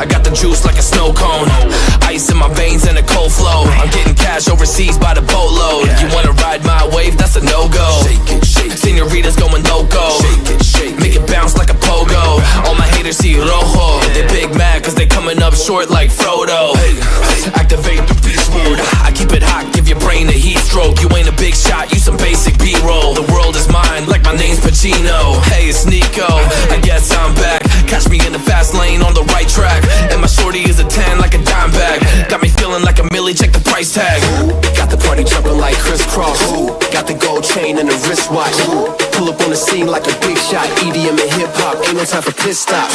I got the juice like a snow cone. Ice in my veins and a cold flow. I'm getting cash overseas by the boatload. You wanna ride my wave? That's a no-go. Senoritas going loco. Make it bounce like a pogo. All my haters see rojo. They big mad cause they coming up short like Frodo. Activate the beast mode. I keep it hot, give your brain a heat stroke. You ain't a big shot, you some basic B-roll. The world is mine like my name's Pacino. Hey, it's Nico, I guess I'm back. Catch me in the fast lane on the right track. And my shorty is a 10 like a dime bag. Got me feeling like a millie, check the price tag. Got the party jumping like crisscross. Got the gold chain and the wristwatch. Pull up on the scene like a big shot. EDM and hip hop, ain't no time for pit stop.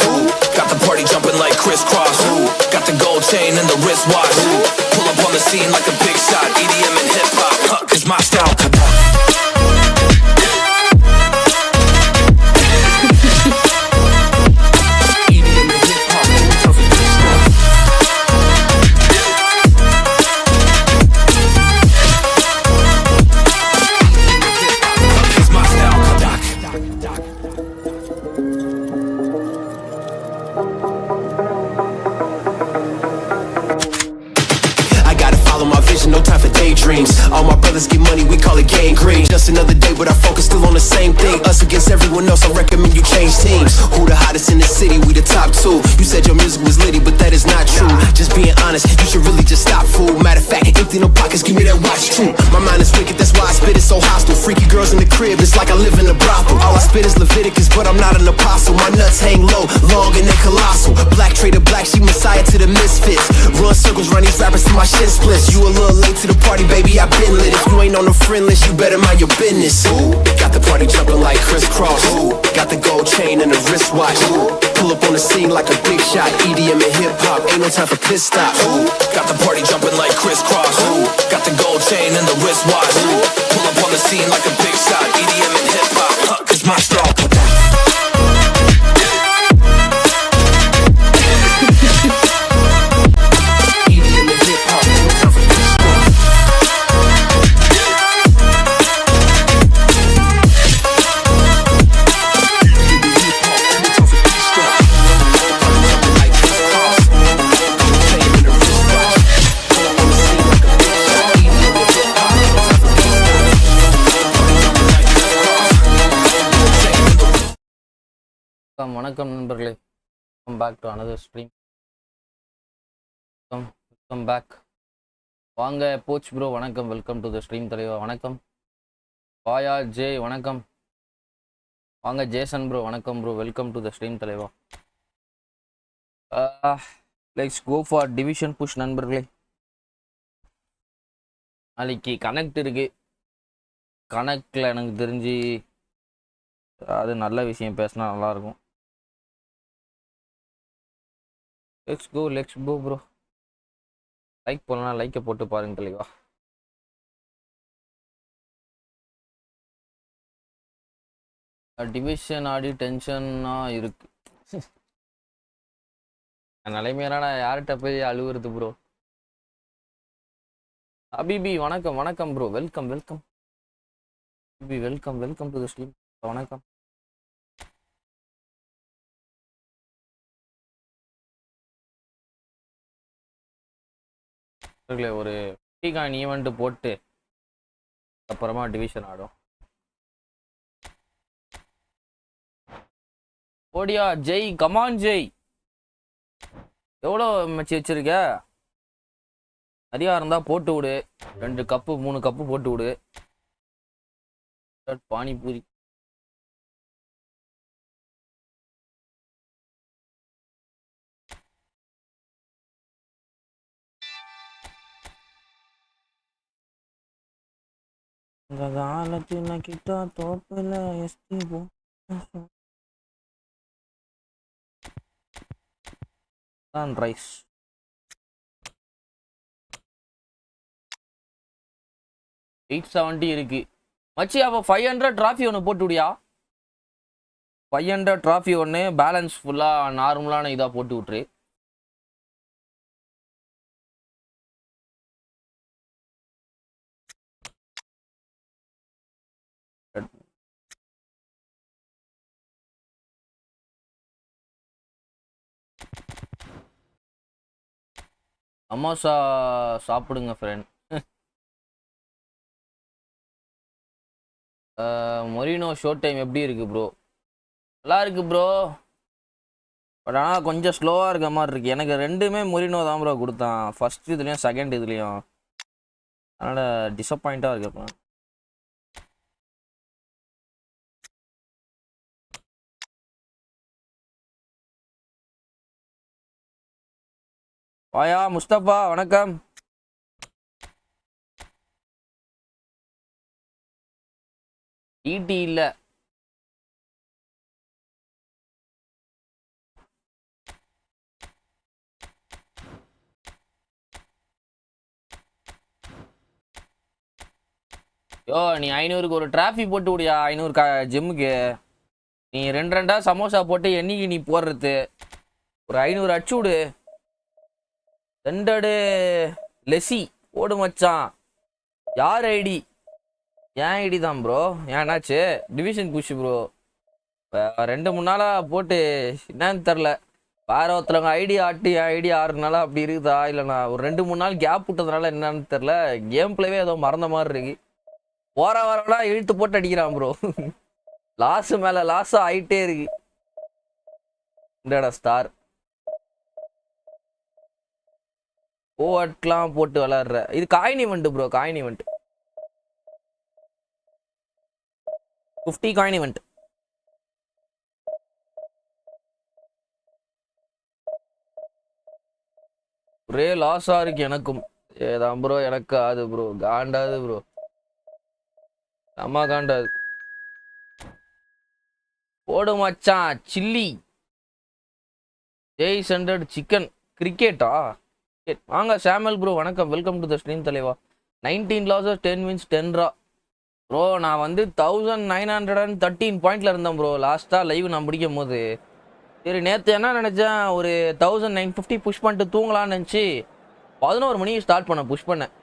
Got the party jumping like crisscross. Got the gold chain and the wristwatch. Pull up on the scene like a big shot. EDM and hip hop, cause my style. No time for daydreams. All my brothers get money, we call it gangrene. Just another day, but our focus still on the same thing. Us against everyone else, I recommend you change teams. Who the hottest in the city? We the top two. You said your music was litty, but that is not true. Just being honest, you should really just stop, fool. Matter of fact, empty no pockets, give me that watch too. My mind is wicked, that's why I spit it so hostile. Freaky girls in the crib, it's like I live in a brothel. All I spit is Leviticus, but I'm not an apostle. My nuts hang low, long and they colossal. Black trader black, she messiah to the misfits. Run circles, run these rappers to my shin splits. You a little late to the party, baby, I been lit. If you ain't on the friend list, you better mind your business. Got the party jumping like crisscross. Got the gold chain and the wristwatch. Pull up on the scene like a big shot. EDM and hip hop, ain't no time for pit stop. Got the party jumping like crisscross. Got the gold chain and the wristwatch. Pull up on the scene like a big shot. EDM and hip hop, cause my style. வணக்கம் நண்பர்களே, welcome back to another stream. Welcome back. வாங்க போச் bro, வணக்கம். Welcome to the stream தலைவா, வணக்கம். வாயா J, வணக்கம். வாங்க ஜேசன் ப்ரோ, வணக்கம் bro. Welcome to the stream தலைவா. Let's go for division push நண்பர்களே. நாளைக்கு கனெக்ட் இருக்கு. கனெக்டில் எனக்கு தெரிஞ்சு அது நல்ல விஷயம் பேசினா நல்லாயிருக்கும். Let's go bro. லைக் போடலாம், லைக்கை போட்டு பாருங்க தலைவா. டிவிஷன் ஆடி டென்ஷனாக இருக்கு. நிலைமையான நான் யார்கிட்ட போய் அழுவுறது ப்ரோ. அபிபி வணக்கம், வணக்கம் ப்ரோ. வெல்கம் வெல்கம் அபிபி, welcome welcome to the stream. வணக்கம். ஒரு டீகான் ஈவெண்ட் போட்டு அப்புறமா டிவிஷன் ஆடும். ஓடியா ஜெய், கமான் ஜெய். எவ்வளோ மச்சி வச்சிருக்க? நிறையா இருந்தா போட்டு விடு. 2 கப்பு 3 கப்பு போட்டு விடு. பானிபூரி காலத்தின கிட்ட தோப்புல எஸ்டி போ. ரைஸ் 870 இருக்கு மச்சி. அப்போ 500 டிராஃபி ஒன்று போட்டு விடியா? 500 டிராஃபி ஒன்று பேலன்ஸ் ஃபுல்லாக நார்மலான இதாக போட்டு விட்ரு. சமோசா சாப்பிடுங்க ஃப்ரெண்ட். மொரினோ ஷோ டைம் எப்படி இருக்கு ப்ரோ? நல்லா இருக்கு ப்ரோ. பட் ஆனால் கொஞ்சம் ஸ்லோவாக இருக்க மாதிரி இருக்கு. எனக்கு ரெண்டுமே மொரினோ தான் ப்ரோ கொடுத்தான், ஃபர்ஸ்ட் இதுலேயும் செகண்ட் இதுலேயும். அதனால் டிசப்பாயிண்ட்டாக இருக்கு. வாயா முஸ்தபா, வணக்கம். ஈடி இல்லை. யோ நீ 500க்கு ஒரு டிராஃபி போட்டு விடியா, 500 ஜிம்முக்கு. நீ 2 சமோசா போட்டு என்னைக்கு நீ போடுறது? ஒரு 500 அடிச்சு விடு. 2 லெசி போடு மச்சான். யார் ஐடி? ஏன் ஐடி தான் ப்ரோ. ஏன்னாச்சு டிவிஷன் புஷ் ப்ரோ. 2-3 நாளாக போட்டு என்னன்னு தெரில. வேற ஒருத்தவங்க ஐடி ஆட்டி ஐடி 6 நாளாக அப்படி இருக்குதா, இல்லைண்ணா ஒரு 2-3 நாள் கேப் விட்டதுனால என்னன்னு தெரில. கேம் பிளேவே ஏதோ மறந்த மாதிரி இருக்கு. போற வரலாம் இழுத்து போட்டு அடிக்கிறான் ப்ரோ. லாஸ் மேல லாஸ் ஆயிட்டே இருக்கு. இந்தடா ஸ்டார் ஓவர்ட்லாம் போட்டு விளாடுற. இது coin event bro, coin event. 50 coin event. ஒரே லாஸா இருக்கு எனக்கும். ஏதான் ப்ரோ எனக்கு அது ப்ரோ காண்டாது ப்ரோ. அம்மா காண்டாது. போடு மச்சான் சில்லி. 800 சிக்கன் கிரிக்கெட்டா? வாங்க சாமுவல் ப்ரோ, வணக்கம். வெல்கம் டு த ஸ்ட்ரீம் தலைவா. 19 லாஸஸ் 10 வின்ஸ் 10 ரா ப்ரோ. நான் வந்து 1913 பாயிண்ட்ல இருந்தேன் ப்ரோ லாஸ்ட்டாக லைவ் நான் பிடிக்கும் போது. சரி நேற்று என்ன நினச்சேன், ஒரு 1950 புஷ் பண்ணிட்டு தூங்கலான்னு நினச்சி 11 மணிக்கு ஸ்டார்ட் பண்ணேன் புஷ் பண்ணேன்.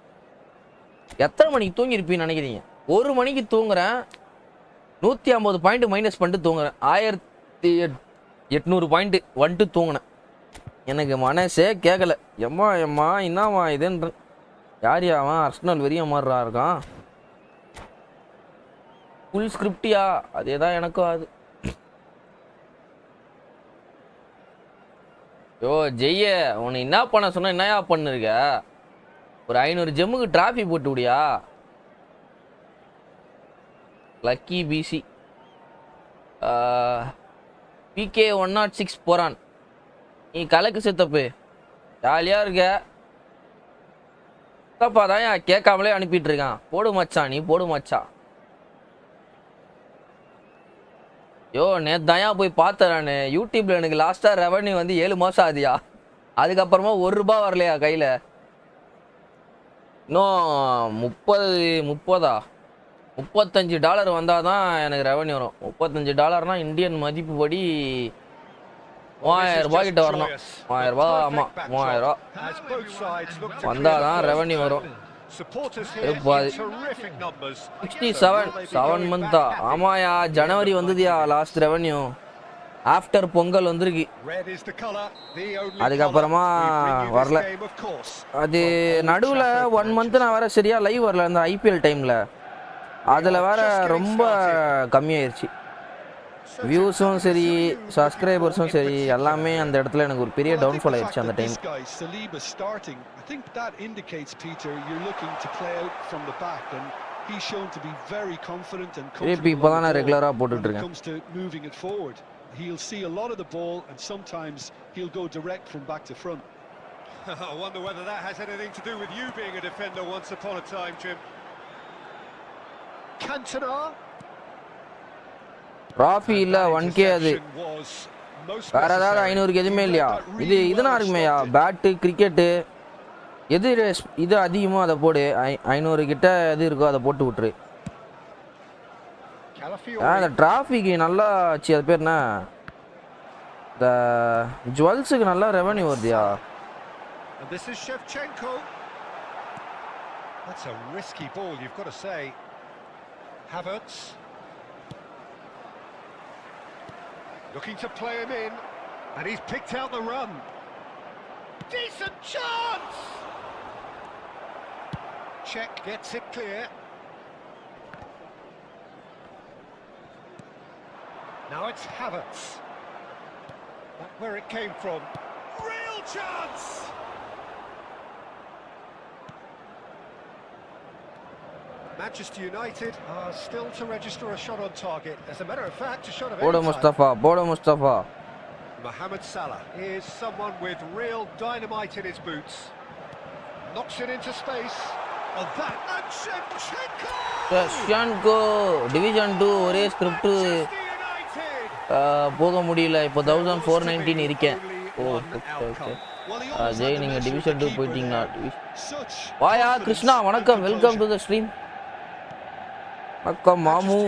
எத்தனை மணிக்கு தூங்கியிருப்பீன்னு நினைக்கிறீங்க? 1 மணிக்கு தூங்குறேன், 150 பாயிண்ட் மைனஸ் பண்ணிட்டு தூங்குறேன். 1800 பாயிண்ட் வந்துட்டு தூங்கினேன். எனக்கு மனசே கேட்கல. எம்மா என்னம்மா இதுன்ற. யார் அவன் அர்ஸ்னல் வெறிய மாதிரிடா இருக்கான். ஃபுல் ஸ்கிரிப்டியா? அதே தான் எனக்கும் அது. யோ ஜெய்ய, உன்னை என்ன பண்ண சொன்ன என்னயா பண்ணிருக்க? ஒரு 500 ஜெம்முக்கு டிராஃபி போட்டு விடியா? லக்கி பிசி பிகே 106 போறான். நீ கலக்கு சித்தப்பு ஜாலியா இருக்க. தப்பா தான் கேட்காமலே அனுப்பிட்டு இருக்கான். போடு மச்சான், நீ போடு மச்சான். யோ நேற்று தாயா போய் பார்த்தேன் நான் யூடியூப்ல. எனக்கு லாஸ்டா ரெவன்யூ வந்து 7 மாசம் ஆகுதியா. அதுக்கப்புறமா 1 ரூபா வரலையா கையில. இன்னும் 35 டாலர் வந்தாதான் எனக்கு ரெவன்யூ வரும். 35 டாலர்னா இந்தியன் மதிப்பு படி 3000 ரூபாய் கிட்ட வரணும். 3000 ரூபாய். ஆமா 3000 ரூபாய் வந்தாதான் ரெவன்யூ வரும். 67 மந்த்தா? ஆமாயா ஜனவரி வந்ததுயா லாஸ்ட் ரெவன்யூ. ஆஃப்டர் பொங்கல் வந்திருக்கு. அதுக்கப்புறமா வரல. அது நடுவில் 1 மந்த் நான் வேற சரியா லைவ் வரல அந்த ஐபிஎல் டைம்ல. அதில் வேற ரொம்ப கம்மியாயிருச்சு. வியூஸும் சரி சப்ஸ்கிரைபர்ஸும் சரி எல்லாமே அந்த இடத்துல எனக்கு ஒரு பெரிய டவுன்ஃபால் ஆயிடுச்சு அந்த டைம். திருப்பி இப்போதான் நான் ரெகுலராக போட்டுட்டு இருக்கேன். He'll see a lot of the ball and sometimes he'll go direct from back to front. I wonder whether that has anything to do with you being a defender once upon a time, Jim. Cantona. Trophy இல்ல 1K. அது வேற ஏதாவது 500க்கு எதுவுமே இல்லையா? இதுனா இருக்குமேயா bat cricket எது இது அதிகமோ அதை போடு. 500 கிட்ட எது இருக்கோ அதை போட்டு விட்டுரு. அந்த டிராஃபிக்கு நல்லா ஆச்சு. அது பேர் என்ன, இந்த ஜுவல்ஸுக்கு நல்லா revenue வருதுயா. That's a risky ball, you've got to say. Havertz looking to play him in, and he's picked out the run. Decent chance! Check gets it clear. Now it's Havertz. That's where it came from. Real chance! Manchester United are still to register a shot on target. As a matter of fact, a shot of Bodo Mustafa. Mohamed Salah is someone with real dynamite in his boots. Knocks it into space. Oh, that and Shevchenko Division 2 ஒரே script போக முடியல. இப்போ 1419 இருக்கேன். Okay. Jai நீங்க division 2 போயிட்டீங்களா? வாயா கிருஷ்ணா வணக்கம், welcome to the stream. வணக்கம் மாமு.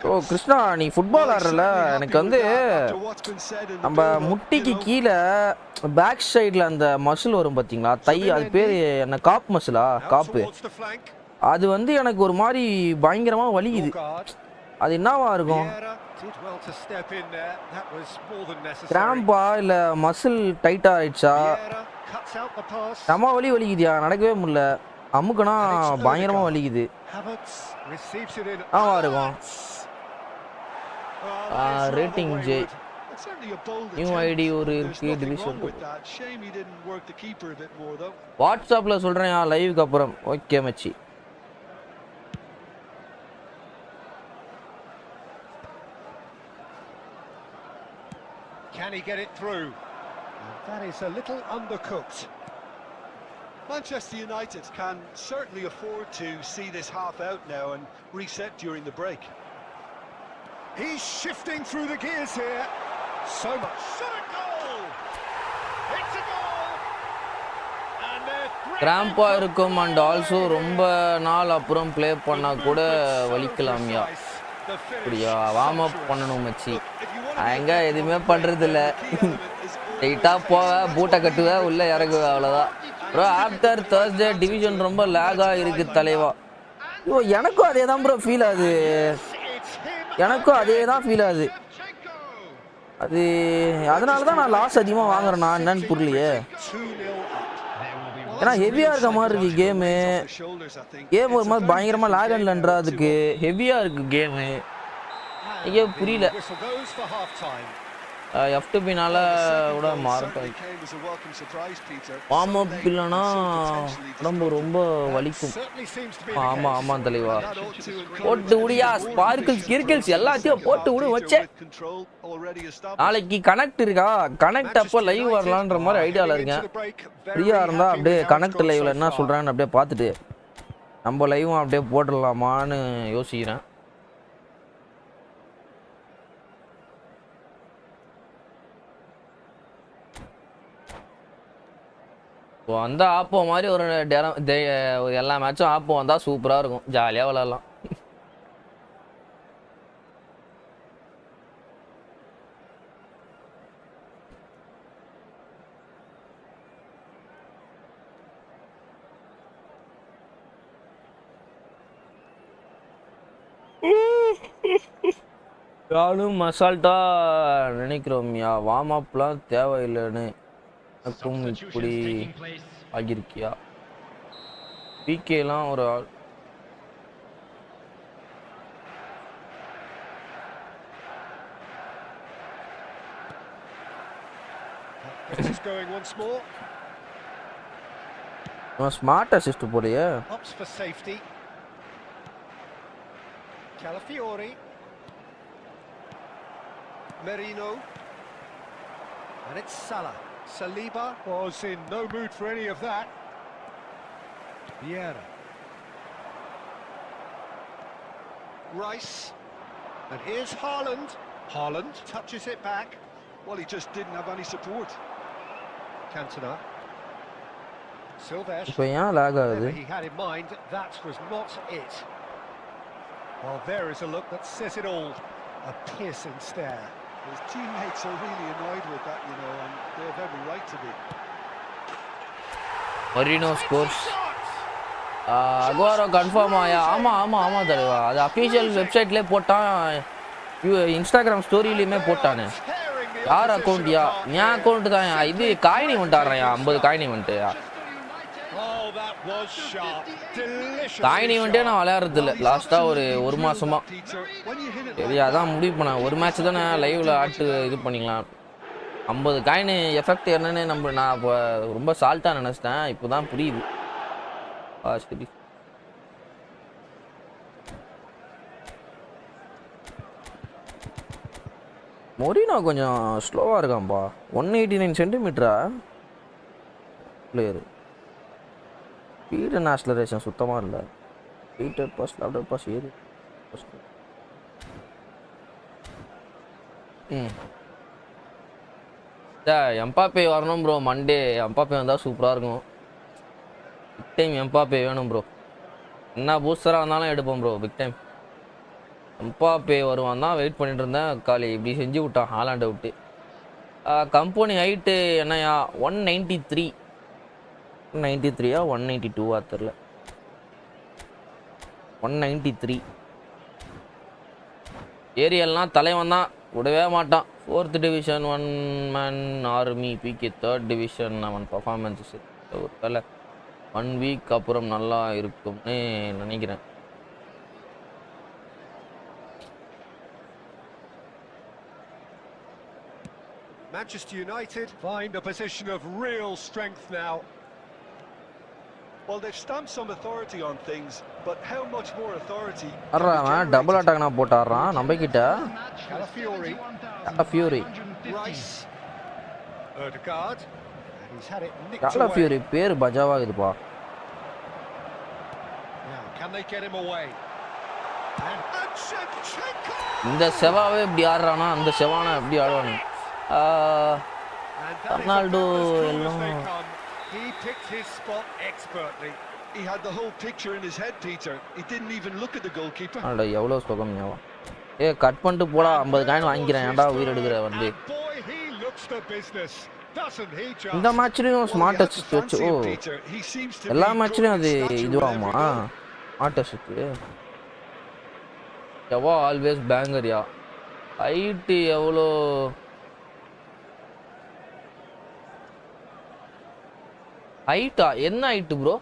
ஓ கிருஷ்ணா நீ ஃபுட்பால் ஆடுறல, எனக்கு வந்து நம்ம முட்டிக்கு கீழே பேக் சைடில் அந்த மசில் வரும் பார்த்தீங்களா, தை, அது பேர் என்ன, காப் மசிலா, காப்பு, அது வந்து எனக்கு ஒரு மாதிரி பயங்கரமாக வலிக்குது. அது என்னவா இருக்கும்? கிராம்பா இல்லை மசில் டைட்டாக ஆயிடுச்சா? நம்ம வலிக்குதியா, நடக்கவே முடியல, அமுக்குனா பயங்கரமாக வலிக்குது. ஆமா இருக்கும். ரேட்டிங் ஜே நியூ ஐடி ஒரு டிவிஷன். வாட்ஸ்அப்ல சொல்றேன் லைவுக்கு அப்புறம். ஓகே மச்சி. Can he get it through? That is a little undercooked. Manchester United can certainly afford to see this half out now and reset during the break. He's shifting through the gears here. So much. Shot a goal! It's a goal! And கிராம்பா இருக்கும் and also ரொம்ப நாள் அப்புறம் play பண்ணா கூட வலிக்கலாமியா. அப்படியா, warm up பண்ணணும் மச்சி. எங்க எதுவுமே பண்றது இல்லை, டைட்டா போவ, பூட்டை கட்டுவ, உள்ள இறங்குவ, அவ்வளோதான். ப்ரோ ஆஃப்டர் தேர்ஸ்டே டிவிஷன் ரொம்ப லேகாக இருக்குது தலைவா. ஐயோ எனக்கும் அதே தான் ப்ரோ ஃபீல் ஆகுது, எனக்கும் அதே தான் ஃபீல் ஆகுது. அது அதனால தான் நான் லாஸ் அதிகமாக வாங்குறேன், நான் என்னன்னு புரியலையே. ஏன்னா ஹெவியாக இருக்க மாதிரி இருக்கு கேமு, கேம் ஒரு மாதிரி பயங்கரமாக லேக் அண்ட் லண்ட்ரா, அதுக்கு ஹெவியாக இருக்குது கேமு, ஐயோ புரியல. எஃப்டிபினால கூட மாறட்டும். வார்ம் அப் இல்லைன்னா உடம்பு ரொம்ப வலிக்கும். ஆமாம் தலைவா, போட்டு விடியா, ஸ்பார்க்கிள்ஸ் கிரிக்கிள்ஸ் எல்லாத்தையும் போட்டு விடு வச்சேன். நாளைக்கு கனெக்ட் இருக்கா, கனெக்ட் அப்போ லைவ் வரலான்ற மாதிரி ஐடியாவில் இருக்கேன். ஃப்ரீயாக இருந்தால் அப்படியே கனெக்ட் லைவில் என்ன சொல்கிறான்னு அப்படியே பார்த்துட்டு நம்ம லைவும் அப்படியே போட்டுடலாமான்னு யோசிக்கிறேன். வந்தா ஆப்போ மாதிரி ஒரு எல்லா மேட்சும் ஆப்போ வந்தால் சூப்பராக இருக்கும், ஜாலியாக விளாட்லாம். யாரும் அசால்ட்டாக நினைக்கிறோம்யா, வார்ம் அப்லாம் தேவையில்லைன்னு இப்படி ஆகியிருக்கியா? பிகேலாம் ஒரு ஆள் ஸ்மார்ட் அசிஸ்ட் போலையே. Merino, and it's Salah. Saliba was in no mood for any of that. Vieira. Rice. And here's Haaland. Haaland touches it back. Well, he just didn't have any support. Cantona. Silvestre. Whatever he had in mind, that was not it. Well, there is a look that says it all. A piercing stare. His teammates are really annoyed with that, you know, and they have every right to be. Marino scores. Aguero confirm ஆயா. ஆமா தலைவா, அது official வெப்சைட்லயே போட்டான், Instagram ஸ்டோரியிலயுமே போட்டானே. யார் அக்கௌண்ட்டியா என் account தான் இது coin event ஆடுறேன் 50 coin event coin இவெண்ட்டே நான் விளையாடுறது இல்லை லாஸ்ட்டாக ஒரு மாசமா சரி அதான் முடிவு பண்ணேன் ஒரு மேட்ச் தானே லைவ்ல ஆட்டு இது பண்ணிக்கலாம் 50 காயின் எஃபெக்ட் என்னன்னு நான் இப்போ ரொம்ப சால்ட்டாக நினச்சிட்டேன் இப்போ தான் புரியுது சரி மொரினோ கொஞ்சம் ஸ்லோவாக இருக்கான்ப்பா 189 சென்டிமீட்டரா பிளேயரு ஸ்பீட் அண்ட் ஆக்ஸலரேஷன் சுத்தமாக இல்லை ஸ்பீட்டர் பாஸ் லாப்டர் பாஸ் ஏது எம்பாப்பே வரணும் ப்ரோ மண்டே எம்பாப்பே வந்தால் சூப்பராக இருக்கும் பிக் டைம் எம்பாப்பே வேணும் ப்ரோ என்ன பூஸ்டராக இருந்தாலும் எடுப்போம் ப்ரோ பிக் டைம் எம்பாப்பே வருவான் தான் வெயிட் பண்ணிட்டு இருந்தேன் காலி இப்படி செஞ்சு விட்டான் ஹாலாண்டை விட்டு கம்பெனி ஹைட்டு என்னையா 193 193 192 தெரில 193 ஏரியல்னால் தலைவன் தான் விடவே மாட்டான் 4th டிவிஷன் 1 மேன் ஆர்மி பிகே 3rd டிவிஷன் அவன் பர்ஃபார்மன்ஸஸ் ஒரு வேலை 1 வீக் அப்புறம் நல்லா இருக்கும்னு நினைக்கிறேன் Manchester United find a position of real strength now. Well, they've stamped some authority on things, but how much more authority? அவன் டபுள் அட்டாக் நான் போட்டு ஆடுறான் நம்ம கிட்ட fury Rice, Odegaard, and he's had it nicked கால away. Fury பேர் பஜாவாகுதுப்பா Now, can they get him away? And Shevchenko! இந்த செவாவே இப்படி ஆடுறானா அந்த செவானா எப்படி ஆடுவானு And that is Ronaldo about as cool as எல்லாம் they come. He picked his spot expertly. He had the whole picture in his head, Peter. He didn't even look at the goalkeeper. அட எவ்வளோ சுகம் ஞாபகம் cut பண்ணிட்டு போடா 50 coin வாங்கிக்கிறேன் ஏன்டா உயிர் எடுக்கிற வந்து And boy, he looks the business, doesn't he just? இந்த மேட்ச்லயும் Well, smart you have touch to வச்சு fancy ஓ him, Peter. He seems to எல்லா be மேட்ச்லயும் growing அது in stature with இதுவாகுமா every goal. ஸ்மார்ட் டச்சுக்கு எவ்வளோ ஆல்வேஸ் பேங்கர்யா ஹைட்டு எவ்வளோ ஹைட்டா என்ன height bro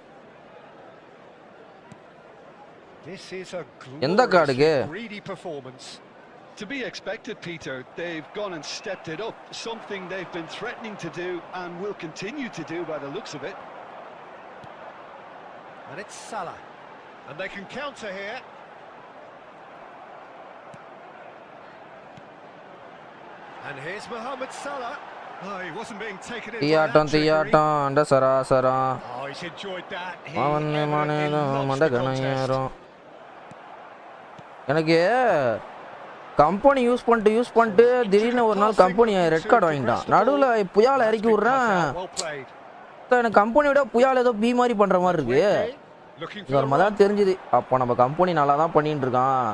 This is a எந்த கார்டுக்கு gloriously greedy performance. To be expected, Peter. They've gone and stepped it up. Something they've been threatening to do and will continue to do by the looks of it. And it's Salah. And they can counter here. And here's Mohamed Salah. Oh, he wasn't being taken in by that trickery. தீயாட்டம் அண்ட சராசரா Oh, he's enjoyed that. He அவனே evidently loves the contest. எனக்கு company use பண்ணிட்டு திடீர்னு ஒரு நாள் company red card வாங்கிட்டான் நடுவில் புயால இறக்கி விட்றேன் Well played. எனக்கு கம்பெனியோட புயால் ஏதோ பி மாதிரி பண்ற மாதிரி இருக்கு Looking இது ஒரு மாதிரி தான் தெரிஞ்சுது அப்போ நம்ம கம்பெனி நல்லா தான் பண்ணிட்டு இருக்கான்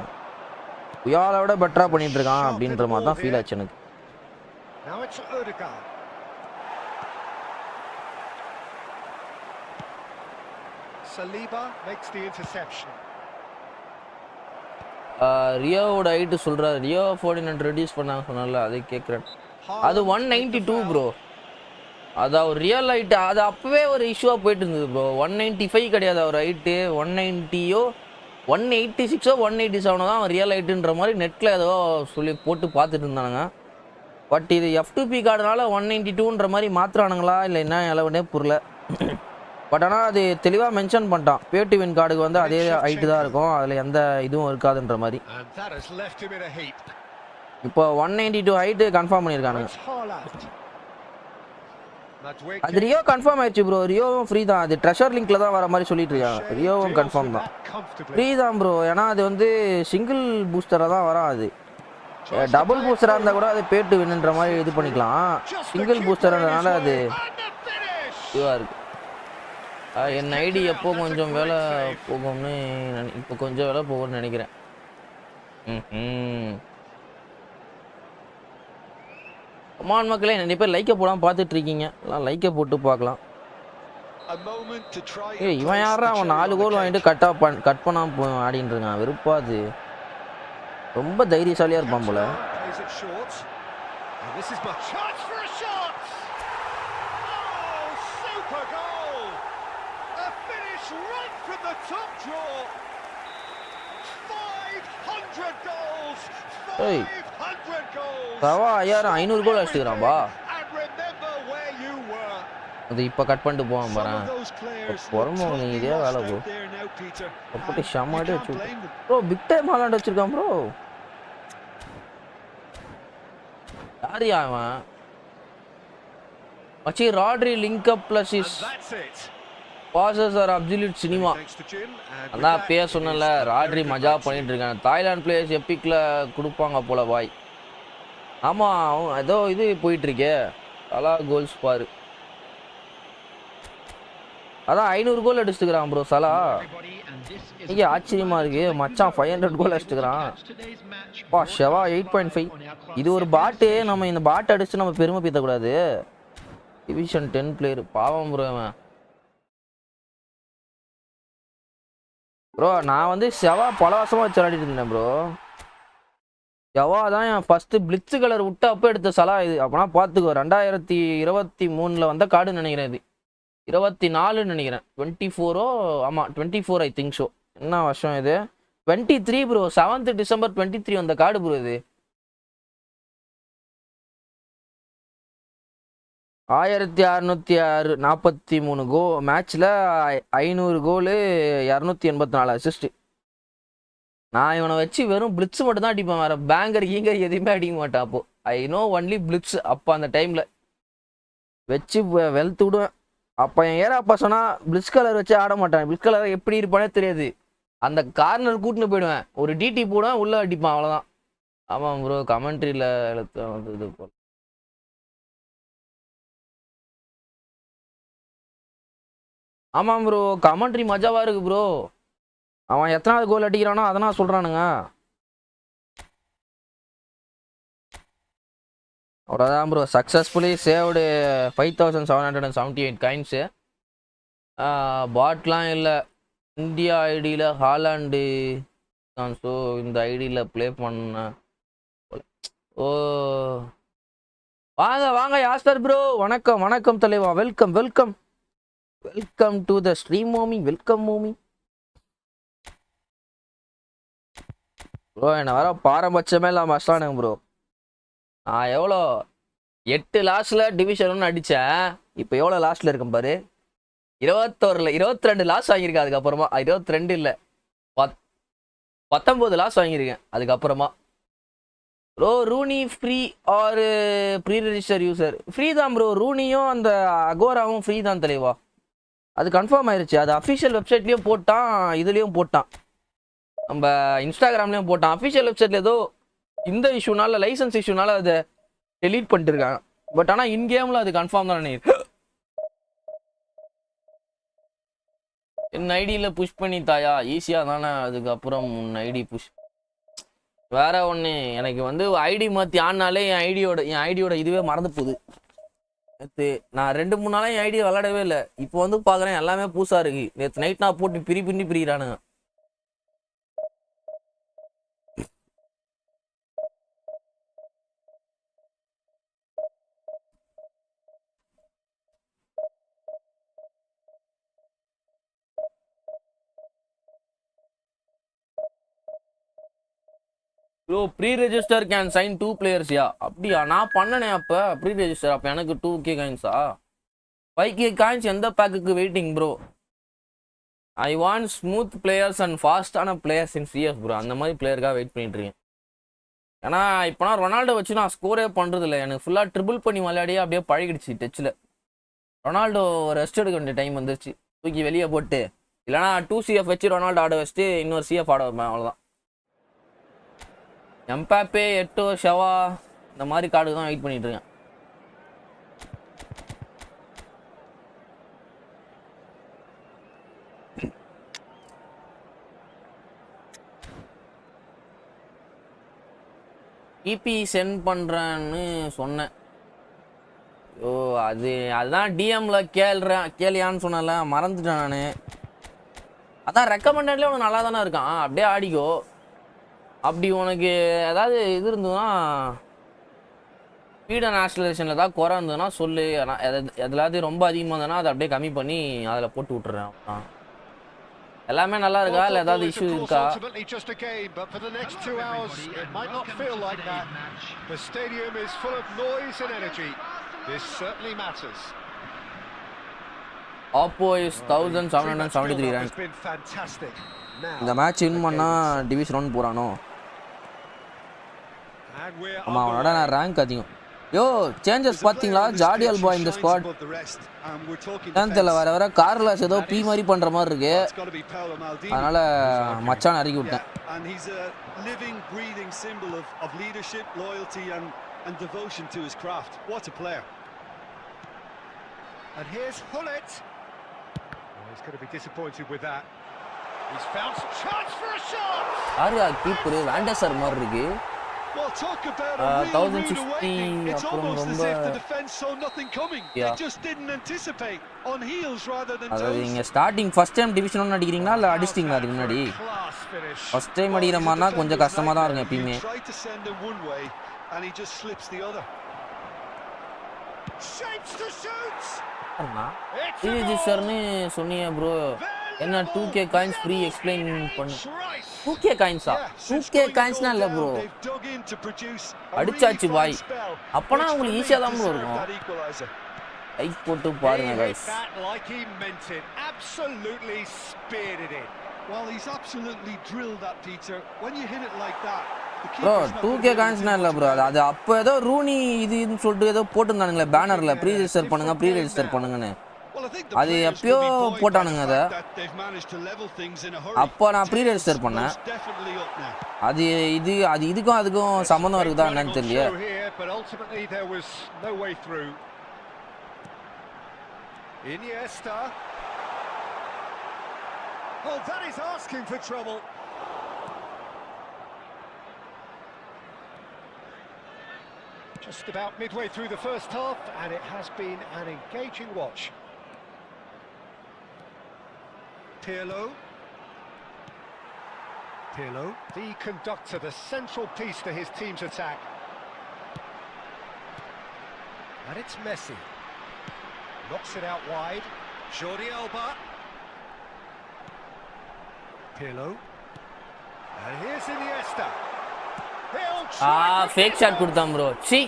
புயாலை விட பெட்டரா பண்ணிட்டு இருக்கான் அப்படின்ற மாதிரி தான் ஃபீல் ஆச்சு எனக்கு Now it's Odegaard. Saliba makes the interception. ரியோவோட ஹைட்டு சொல்கிறார் ரியோ 1400 ரெடியூஸ் பண்ணாங்க சொன்னால அதை கேட்குறேன் அது 192 ப்ரோ அது அவர் ரியல் ஹைட்டு அது அப்போவே ஒரு இஷ்யூவாக போயிட்டு இருந்தது ப்ரோ 195 கிடையாது அவர் ஹைட்டு 190யோ 186ஓ 187 தான் அவர் ரியல் ஹைட்டுன்ற மாதிரி நெட்டில் ஏதோ சொல்லி போட்டு பார்த்துட்டு இருந்தானுங்க பட் இது F2P கார்டுனால 192ன்ற மாதிரி மாற்றுறானுங்களா இல்லை என்ன அளவுனே புரியல பட் ஆனால் அது தெளிவாக மென்ஷன் பண்ணிட்டான் பேடிவின் கார்டுக்கு வந்து அதே ஹைட்டு தான் இருக்கும் அதில் எந்த இதுவும் இருக்காதுன்ற மாதிரி And that has left him in a heap. இப்போ 192 ஹைட்டு கன்ஃபார்ம் பண்ணியிருக்கானுங்க It's Haaland. அது ரியோ கன்ஃபார்ம் ஆயிடுச்சு ப்ரோ ரியோவும் ஃப்ரீ தான் அது ட்ரெஷர் லிங்க்ல தான் வர மாதிரி சொல்லிட்டு இருக்காங்க ரியோவும் கன்ஃபார்ம் தான் ஃப்ரீ தான் ப்ரோ ஏன்னா அது வந்து சிங்கிள் பூஸ்டராக தான் வரும் அது டபுள் பூஸ்டராக இருந்தால் கூட அது பேட்டு வின்னுன்ற மாதிரி இது பண்ணிக்கலாம் சிங்கிள் பூஸ்டர்ன்றதுனால அது இதுவாக இருக்குது என் ஐடி எப்போ கொஞ்சம் வேலை போகும்னு இப்போ கொஞ்சம் வேலை போகும்னு நினைக்கிறேன் கமான் மக்களே நிறைய பேர் லைக்கை போடாமல் பார்த்துட்டு இருக்கீங்க எல்லாம் லைக்கை போட்டு பார்க்கலாம் இவன் யாரா அவன் 4 கோல் வாங்கிட்டு கட் பண்ணாமல் ஆடின்னு இருக்கான் வெறுப்பா அது ரொம்ப தைரியசாலியாக இருப்பான் போல And this is my chance for a shot. Oh, super goal! A finish right from the top draw. 500 goals. 500 goals. சவா யார் 500 கோல் அடிச்சிருக்கான்பா. And remember where you were. அது இப்ப கட் பண்ணிட்டு போவான் பாரு. பொறமோ நீ இதே வேலை போ. அப்படி ஷமாடி வச்சு. ப்ரோ பிக் டைம் ஹாலண்ட் வச்சிருக்கான் ப்ரோ. யாரியா அவன்? மச்சி Rodri link up plus is passes are absolute cinema. அதான் பேர் சொன்னல ராட்ரி மஜா பண்ணிட்டு இருக்கான். தாய்லாந்து பிளேயர்ஸ் எப்பிக்ல கொடுப்பாங்க போல பாய். ஆமா ஏதோ இது போயிட்டு இருக்கே. அலா கோல்ஸ் பாரு. அதான் 500 கோல் அடிச்சுக்கிறான் ப்ரோ சலா. இங்கே ஆச்சரியமா இருக்கு மச்சான் 500 கோல் அடிச்சுக்கிறான். பா ஷவா 8.5. இது ஒரு பாட்டு. நம்ம இந்த பாட்டு அடிச்சு நம்ம பெருமை பீத்தக்கூடாது. டிவிஷன் 10 பிளேயர் பாவம் ப்ரோ. ப்ரோ நான் வந்து ஷவா பல வருஷமா வச்சு விளையாடிட்டு இருந்தேன் ப்ரோ. ஷவா தான் என் ஃபர்ஸ்ட் பிளிட்ஸ் கலர் விட்டு அப்போ எடுத்த சலா இது. அப்போனா பார்த்துக்கோ 2023 வந்த கார்டுன்னு நினைக்கிறேன். இது 24 நினைக்கிறேன். 24 ஆமாம் 24 ஐ திங்க் ஷோ. என்ன வருஷம் இது? 23 ப்ரோ. 7th December 23 வந்த கார்டு ப்ரோ இது. 1643 மேட்ச்சில் 500 கோலு 284 அசிஸ்ட். நான் இவனை வச்சு வெறும் பிளிட்ஸ் மட்டும் தான் அடிப்பேன். வேறு பேங்கர் கீங்கர் எதுவுமே அடிக்க மாட்டேன். அப்போது ஐ நோ ஒன்லி பிளிட்ஸ். அப்போ அந்த டைமில் வச்சு வெளுத்து விடுவேன். அப்போ என் ஏராப்பா சொன்னால் பிளிட்ஸ் கலர் வச்சு ஆட மாட்டேன். பிளிட்ஸ் கலர் எப்படி இருப்பானே தெரியாது. அந்த கார்னர் கூட்டின்னு போயிடுவேன். ஒரு டிடி போடுவேன் உள்ளே அடிப்பான் அவ்வளோதான். ஆமாம் ப்ரோ கமெண்ட்ரியில் எழுத்து வந்து இது போல். ஆமாம் ப்ரோ கமெண்ட்ரி மஜாவாக இருக்கு ப்ரோ. அவன் எத்தனாவது கோல் அடிக்கிறானோ அதனால் சொல்கிறானுங்க. அவ்வளோதான் ப்ரோ. Successfully saved 5778 coins. பாட்லாம் இல்லை. இந்தியா ஐடியில் ஹாலாண்டு தான். ஸோ இந்த ஐடியில் ப்ளே பண்ண. ஓ வாங்க வாங்க யாஸ்டர் ப்ரோ. வணக்கம் வணக்கம் தலைவா. Welcome welcome welcome to the stream mommy. Welcome mommy bro. என்ன வர பாரபட்சமே இல்லாமல் அஸ்லானுங்க ப்ரோ. நான் எவ்வளோ 8 லாஸ்ட்டில் டிவிஷன் 1 அடித்தேன். இப்போ எவ்வளோ லாஸ்ட்டில் இருக்கேன் பாரு. 21 22 லாஸ் வாங்கியிருக்கேன். அதுக்கப்புறமா 22 இல்லை 19 லாஸ் வாங்கியிருக்கேன். அதுக்கப்புறமா bro Rooney free or pre register user? Free தான் ப்ரோ. ரூனியும் அந்த அகோராவும் ஃப்ரீ தான் தலைவா. அது கன்ஃபார்ம் ஆயிடுச்சு. அது அஃபிஷியல் வெப்சைட்லேயும் போட்டான், இதுலேயும் போட்டான், நம்ம இன்ஸ்டாகிராம்லேயும் போட்டான். அஃபிஷியல் வெப்சைட்டில் ஏதோ இந்த இஷ்யூனால லைசன்ஸ் இஷ்யூனால அதை டெலீட் பண்ணிட்டு இருக்காங்க. பட் ஆனால் இன்கேமில் அது கன்ஃபார்ம் தான் நினைக்கிறேன். என் ஐடியில் புஷ் பண்ணி தாயா ஈஸியாக தானே. அதுக்கப்புறம் உன் ஐடி புஷ் வேற ஒன்று. எனக்கு வந்து ஐடி மாற்றி ஆனாலே என் ஐடியோட இதுவே மறந்து போகுது. நேற்று நான் 2-3 நாளாக என் ஐடியை விளாடவே இல்லை. இப்போ வந்து பார்க்குறேன் எல்லாமே புதுசாக இருக்குது. நேற்று நைட் நான் போட்டு பிரிக்கிறானுங்க. Bro pre register can sign 2 பிளேயர்ஸ்யா? அப்படியா? நான் பண்ணனே அப்போ ப்ரீ ரெஜிஸ்டர். அப்போ எனக்கு 2K காயின்ஸா? 5K காயின்ஸ் எந்த பேக்குக்கு waiting bro? I want smooth players and ஃபாஸ்டான பிளேயர்ஸ் இன் சிஎஸ் ப்ரோ. அந்த மாதிரி பிளேயருக்காக வெயிட் பண்ணிட்டு இருக்கேன். ஏன்னா இப்போ நான் ரொனால்டோ வச்சு நான் ஸ்கோரே பண்ணுறதில்ல. எனக்கு ஃபுல்லாக ட்ரிபிள் பண்ணி விளையாடியே அப்படியே பழகிடுச்சு டச்சில். ரொனால்டோ ரெஸ்ட் எடுக்க வேண்டிய டைம் வந்துருச்சு. தூக்கி வெளியே போட்டு இல்லைனா 2 CF வச்சு ரொனால்டோ ஆட வச்சுட்டு இன்னொரு CF ஆட வைப்பேன். அவ்வளோதான். எம்பாப்பே எட்டோ ஷவா இந்த மாதிரி கார்டுக்கு தான் வெயிட் பண்ணிட்டு இருக்கேன். இபி சென்ட் பண்ணுறேன்னு சொன்னேன். ஓ அதுதான் டிஎம்ல கேளியான்னு சொன்னல, மறந்துட்டேன் நான். அதான் ரெக்கமெண்டட்லேயே உனக்கு நல்லா தானே இருக்கான். அப்படியே ஆடிக்கோ. அப்படி உனக்கு ஏதாவது இது இருந்ததுன்னா ஸ்பீட் அண்ட் ஆக்சலரேஷனில் தான் குறை இருந்ததுன்னா சொல்லு. எதுலாத்தையும் ரொம்ப அதிகமாக இருந்ததுன்னா அதை அப்படியே கம்மி பண்ணி அதில் போட்டு விட்டுறேன். எல்லாமே நல்லா இருக்கா இல்லை ஏதாவது இஷ்யூ இருக்கா? Oppo is 1773 rank. இந்த மேட்ச் வின் பண்ணா டிவிஷன் 1 போறானோ? ஆமா, அவனோட நான் ரேங்க் அதிகம். யோ, சேஞ்சஸ் பாத்தீங்களா? ஜாடி அல்பா இந்த ஸ்குவாட். தெரியல, வர கார்லஸ் ஏதோ பி மாதிரி பண்ற மாதிரி இருக்கு. அதனால மச்சான் இறக்கி விட்டேன். And he's a living, breathing symbol of leadership, loyalty and devotion to his craft. What a player. And here's Hullet. He's going to be disappointed with that. He's found some chance for a shot. ஆரியா keeper Van der Sar மாதிரி இருக்கு. Well, talk about a really rude awakening. It's almost as if the defense saw nothing coming. They just didn't anticipate, on heels rather than toes. அதாவது நீங்க starting first time division 1 அடிக்கிறீங்களா இல்ல அடிச்சிட்டீங்களா அதுக்கு முன்னாடி? First time அடிக்கிற மாதிரினா கொஞ்சம் கஷ்டமா தான் இருக்கும் எப்பவுமே. Try to send him one way and he just slips the other. Shapes to shoot. ரிஜிஸ்டர்னு சொன்னீங்க ப்ரோ. என்ன 2k காயின்ஸ் ஃப்ரீ எக்ஸ்பிளைன் பண்ணு. 2k காயின்ஸா? 2k காயின்ஸ்னா இல்ல ப்ரோ, அடிச்சாச்சு பாய். அப்பனா உங்களுக்கு ஈஸியா தான் ப்ரோ இருக்கும். லைக் போட்டு பாருங்க guys. Absolutely speared it in. Well, he's absolutely drilled that, Peter. When you hit it like that, bro 2k காயின்ஸ்னா இல்ல ப்ரோ. அது அப்போ ஏதோ ரூனி இதுன்னு சொல்லிட்டு ஏதோ போட்டுருந்தானுங்களே பேனர்ல, ப்ரீ ரெஜிஸ்டர் பண்ணுங்க ப்ரீ ரெஜிஸ்டர் பண்ணுங்கன்னு. அது எப்பயோ போட்டானுங்க. அதை அப்போ நான் ப்ரீ ரெஜிஸ்டர் பண்ணேன். அது இதுக்கும் அதுக்கும் சம்மந்தம் இருக்குதா என்னன்னு தெரியல. Just about midway through the first half, and it has been an engaging watch. Pirlo, the conductor, the central piece to his team's attack. And it's Messi. Knocks it out wide. Jordi Alba. Pirlo. And here's Iniesta. fake shot கொடுத்தான் bro. C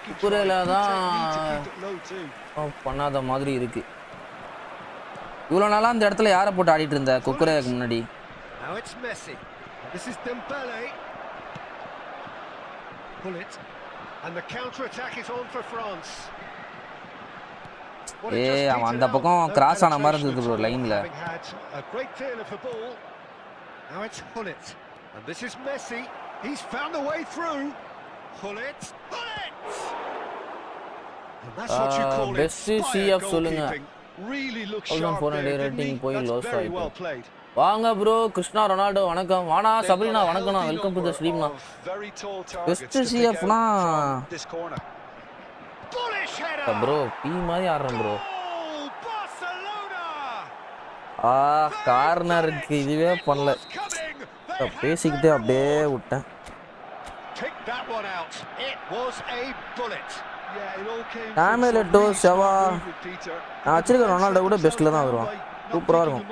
குக்குரேல தான் பண்ணாத மாதிரி இருக்கு. இவ்வளோ நாளாக அந்த இடத்துல யாரை போட்டு ஆடிட்டு இருந்த குக்குரேக்கு முன்னாடி? அவன் அந்த பக்கம் கிராஸ் ஆன மாதிரி இருந்தது ப்ரோ லைன்ல. Now it's Hullet, and this is Messi. He's found the way through. Hullet. And that's what you call best CF சொல்லுங்க. Really looks sharp there. Rating போய் லாஸ் ஆயிடுச்சு. வாங்க ப்ரோ. கிருஷ்ணா ரொனால்டோ வணக்கம். வானா சபரினா வணக்கம். Welcome to the stream. Best CF னா bro B மாதிரி ஆடுறேன் bro. கார்னருக்கு இதுவே பண்ணல, பேசிக்கிட்டே அப்படியே விட்டேன். டேமேலெட்டோ செவா நான் வச்சிருக்க ரொனால்டோ கூட பெஸ்ட்ல தான் வருவான். சூப்பராக இருக்கும்.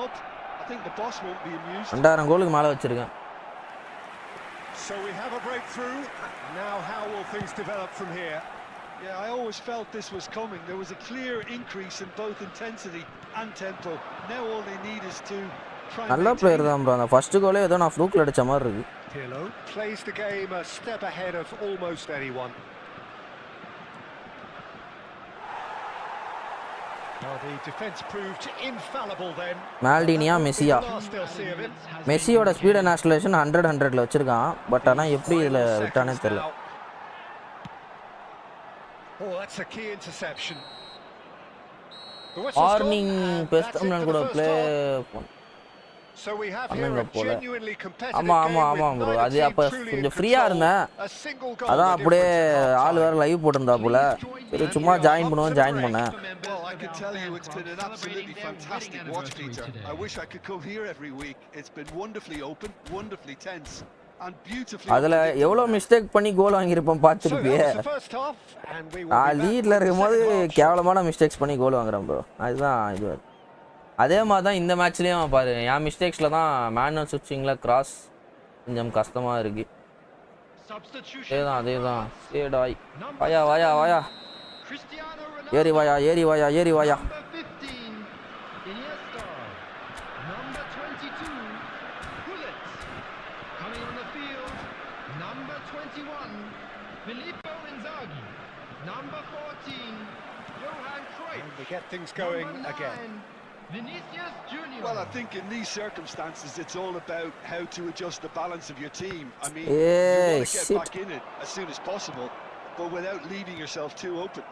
2000 கோலுக்கு மேலே வச்சிருக்கேன். Yeah, I always felt this was coming. There was a clear increase in both intensity and tempo. Now all they need is to try and நல்ல பிளேயர் தான் ப்ரோ. அந்த ஃபர்ஸ்ட் கோலே ஏதோ நான் ஃப்ளூக்ல அடிச்ச மாதிரி இருக்கு. Pirlo plays the game a step ahead of almost anyone. The defense proved infallible then. மால்டினியா மெஸ்ஸியா? மெஸ்ஸியோட ஸ்பீட் அண்ட் ஆக்சலரேஷன் 100ல வச்சிருக்கான். பட் ஆனா எப்படி இதுல விட்டானே தெரியல. Oh, that's a key interception. Morning best கூட play So we have here a genuinely competitive ஆமா ப்ரோ. அது அப்ப கொஞ்சம் ஃப்ரீயா இருந்தேன். அதான் அப்படியே ஆள் வேற லைவ் போட்டுருந்தா போல. சரி சும்மா ஜாயின் பண்ணேன். Well, I can tell you it's been an absolutely fantastic watch, Peter. I wish I could come here every week. It's been wonderfully open, wonderfully tense. and beautifully. அதுல எவ்வளவு மிஸ்டேக் பண்ணி கோல் வாங்கியிருப்போம் So that பார்த்துருப்பியே. was the first half, and we will நான் be back லீட்ல with the இருக்கும்போது second half. கேவலமான mistakes பண்ணி கோல் வாங்குறேன் bro. அதுதான் இது. அதே மாதிரி தான் இந்த மேட்ச்லயும் பாரு, என் மிஸ்டேக்ஸ்ல தான் மேனுவல் சுவிட்சிங்ல கிராஸ் கொஞ்சம் கஷ்டமா இருக்கு. அதேதான் ஏடாய். வாயா வாயா வாயா, ஏறி வாயா ஏறி வாயா ஏறி வாயா. We get things going again. Well, I think in these circumstances, it's all about how to adjust the balance of your team. I mean, you want to get back in it as soon as possible, but without leaving yourself too open.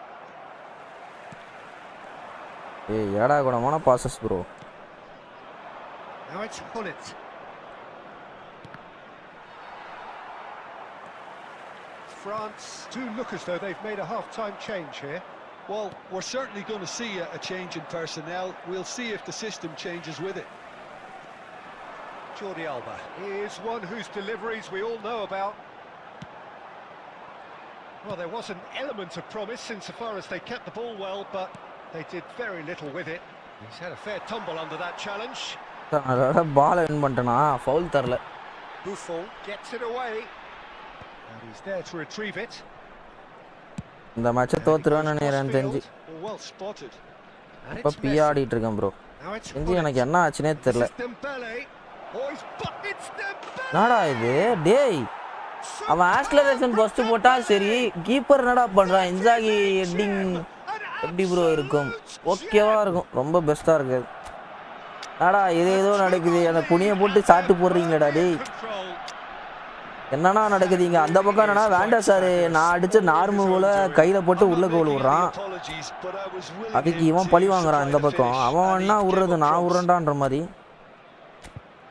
ஏடா குணமான passes bro. Now it's Hullet. France do look as though they've made a half-time change here. Well, we're certainly going to see a change in personnel. We'll see if the system changes with it. Jordi Alba is one whose deliveries we all know about. Well, there was an element of promise insofar as they kept the ball well, but they did very little with it. He's had a fair tumble under that challenge. Ball win பண்ணிட்டனா, foul தரல. Buffon gets it away, and he's there to retrieve it. இந்த மேட்சை தோத்துருவேன்னு நினைக்கிறேன் தெரிஞ்சு. Well spotted. இப்போ பிஆடிட்டு இருக்கேன் bro. தெரிஞ்சு எனக்கு என்ன ஆச்சுனே தெரியல. என்னடா இது டேய், அவன் ஆக்ஸலரேஷன் ஃபர்ஸ்ட் போட்டா சரி, கீப்பர் என்னடா பண்றான்? இன்சாகி ஹெட்டிங் எப்படி ப்ரோ இருக்கும்? ஓகேவா இருக்கும், ரொம்ப பெஸ்டா இருக்கு. என்னடா இது ஏதோ நடக்குது, அந்த குனியை போட்டு சாட்டு போடுறீங்கடா டேய். என்னன்னா நடக்குதுங்க அந்த பக்கம்? என்னன்னா வேண்டாம் சார், நான் அடிச்ச நார்மல் கோல கையில போட்டு உள்ள கோல் விடுறான். அதுக்கு இவன் பழி வாங்குறான் இந்த பக்கம். அவன் என்ன விடுறது, நான் விடுறேன்டான்ற மாதிரி.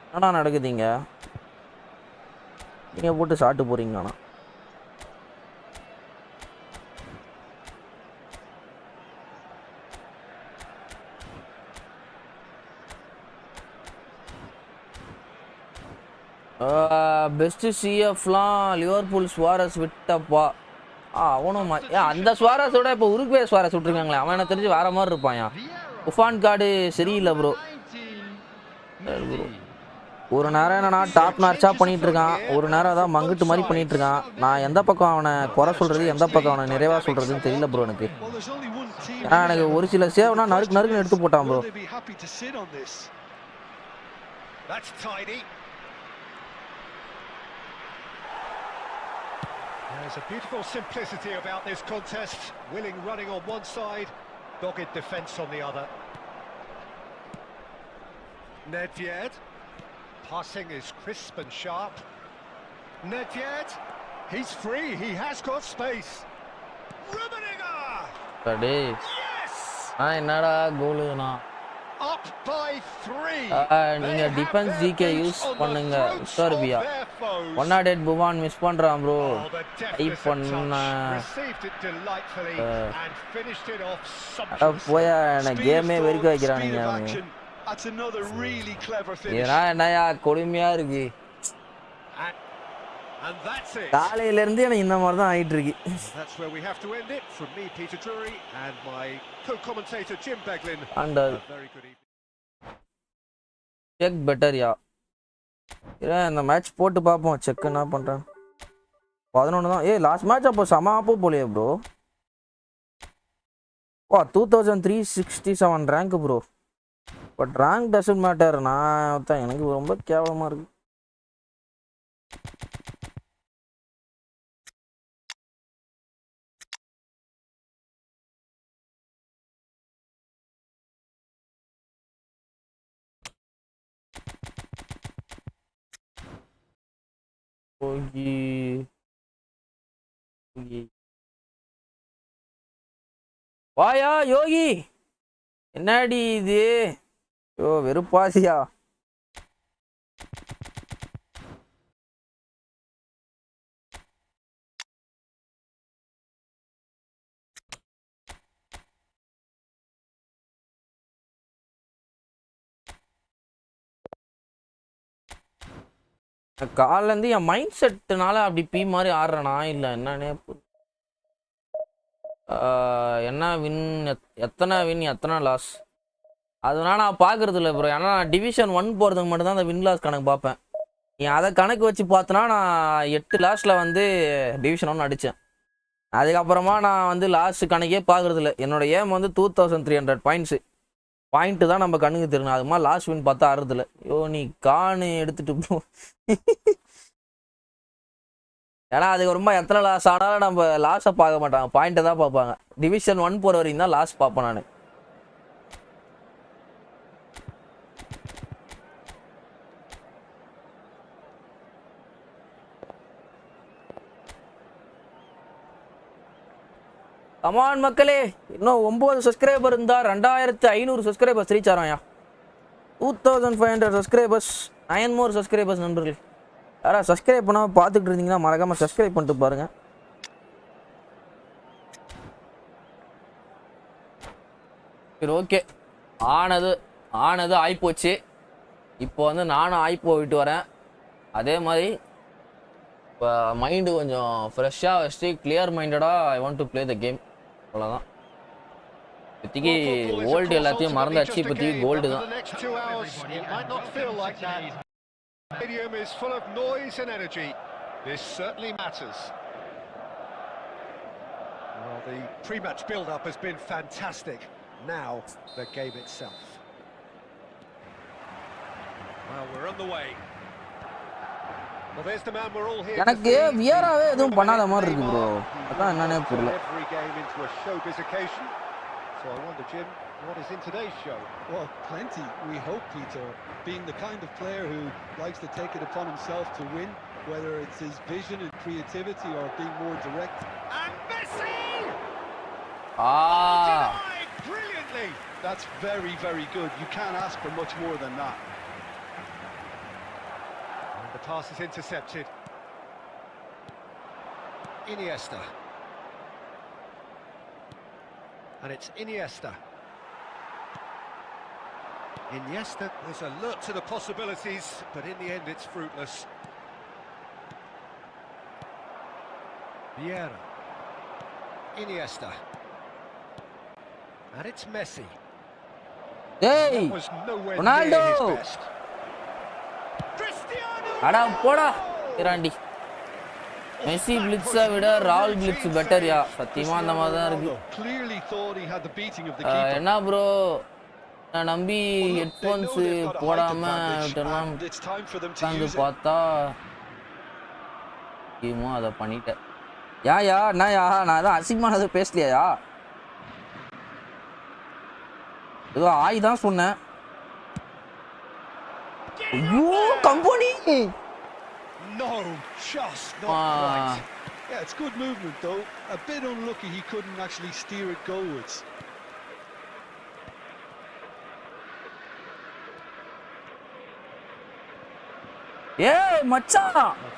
என்னடா நடக்குதுங்க? நீங்க போட்டு சாட்டு போறீங்கண்ணா. Best சிஎஃப்லாம் Liverpool சுவாரஸ் விட்டப்பா. அவனும் அந்த சுவாரஸோட இப்போ உருக்வே சுவாரஸ் விட்டுருக்காங்களே, அவன் எனக்கு தெரிஞ்சு வேற மாதிரி இருப்பான். உஃபான் கார்டு சரியில்லை ப்ரோ. ஒரு நேரம் என்னன்னா டாப் நார்ச்சா பண்ணிட்டு இருக்கான், ஒரு நேரம் தான் மங்குட்டு மாதிரி பண்ணிட்டு இருக்கான். நான் எந்த பக்கம் அவனை குறை சொல்றது, எந்த பக்கம் அவனை நிறைவா சொல்றதுன்னு தெரியல ப்ரோ எனக்கு. ஏன்னா எனக்கு ஒரு சில சேவ்னா நறுக்கு நறுக்குன்னு எடுத்து போட்டான் bro. There's a beautiful simplicity about this contest. Willing running on one side, dogged defence on the other. Nedved. Passing is crisp and sharp. Nedved. He's free. He has got space. Rummenigge. Yes. என்னடா கோலுனா? Up by 3. நீங்க defence GK use பண்ணுங்க சர்பியா. 108 புவான் miss பண்றான் bro. Type பண்ண போய நான் கேமே வெறிக்க வைக்கிறானுங்க அவனுங்க. ஏன்னா என்னயா கொடுமையா இருக்கு. காலையில இருந்து எனக்கு இந்த மாதிரி தான் ஆயிட்டு இருக்கு. That's where we have to end it. From me, Peter Drury, and my co-commentator Jim Beglin. And very good evening. Check better யா. இந்த மேட்ச் போட்டு பார்ப்போம், செக் என்ன பண்றேன். 11 தான். லாஸ்ட் மேட்ச் அப்போ சம ஆப்போ போலையே bro. 2367 rank bro. But rank doesn't matter. நான் தான் எனக்கு ரொம்ப கேவலமா இருக்கு. வாயா யோகி, என்னடி இது? வெறுப்பாசியா. காலேருந்து என் மைண்ட் செட்டுனால அப்படி பீ மாதிரி ஆடுறேனா இல்லை என்னன்னே என்ன வின் எத்தனை வின் எத்தனை லாஸ் அதனால நான் பார்க்கறது இல்லை ப்ரோ. ஏன்னா நான் டிவிஷன் 1 போகிறதுக்கு மட்டும்தான் அந்த வின் லாஸ் கணக்கு பார்ப்பேன். நீ அதை கணக்கு வச்சு பார்த்தனா நான் 8 லாஸ்ட்டில் வந்து டிவிஷன் 1 அடித்தேன். அதுக்கப்புறமா நான் வந்து லாஸ்ட் கணக்கே பார்க்கறது இல்லை. என்னோட ஏம் வந்து 2300 பாயிண்ட்டு தான் நம்ம கண்ணுக்கு தெரியணும். அது மாதிரி லாஸ்ட் வின் பார்த்தா ஆடுறதில்ல. ஐயோ நீ காணு எடுத்துட்டு போ. ஏன்னா அதுக்கப்புறமா எத்தனை லாஸ் ஆனாலும் நம்ம லாஸை பார்க்க மாட்டாங்க, பாயிண்ட்டை தான் பார்ப்பாங்க. டிவிஷன் 1 போகிற வரைக்கும் தான் லாஸ் பார்ப்பேன் நான். கமான் மக்களே, இன்னும் 9 சப்ஸ்கிரைபர் இருந்தால் 2500 சப்ஸ்கிரைபர்ஸ் ரீச் ஆகிறாயா. 2500 சப்ஸ்கிரைபர்ஸ், 9 மோர் சப்ஸ்கிரைபர்ஸ். நண்பர்கள் யாராவது சப்ஸ்கிரைப் பண்ணாமல் பார்த்துட்டு இருந்தீங்கன்னா மறக்காமல் சப்ஸ்கிரைப் பண்ணிட்டு பாருங்கள். சரி ஓகே, ஆனது ஆகிப்போச்சு. இப்போ வந்து நானும் ஆகி போயிட்டு வரேன். அதே மாதிரி இப்போ மைண்டு கொஞ்சம் ஃப்ரெஷ்ஷாக வச்சுட்டு கிளியர் மைண்டடாக I want to play the game. அவ்வளோதான். இப்போதைக்கு கோல்டு எல்லாத்தையும் மறந்தாச்சு. இப்போதைக்கு கோல்டு தான். Stadium is full of noise and energy. This certainly matters. Well, the pre-match build-up has been fantastic. Now, the game itself. Well, we're on the way. Well, there's the man we're all here. எனக்கு வியராவே எதுவும் பண்ணாத மாதிரி இருக்கு bro. அதான் என்னன்னே புரியல. Every game into a showbiz occasion. So I wonder, Jim, what is in today's show? Well, plenty, we hope, Peter. Being the kind of player who likes to take it upon himself to win, whether it's his vision and creativity or being more direct. And Messi! Denied brilliantly! That's very, very good. You can't ask for much more than that. And the pass is intercepted. Iniesta. And it's Iniesta. There's a look to the possibilities, but in the end it's fruitless. Vieira. Iniesta. And it's Messi. Hey! That was nowhere Ronaldo! near his best. Cristiano! அடா போடா இராண்டி. Messi பிளிட்ஸை விட ரால் blitz பெட்டர்யா. சத்தியமாக அந்த மாதிரி தான் இருக்கு. என்ன ப்ரோ, நான் நம்பி ஹெட்ஃபோன்ஸு போடாமல் உட்காந்து பார்த்தா அதை பண்ணிட்டேன். ஏயா என்னயா, நான் எதாவது அசிங்கமானது பேசலையா? ஏதோ ஆய் தான் சொன்னேன். ஐயோ company. No, just not right. Yeah, it's good movement though. A bit unlucky he couldn't actually steer it goalwards. Yeah, macha.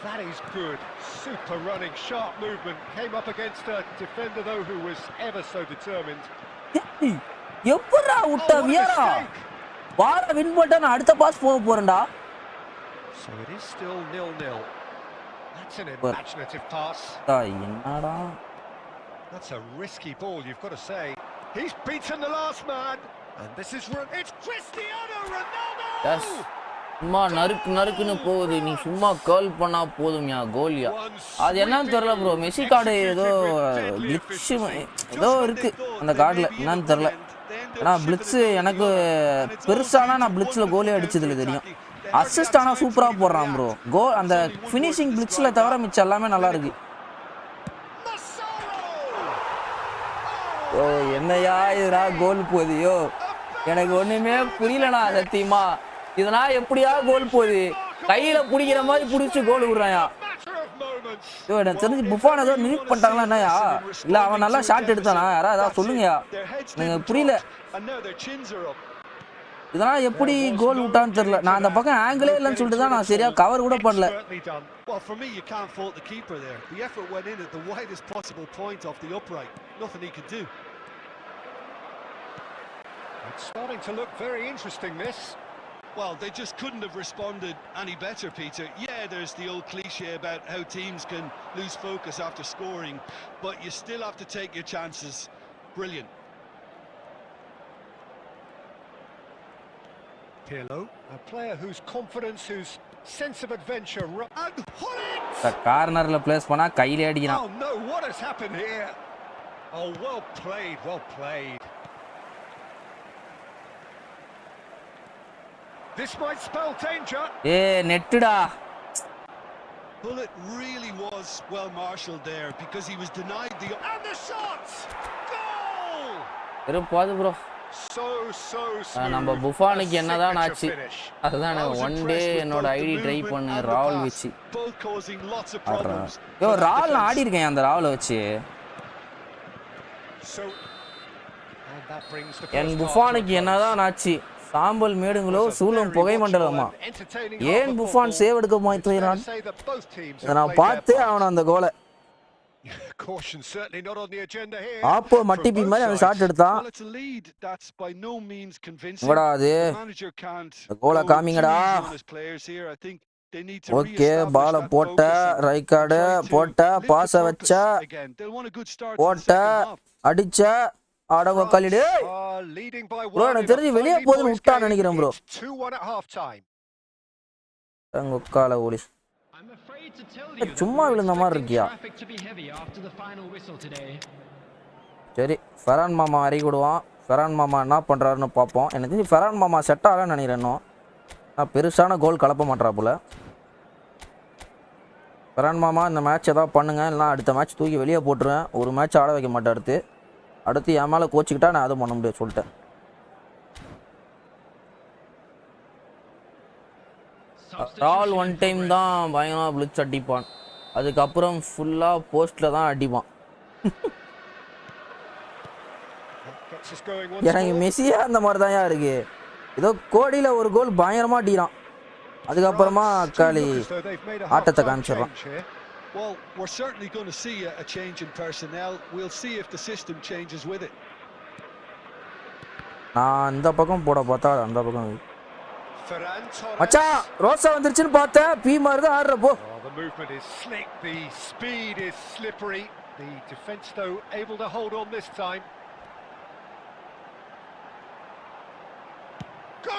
That is good. Super running, sharp movement. Came up against a defender though who was ever so determined. எப்பறா உட்ட வியரா? வார win பண்ணிட்டா நான் அடுத்த pass போக போறேன்டா. So it is still 0-0. That's an imaginative pass. என்னடா? That's a risky ball, you've got to say. He's beaten the last man. And this is it's Cristiano Ronaldo. Yes. சும்மா நறுக்குன்னு போகுது. நீ சும்மா கேர்ள் பண்ணா போதும்யா கோலியா. அது என்னன்னு தெரியல ப்ரோ. மெஸ்ஸி கார்டு ஏதோ கிளிட்ச் ஏதோ இருக்கு அந்த கார்டில், என்னன்னு தெரியல. ஏன்னா பிளிட்ஸு எனக்கு பெருசானா நான் பிளிட்ஸில் கோலி அடிச்சதுல தெரியும். அசிஸ்ட் ஆனால் சூப்பராக போடுறான் ப்ரோ. அந்த ஃபினிஷிங் பிளிட்ஸில் தவிர மிச்சம் எல்லாமே நல்லா இருக்கு. ஓ என்னையா இதுனா கோல் போகுதியோ, எனக்கு ஒன்றுமே புரியலண்ணா சத்தியமா. இதனா எப்படியா கோல் போகுது? கையில் பிடிக்கிற மாதிரி பிடிச்சி கோல் விடுறாயா? ஐயோ எனக்கு தெரிஞ்சு புஃபான் ஏதோ நியூட் பண்ணிட்டாங்களா என்னையா? இல்லை அவன் நல்லா ஷாட் எடுத்தானா? யாராவது ஏதாவது சொல்லுங்கயா, எனக்கு புரியல. இதெல்லாம் எப்படி கோல் விட்டான்னு தெரியல. நான் அந்த பக்கம் ஆங்கிளே இல்லைன்னு சொல்லிட்டு தான் நான் சரியா கவர் கூட பண்ணல. Well, for me, you can't fault the keeper there. The effort went in at the widest possible point off the upright. Nothing he could do. It's starting to look very interesting, this. Well, they just couldn't have responded any better, Peter. Yeah, there's the old cliche about how teams can lose focus after scoring, but you still have to take your chances. Brilliant. Pirlo, a player whose confidence, whose sense of adventure, and கார்னர்ல place பண்ணா கையில அடிக்கிறான். Oh no, what has happened here? Oh, well played, well played. This might spell danger. நெட்டுடா. Well, it really was well marshalled there because he was denied the... And the shot! Goal! இருப்பாது bro. So smooth. நம்ம புஃபானுக்கு என்னதான் ஆச்சு? அதுதான் one day என்னோட ID try பண்ணு ராவல் வச்சு. யோ ராவல் ஆடி இருக்கேன் அந்த ராவலை வச்சு. என் புஃபானுக்கு என்னதான் ஆச்சு? சாம்பல் மேடுங்களோ சூழும் புகை மண்டலமா? ஏன் புஃபான் சேவ் எடுக்க மாட்டேங்கிறான்? நான் பார்த்தே அவன அந்த கோலை. ஆப்போ மட்டிபி மாதிரி அந்த ஷாட் எடுத்தான். வாடா அது கோலை காமிங்கடா. ஓகே பால போட்ட ரைட் கார்டு போட்ட பாஸ வச்ச போட்ட அடிச்ச ஆடவ கலிடு ப்ரோ எனக்கு தெரிஞ்சு வெளியே போதுன்னு விட்டான்னு நினைக்கிறேன் ப்ரோ. உக்கால ஓலி சும்மா விழுந்த மாதிரி இருக்கியா? சரி ஃபெரான் மாமா அறிக்கை விடுவான். ஃபெரான் மாமா என்ன பண்ணுறாருன்னு பார்ப்போம். எனக்கு தெரிஞ்சு ஃபெரான் மாமா செட் ஆகலன்னு நினைக்கிறேன். நான் பெருசான கோல் கலப்ப மாட்டாப்புல. ஃபெரான் மாமா இந்த மேட்ச் எதாவது பண்ணுங்க, இல்லைனா அடுத்த மேட்ச் தூக்கி வெளியே போட்டுருவேன். ஒரு மேட்ச் ஆட வைக்க மாட்டேன். அடுத்து என் மேலே கோச்சிக்கிட்டா நான் அதுவும் பண்ண முடியாது சொல்லிட்டேன். ரால் ஒன் டைம் தான் பயங்கரமாக பிளிச் அடிப்பான், அதுக்கப்புறம் ஃபுல்லாக போஸ்ட்டில் தான் அடிப்பான். எனக்கு மெஸ்ஸியா அந்த மாதிரி தான் இருக்கு. ஏதோ கோடியில் ஒரு கோல் பயங்கரமாக அடிக்கிறான், அதுக்கப்புறமா அக்காளி ஆட்டத்தை காமிச்சிடறான். Well, we're certainly going to see a change in personnel. We'll see if the system changes with it. நான் இந்த பக்கம் போட பார்த்தா அந்த பக்கம் மச்சான் ரோசா வந்துருச்சுன்னு பார்த்தேன். பி மாதிரி தான் ஆடுறப்போ. The movement is slick, the speed is slippery. The defense though able to hold on this time.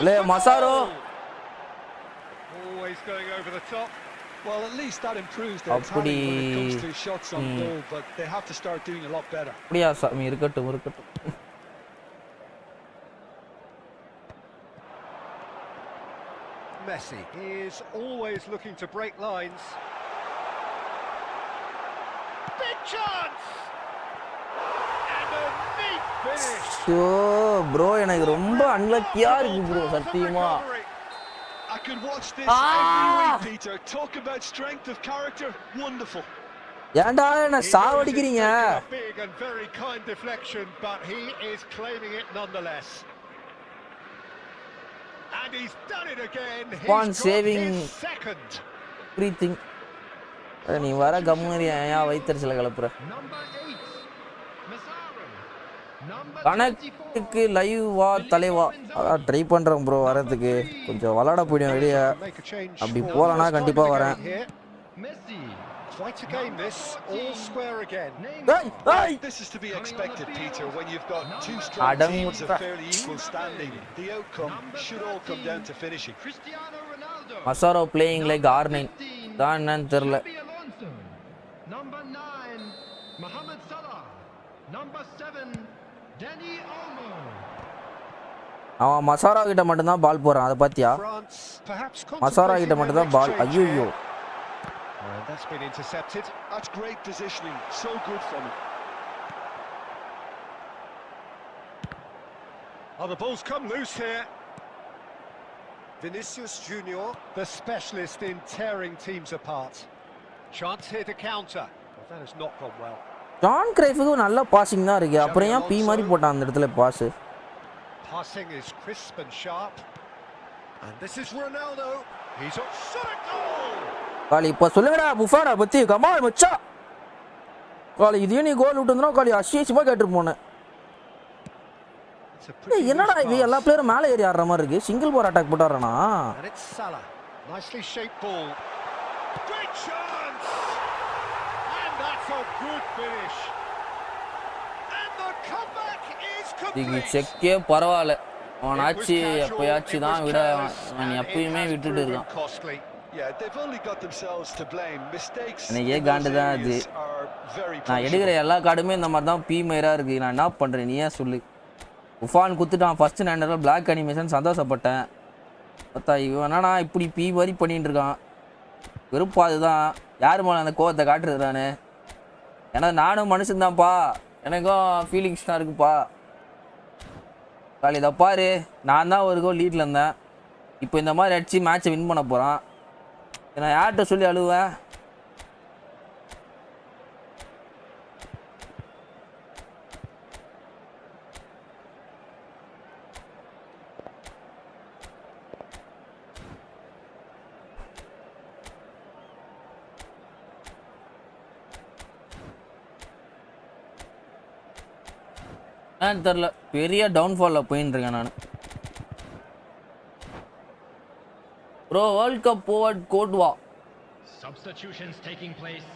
Le Masaro always going over the top. Well, at least that improves their timing when it comes to shots on goal, but they have to start doing a lot better. அப்படியா சாமி இருக்கட்டும் இருக்கட்டும். Messi is always looking to break lines. Big chance! And a neat finish. Show bro எனக்கு ரொம்ப அன்லக்கியா இருக்கு bro சத்தியமா. I could watch this every week, Peter. Talk about strength of character. Wonderful. ஏன்டா என்ன சாவடிக்கிறீங்க? Big and very kind deflection, but he is claiming it nonetheless. And he's done it again. One saving second. Everything. நீ வர கம்முறியா ஏன் வைத்தறிச்சல கலப்புற? கனெக்ட்டுக்கு live வா தலைவா. அதான் try பண்ணுறேன் bro வரதுக்கு. கொஞ்சம் விளாட போயிடும் வெளியே. அப்படி போகலன்னா கண்டிப்பாக வரேன். Quite a game this, all square again. This is to be expected, Peter, when you've got two strong teams of fairly equal standing. The outcome should all come down to finishing. Masaro playing like R9. தான் என்னன்னு தெரியல. Number 9, Mohamed Salah. Number 7, Danny Olmo. அவன் மசாரா கிட்ட மட்டும் தான் பால் போறான், அத பாத்தியா? மசாரா கிட்ட மட்டும் தான் பால். ஐயோ. That's been intercepted. That's great positioning. So good from him. Oh, the ball's come loose here. Vinicius Junior, the specialist in tearing teams apart. Chance here to counter. Well, that has not gone well. John கிரைஃப்க்கு நல்ல passing தான் இருக்கு. அப்புறம் ஏன் B மாதிரி போட்டான் அந்த இடத்துல pass? Passing is crisp and sharp. And this is Ronaldo. He's a shot at goal. காலி இப்ப சொல்லுங்கடா புஃபானா பத்தி. கமால் மச்சா. காலி இது நீ கோல் விட்டுறனா காலி அசியமா கேட்டு போனே. என்னடா இது எல்லா பிளேயரும் மேலே ஏறி ஆடுற மாதிரி இருக்கு. சிங்கிள் பால் அட்டாக் போட்டாரனா? And it's Salah. Nicely shaped ball. Great chance. And that's a good finish. And the comeback is complete. செக்கே பரவாயில்ல. அவனாச்சு எப்பயாச்சு தான் விட அவன் எப்பயுமே விட்டுட்டு இருக்கான். Yeah, they've only got themselves to blame. Mistakes. எனக்கே காண்டு தான் அது. நான் எடுக்கிற எல்லா கார்டுமே இந்த மாதிரி தான் பி மேரா இருக்கு. நான் என்ன பண்றேன் நீயே சொல்லு. உஃபான் குத்துட்டான் ஃபர்ஸ்ட் நைண்டரில் பிளாக் அனிமேஷன் சந்தோஷப்பட்டேன். பார்த்தா இவன் என்னன்னா இப்படி பி மாதிரி பண்ணிட்டு இருக்கான். வெறுப்பா அதுதான். யார் மேலே அந்த கோவத்தை காட்டுறது நான்? ஏன்னா நானும் மனுஷன்தான்ப்பா, எனக்கும் ஃபீலிங்ஸ் தான் இருக்குப்பா. காலி இதை பாரு, நான் தான் ஒரு கோல் லீட்டில் இருந்தேன். இப்போ இந்த மாதிரி அடிச்சு மேட்சை வின் பண்ண போகிறான். நான் யார்கிட்ட சொல்லி அழுவேன்? தெரில, பெரிய டவுன்ஃபாலில் போயின்னு இருக்கேன் நான். ப்ரோ வேர்ல்ட் கப் போவர்ட் கோட்வா. Substitutions taking place.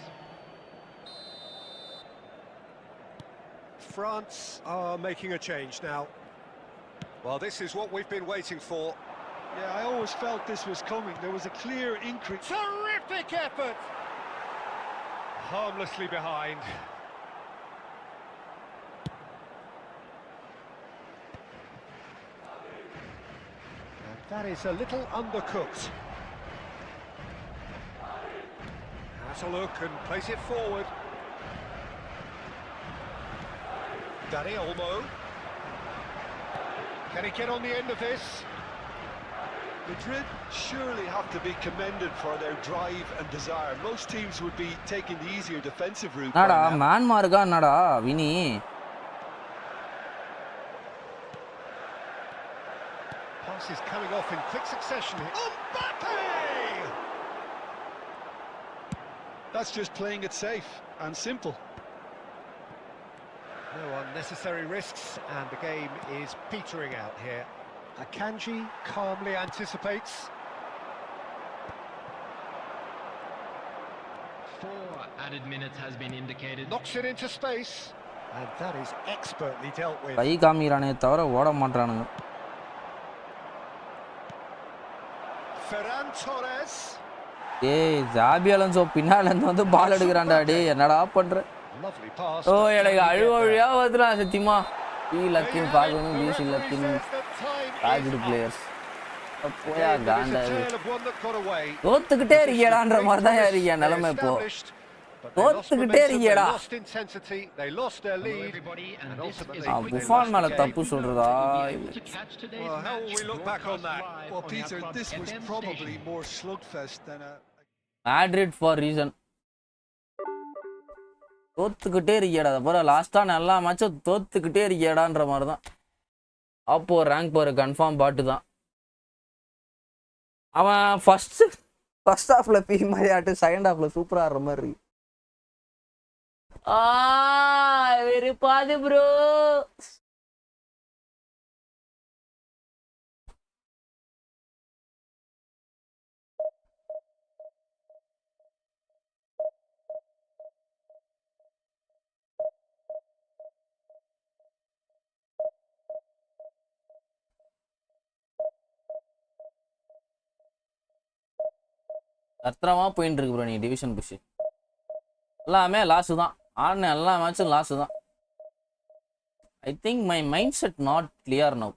France are making a change now. Well, this is what we've been waiting for. Yeah, I always felt this was coming. There was a clear increase. Terrific effort. Harmlessly behind. That is a little undercooked. Has a look and plays it forward. Dani Olmo. Can he get on the end of this? Madrid surely have to be commended for their drive and desire. Most teams would be taking the easier defensive route. நாடா மான்மார்கா நாடா Vini. Is coming off in quick succession here. Mbappe! That's just playing it safe and simple. No unnecessary risks, and the game is petering out here. Akanji calmly anticipates. 4 added minutes has been indicated. Knocks it into space, and that is expertly dealt with. கை காமிறானே தவிர ஓட மாட்டானுங்க. Ferran Torres. ஏய் Joby Alonso பின்னால இருந்து வந்து பால் எடுக்கறான்டா. டேய் என்னடா பண்ற? Lovely pass. ஓ எனக்கு அழுவழியா வருதுடா சத்தியமா. பி லக்கின் பாக்கணும், பிசி லக்கின் ஆஜிட் பிளேயர்ஸ். போயா காண்டா. தோத்துக்கிட்டே இருக்கேடான்ற மாதிரி தான் இருக்கீங்க நிலைமை இப்போ. தோத்துக்கிட்டே இருக்கேடா. புஃபான் மேல தப்பு சொல்றதா? Well, Peter, this was probably more slugfest than a Madrid for reason. தோத்துக்கிட்டே இருக்கேடா. அப்புறம் லாஸ்டா எல்லா மேட்சும் தோத்துக்கிட்டே இருக்கேடான்ற மாதிரி தான். அப்போ ரேங்க் போற கன்ஃபார்ம் பாட்டு தான். அவன் ஃபர்ஸ்ட் ஹாஃப்ல பி மாதிரி ஆட்டு, செகண்ட் ஹாஃப்ல சூப்பரா ஆடுற மாதிரி இருக்கு. வெறுப்பாது ப்ரோ. அத்தரமா போயிட்டு இருக்கு ப்ரோ. நீ டிவிஷன் புஷ் எல்லாமே லாஸு தான். ஆடின எல்லா மேட்சும் லாஸு தான். I think my mindset not clear now.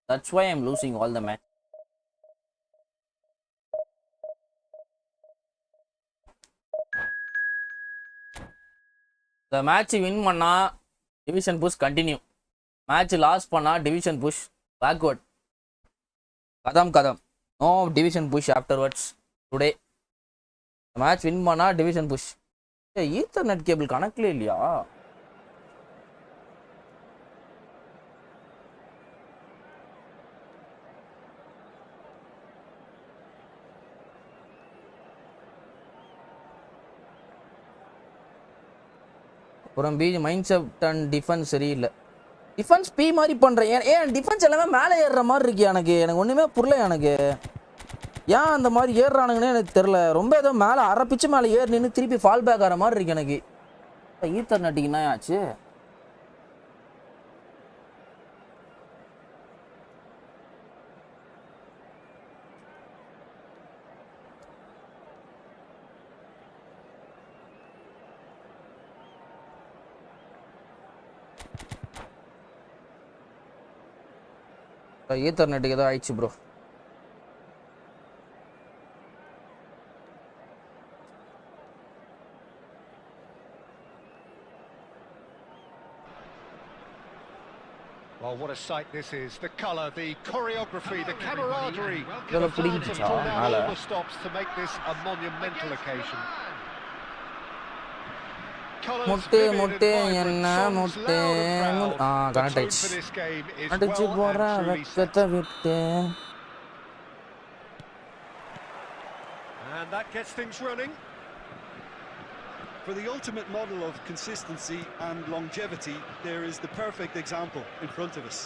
That's why I'm losing all the match. இந்த மேட்ச் வின் பண்ணா division push continue. Match loss பண்ணா டிவிஷன் புஷ் பேக்வர்ட். கதம் no division push afterwards today. Match win பண்ணா division push. Ethernet cable கணக்கிலே இல்லையா? அப்புறம் mindset and defence சரியில்லை. Defence B மாதிரி பண்றேன். ஏன் டிஃபென்ஸ் எல்லாமே மேலே ஏறுற மாதிரி இருக்கு எனக்கு ஒண்ணுமே புரியல எனக்கு. ஏன் அந்த மாதிரி ஏறுறானுங்கன்னு எனக்கு தெரியல. ரொம்ப ஏதோ மேலே அரப்பிச்சு மேலே ஏறி நின்று திருப்பி ஃபால் பேக் ஆகிற மாதிரி இருக்கு எனக்கு. ஈத்தர்நெட்டுக்கு என்ன ஆச்சு? ஈத்தர்நெட்டுக்கு ஏதோ ஆயிடுச்சு bro. Well, what a sight this is. The colour, the choreography, the camaraderie. இதெல்லாம் பிடிச்சிச்சா மேலே? All the stops to make this a monumental occasion. முட்டே முட்டே என்ன முட்டே கனெக்ட் ஆயிடுச்சு. அடிச்சு போற வெக்கத்தை விட்டு. And that gets things running. For the ultimate model of consistency and longevity, there is the perfect example in front of us.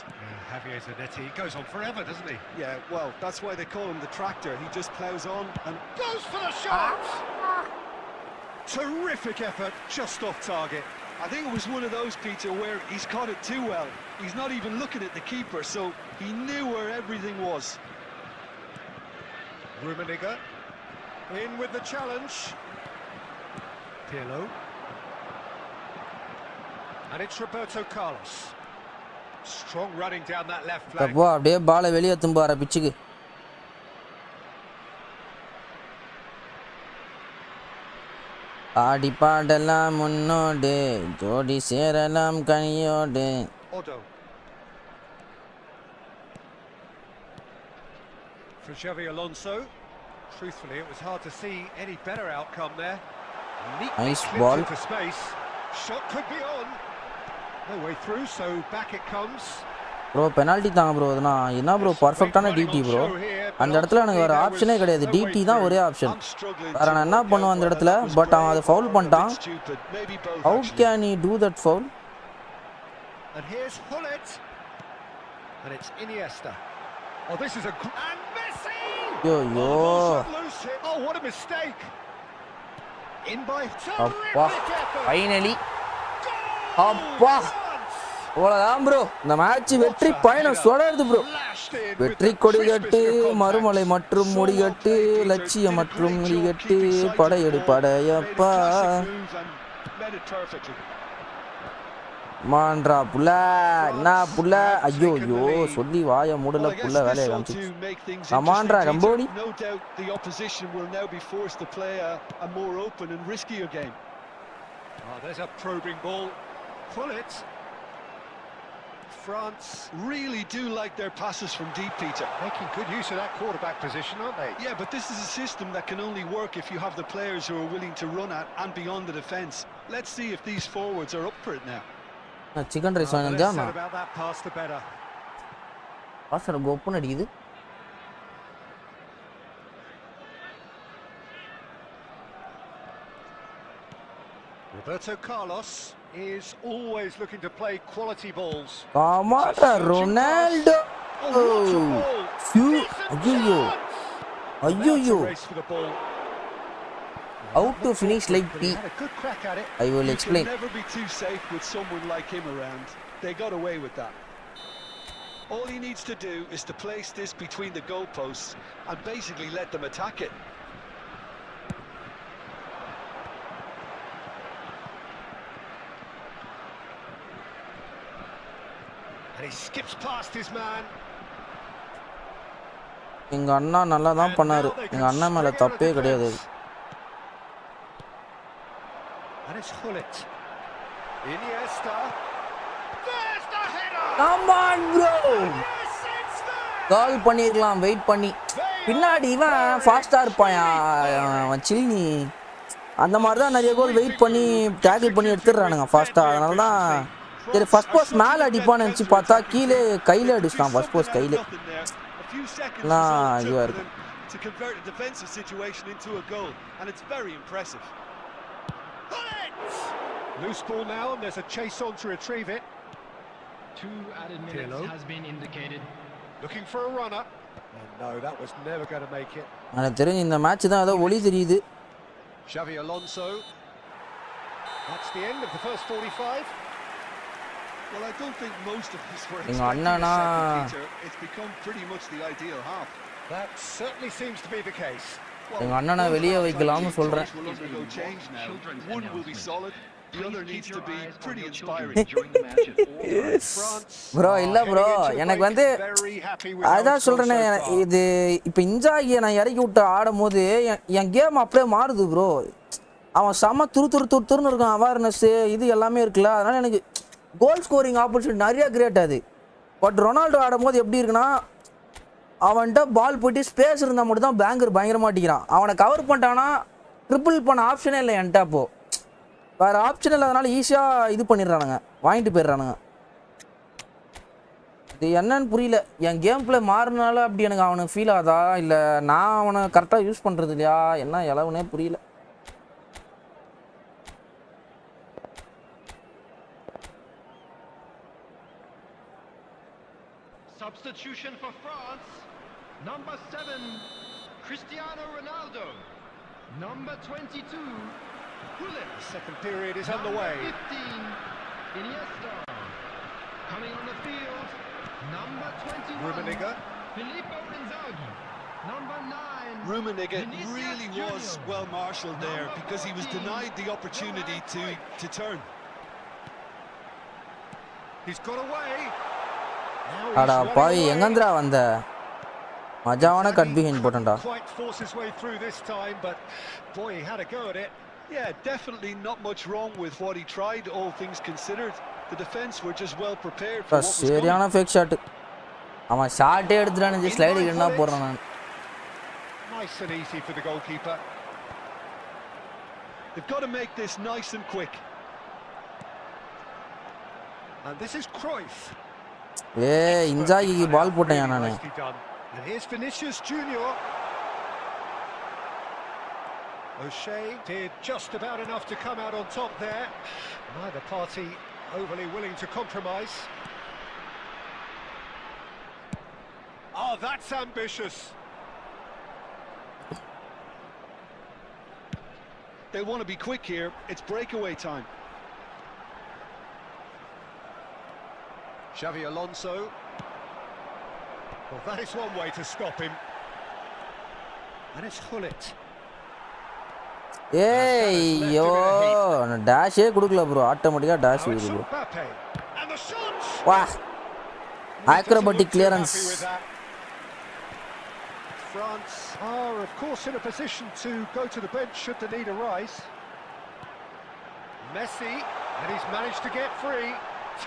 Javier Zanetti goes on forever, doesn't he? Yeah, well, that's why they call him the tractor. He just plows on and Goes for the shot! Terrific effort, just off target. I think it was one of those, Peter, where he's caught it too well. He's not even looking at the keeper, so he knew where everything was. Rummenigge in with the challenge. Pirlo. And it's Roberto Carlos. Strong running down that left flank. அப்போ அப்படியே பாலை வெளியே தும்பார பிச்சுக்கு. ஆடி பாடலாம் முன்னோடு ஜோடி சேரலாம் கனியோடு. Odo. For Xavi Alonso. Truthfully, it was hard to see any better outcome there. Nice ball. Into space. Shot could be on. No way through, so back it comes. Bro penalty தாங்க bro. அதுனா என்ன bro பர்ஃபெக்டான DD bro. அந்த இடத்துல எனக்கு வேறு ஆப்ஷனே கிடையாது. டிடி தான் ஒரே ஆப்ஷன். வேறு நான் என்ன பண்ணுவேன் அந்த இடத்துல? பட் அவன் அதை ஃபவுல் பண்ணிட்டான். How can he do that foul? And here's Hullet. And it's Iniesta. Oh, this is a and Messi. Yo. Oh, what a mistake. In by அப்பா ஃபைனலி அப்பா அவ்வளோதான் ப்ரோ. இந்த மேட்ச் வெற்றி பயணம் தொடருது ப்ரோ. வெற்றி கொடிகட்டு மறுமலை மற்றும் முடிகட்டு லட்சியம் மற்றும் முடிகட்டு படையெடு படையப்பா மான்றா புள்ள என்ன புள்ள. ஐயோ சொல்லி வாய மூடல புள்ள வேலையை காமிச்சு. மான்றா கம்போடி. No doubt the opposition will now be forced to play a more open and riskier game. Oh, there's a probing ball. Pull it. France really do like their passes from deep, Peter. Making good use of that quarterback position, aren't they? Yeah, but this is a system that can only work if you have the players who are willing to run at and beyond the defence. Let's see if these forwards are up for it now. Chicken rice வாங்கினா pastor கோப்புன்னு அடிக்குது. Roberto Carlos is always looking to play quality balls. Kamara Ronaldo. Ayyo. How to finish like P? I will explain. You can never be too safe with someone like him around. They got away with that. All he needs to do is to place this between the goalposts and basically let them attack it. And he skips past his man. எங்க அண்ணா நல்லா தான் பண்ணாரு. எங்க அண்ணா மேல தப்பே கிடையாது. And it's Hullet. Iniesta. There's the header. Come on bro. கால் பண்ணிரலாம் wait பண்ணி. பின்னாடி இவன் ஃபாஸ்டா இருப்பான். அவன் சில்னி அந்த மாதிரி தான் நிறைய கோல் வெயிட் பண்ணி டேக்கிள் பண்ணி எடுத்துடுறானுங்க ஃபாஸ்டா. அதனால தான் சரி ஃபர்ஸ்ட் போஸ்ட் மேலே அடிப்பான்னு நினச்சி பார்த்தா கீழே கையில் அடிச்சிட்டான். ஃபர்ஸ்ட் போஸ்ட் கையில் இதுவாக இருக்கும். To convert a defensive situation into a goal, and it's very impressive. Loose ball now, and there's a chase on to retrieve it. 2 added minutes Pirlo. has been indicated. Looking for a runner. And no, that was never going to make it. எனக்கு தெரிஞ்சு இந்த match தான் ஏதோ ஒளி தெரியுது. Xavi Alonso. That's the end of the first 45. Well, I don't think most of us were எங்க expecting அண்ணனா a second, Peter. It's become pretty much the ideal half. That certainly seems to be the case. எங்க அண்ணனை வெளியே வைக்கலாம்னு சொல்றேன். Will undergo change now. One will be solid. The other needs to be pretty inspiring. Bro இல்ல bro எனக்கு வந்து அதான் சொல்றேனே இது இப்போ இன்ஜாகியை நான் இறக்கி விட்டு ஆடும்போது என் கேம் அப்படியே மாறுது ப்ரோ. அவன் செம்ம துருன்னு இருக்கான். அவேர்னஸ் இது எல்லாமே இருக்குல்ல. அதனால எனக்கு கோல் ஸ்கோரிங் ஆப்பர்ச்சுனிட்டி நிறைய கிரியேட் ஆகுது. பட் ரொனால்டோ ஆடும்போது எப்படி இருக்குன்னா அவன்கிட்ட பால் போயிட்டு ஸ்பேஸ் இருந்தால் மட்டும் தான் பேங்கர் பயங்கரமாக அடிக்கிறான். அவனை கவர் பண்ணிட்டான்னா ட்ரிபிள் பண்ண ஆப்ஷனே இல்லை என்கிட்ட. அப்போ வேறு ஆப்ஷன் இல்லை. அதனால ஈஸியாக இது பண்ணிடுறானுங்க, வாங்கிட்டு போயிடுறானுங்க. இது என்னன்னு புரியல. என் கேம் பிளே மாறினால அப்படி எனக்கு அவனுக்கு ஃபீல் ஆகுதா இல்லை நான் அவனை கரெக்டாக யூஸ் பண்ணுறது இல்லையா என்ன இளவுனே புரியல. Substitution for France. Number 7, Cristiano Ronaldo. Number 22, Bullet. The second period is Number underway. 15, Iniesta. Coming on the field, number 21, Rummenigge. Filippo Inzaghi. Number 9, Rummenigge Vinicius really Junior. was well marshalled there because he was denied the opportunity to turn. He's got away. அடா பாவி எங்கந்திரா வந்த மஜாவான cut behind போட்டேன்டா. Quite force his way through this time, but boy, he had a go at it. Yeah, definitely not much wrong with what he tried, all things considered. The defense were just well prepared for what was coming. சரியான fake shot. அவன் ஷாட்டே எடுத்துட்டானே slide என்ன போடுறான் நான். Nice and easy for the goalkeeper. They've got to make this nice and quick. And this is Cruyff. இன்ஜாகிக்கு பால் போட்டேன் நானு. And here's Vinicius Junior. O'Shea did just about enough to come out on top there. Neither party overly willing to compromise. Oh, that's ambitious. They want to be quick here. It's breakaway time. Xavi Alonso. Well, that is one way to stop him. And it's Hullet. ஐயோ நான் டேஷே கொடுக்கல bro. ஆட்டோமேட்டிக்கா dash வருது bro. And the shot. வா acrobatic clearance. France are of course in a position to go to the bench should the need arise. Messi, and he's managed to get free.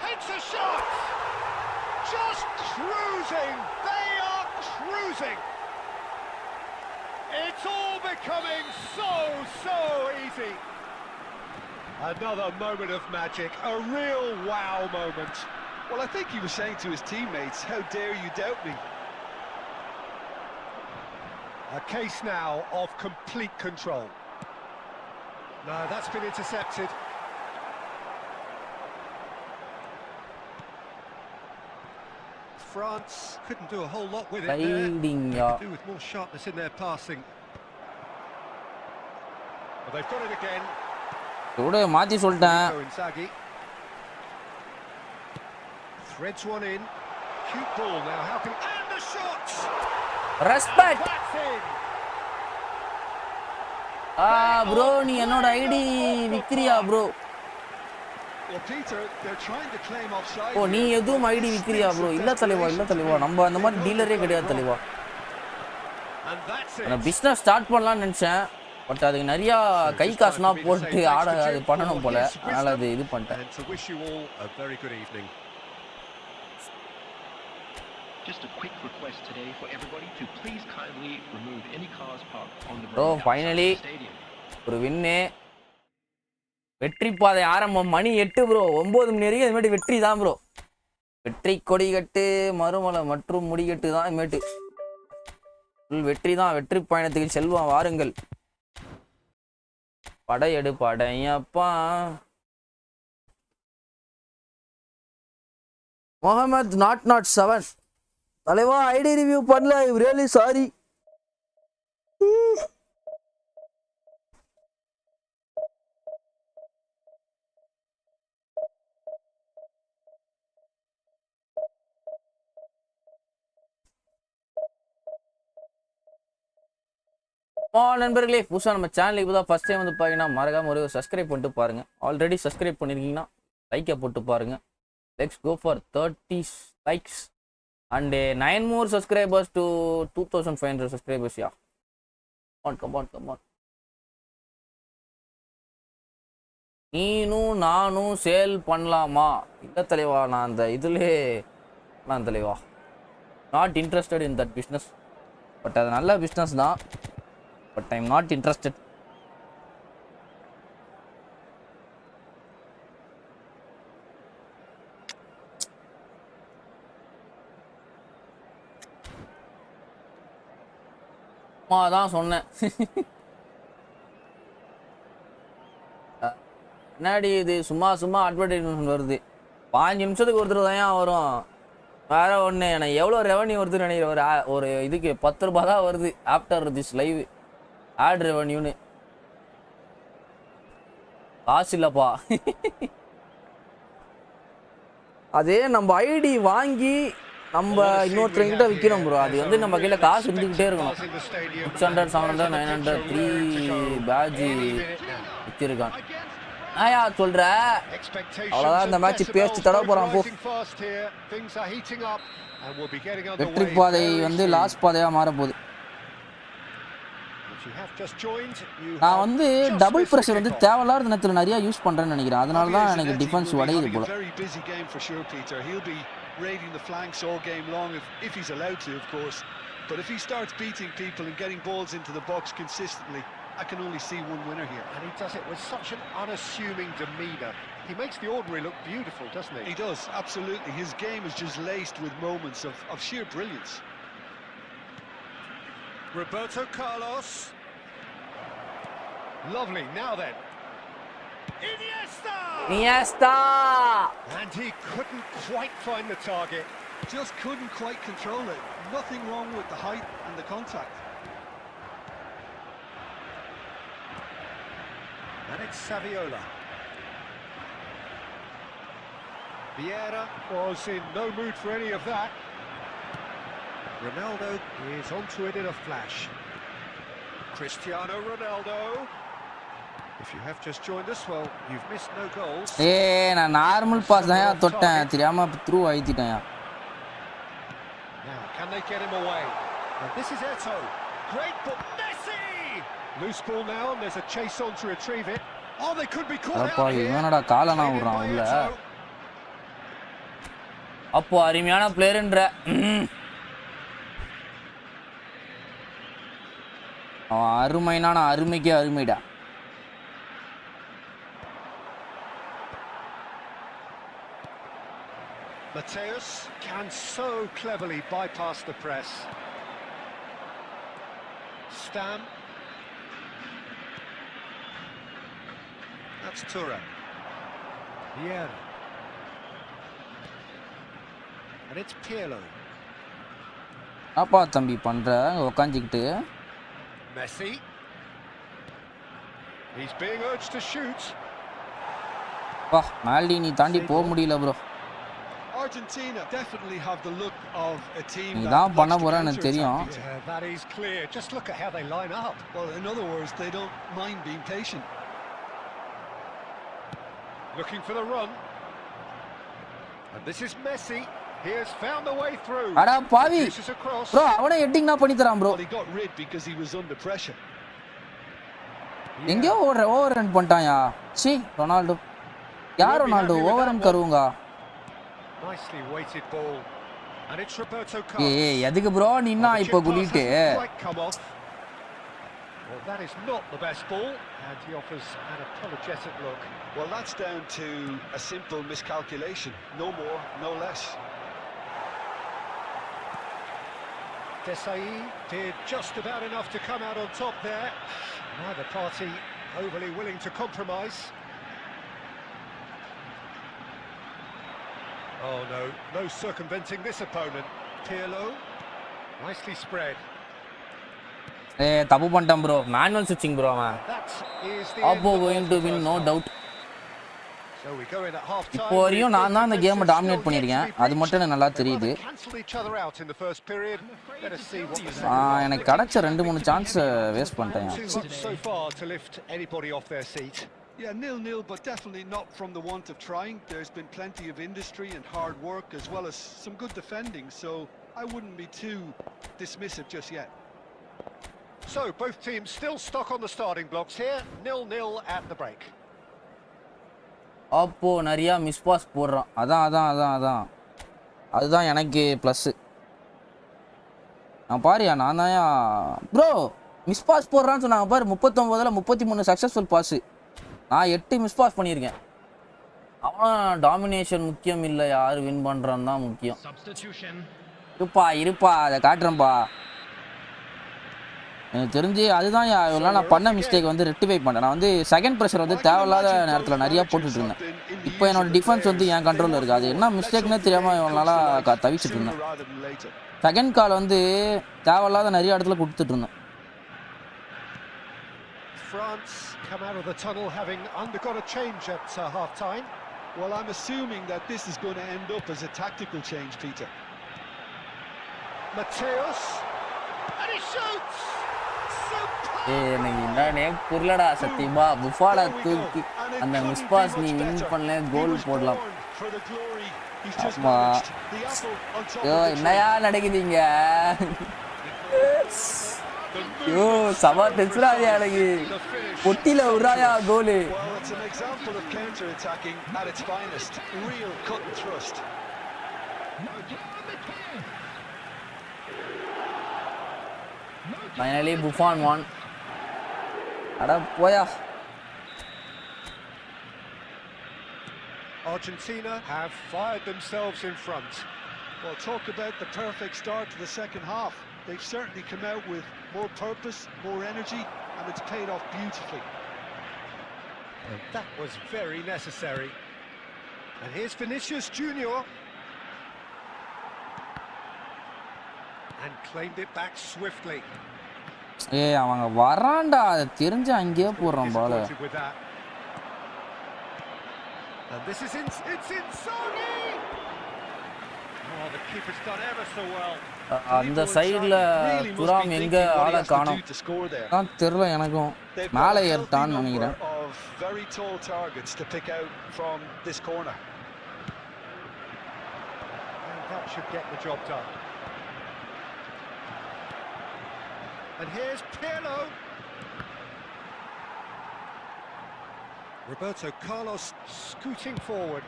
Takes a shot. Just cruising. They are cruising. It's all becoming so easy. Another moment of magic, a real wow moment. Well, I think he was saying to his teammates, how dare you doubt me? A case now of complete control. No, that's been intercepted. France couldn't do a whole lot with it there. They could do with more sharpness in their passing. Well, they've got it again. கூட மாத்தி சொல்லிட்டேன். Inzaghi threads one in. Cute ball now. How can and the shot. Respect. Bro நீ என்னோட ID விக்கிரியா bro? Well, Peter, they're trying to claim offside. நீ எதுவும் ID விக்கிரியா bro? இல்ல தலைவா நம்ம அந்த மாதிரி டீலரே கிடையாது தலைவா. நான் பிசினஸ் ஸ்டார்ட் பண்ணலாம்னு நினைச்சேன். பட் அதுக்கு நிறைய கை காசுலாம் போட்டு அது பண்ணணும் போல. அதனால அது இது பண்ணிட்டேன். Just a quick request today for everybody to please kindly remove any cars parked on the Bro, finally ஒரு வின்னு. வெற்றி பாதை ஆரம்பம். மணி 8 ப்ரோ. 9 மணி வரைக்கும் இது மாதிரி வெற்றி தான் ப்ரோ. வெற்றி கொடி கட்டு மறுமலை மற்றும் முடிகட்டு தான் இமேட்டு. வெற்றி தான். வெற்றி பயணத்துக்கு செல்வம் வாருங்கள். படையெடு படையப்பா. Mohammed not 7. தலைவா ஐடி ரிவ்யூ பண்ணல. I really sorry. நண்பர்களே, புதுசாக நம்ம சேனலுக்கு இப்போ தான் ஃபஸ்ட் டைம் வந்து பார்த்தீங்கன்னா மறக்காம ஒரு சப்ஸ்கிரைப் பண்ணிட்டு பாருங்க. ஆல்ரெடி சப்ஸ்கிரைப் பண்ணியிருக்கீங்கன்னா லைக்கை போட்டு பாருங்க. Let's go for 30 likes and 9 more subscribers to 2500 subscribers. Yeah, come on. நீனும் நானும் சேல் பண்ணலாமா? இல்லை தலைவா, நான் அந்த இதுலேயே நான் தலைவா not interested in that business. But அது நல்ல பிஸ்னஸ் தான். But I'm not interested. தான் சொன்னேன். என்னடி இது சும்மா அட்வர்டைஸ்மெண்ட் வருது. 5 நிமிஷத்துக்கு ஒருத்தர் தான் வரும். வேற ஒன்று எனக்கு எவ்வளோ ரெவன்யூ வருதுன்னு நினைக்கிறேன். ஒரு இதுக்கு 10 ரூபா தான் வருது ஆஃப்டர் திஸ் லைவ். ஆட் ரெவன்யூன்னு காசு இல்லைப்பா. அதே நம்ம ஐடி வாங்கி நம்ம இன்னொருத்தர்கிட்ட விற்கிறோம் ப்ரோ. அது வந்து நம்ம கையில் காசு இருந்துக்கிட்டே இருக்கணும். 600 700 900 3 பேட்ஜ் விற்கிருக்கான். ஆயா சொல்ற அவ்வளோதான். இந்த மேட்ச் பேஸ்ட் தடவை போகிறான் போ. வெற்றி பாதை வந்து லாஸ்ட் பாதையாக மாறப்போகுது. நான் வந்து டபுள் பிரஷர் வந்து தேவையில்லாத நேரத்தில் நிறைய யூஸ் பண்றேன்னு நினைக்கிறேன். அதனால தான் எனக்கு டிஃபென்ஸ் உடையுது போல. raiding the flanks all game long if he's allowed to, of course. But if he starts beating people and getting balls into the box consistently, I can only see one winner here. And he does it with such an unassuming demeanour. He makes the ordinary look beautiful, doesn't he? He does, absolutely. His game is just laced with moments of sheer brilliance. Roberto Carlos. Lovely, now then. Iniesta! And he couldn't quite find the target. Just couldn't quite control it. Nothing wrong with the height and the contact. And it's Saviola. Vieira was in no mood for any of that. Ronaldo is onto it in a flash. Cristiano Ronaldo. If you have just joined us, well, you've missed no goals. நான் normal pass தான் தொட்டேன், தெரியாம through ஆயிட்டேன். Now, can they get him away? And this is Eto'o. Great ball. Messi! Loose ball now, and there's a chase on to retrieve it. Oh, they could be caught out here. இவனடா காலனா விடுறான் உள்ள. அப்போ அருமையான பிளேயர்ன்ற. அவன் அருமைனா அருமைக்கே அருமைடா. Mateus can so cleverly bypass the press. Stam. That's Thuram. Vieira. And it's Pirlo. அப்பா தம்பி பண்ற உட்கார்ந்திக்கிட்டு. Messi. He's being urged to shoot. வா மால்டினி தாண்டி போக முடியல bro. Argentina definitely have the look of a team that பண்ண போறான்னு எனக்கு தெரியும். That is clear. Just look at how they line up. Well, in other words, they don't mind being patient. Looking for the run. And this is Messi. He has found the way through. அட பாவி bro, அவனே ஹெட்டிங்னா பண்ணி தரான் bro. He got rid because he was under pressure. எங்கயோ over run பண்ணிட்டான்யா. C Ronaldo. யார் Ronaldo over run கருவுங்க. Nicely weighted ball. And it's Roberto Carlos. ஏய் எதுக்கு bro நின்னா இப்ப quilt. Well, that is not the best ball, and he offers an apologetic look. Well, that's down to a simple miscalculation. No more, no less. Desai did just about enough to come out on top there. Neither party overly willing to compromise. Oh no, no circumventing this opponent. Pirlo, nicely spread. தப்பு பண்ணிட்டான் bro. Manual ஸ்விட்சிங் bro அவன். That is the Oppo going to win no doubt. So we go in at half time. இப்போ வரையும் நான் தான் அந்த கேமை டாமினேட் பண்ணியிருக்கேன். அது மட்டும் எனக்கு நல்லா தெரியுது. எனக்கு கிடைச்ச 2-3 சான்ஸ் வேஸ்ட் பண்ணிட்டேன். So far to lift anybody off their seat. Yeah, 0-0, but definitely not from the want of trying. There's been plenty of industry and hard work as well as some good defending, so I wouldn't be too dismissive just yet. So both teams still stuck on the starting blocks here, 0-0 at the break. அப்போ நிறையா miss pass போடுறான். அதுதான் எனக்கு plus. நான் பாரியா நான் தான் bro miss pass போடுறான்னு சொன்னாங்க பாரு. 39ல் 33 சக்ஸஸ்ஃபுல் பாஸு. நான் 8 மிஸ் பாஸ் பண்ணியிருக்கேன். அவன் டாமினேஷன் முக்கியம் இல்லை, யார் வின் பண்ணுறான்னு தான் முக்கியம். இருப்பா அதை காட்டுறேன்ப்பா. எனக்கு தெரிஞ்சு அதுதான் இவ்வளோ நான் பண்ண மிஸ்டேக் வந்து ரெக்டிஃபை பண்ணேன். நான் வந்து செகண்ட் ப்ரெஷர் வந்து தேவையில்லாத நேரத்தில் நிறையா போட்டுட்டு இருந்தேன். இப்போ என்னோட டிஃபென்ஸ் வந்து என் கண்ட்ரோலில் இருக்குது. அது என்ன மிஸ்டேக்னே தெரியாமல் இவ்வளோ நாளாக தவிச்சிட்டு இருந்தேன். செகண்ட் கால் வந்து தேவையில்லாத நிறைய இடத்துல கொடுத்துட்டு இருந்தேன். France come out of the tunnel having undergone a change at half time. Well, I'm assuming that this is going to end up as a tactical change, Peter. Mateus, and he shoots. எனக்கு என்னன்னே புரியலடா சத்தியமா. புஃபானை தூக்கி அந்த miss pass நீ win பண்ணல கோல் போடலாம். ஆமா என்னையா நடக்குதுங்க? யோ சவா டென்ஷனாதியா எனக்கு. பொட்டில உறாயா கோல். Finally Buffon won. Ada poya. Argentina have fired themselves in front. Well, talk about the perfect start to the second half. They've certainly come out with more purpose, more energy, and it's paid off beautifully. And that was very necessary. And here's Vinicius Junior. And claimed it back swiftly. அவங்க வரான்டா, அது தெரிஞ்சு அங்கேயே போடுறான் பால். And this is it's Inzaghi. Oh, the keeper's done ever so well. அந்த சைடுல துராம் எங்க ஆளை காணோம் தான் தெரியல எனக்கும். மேலே ஏறிட்டான்னு நினைக்கிறேன். Very tall targets to pick out from this corner. And that should get the job done. And here's Pirlo. Roberto Carlos scooting forward.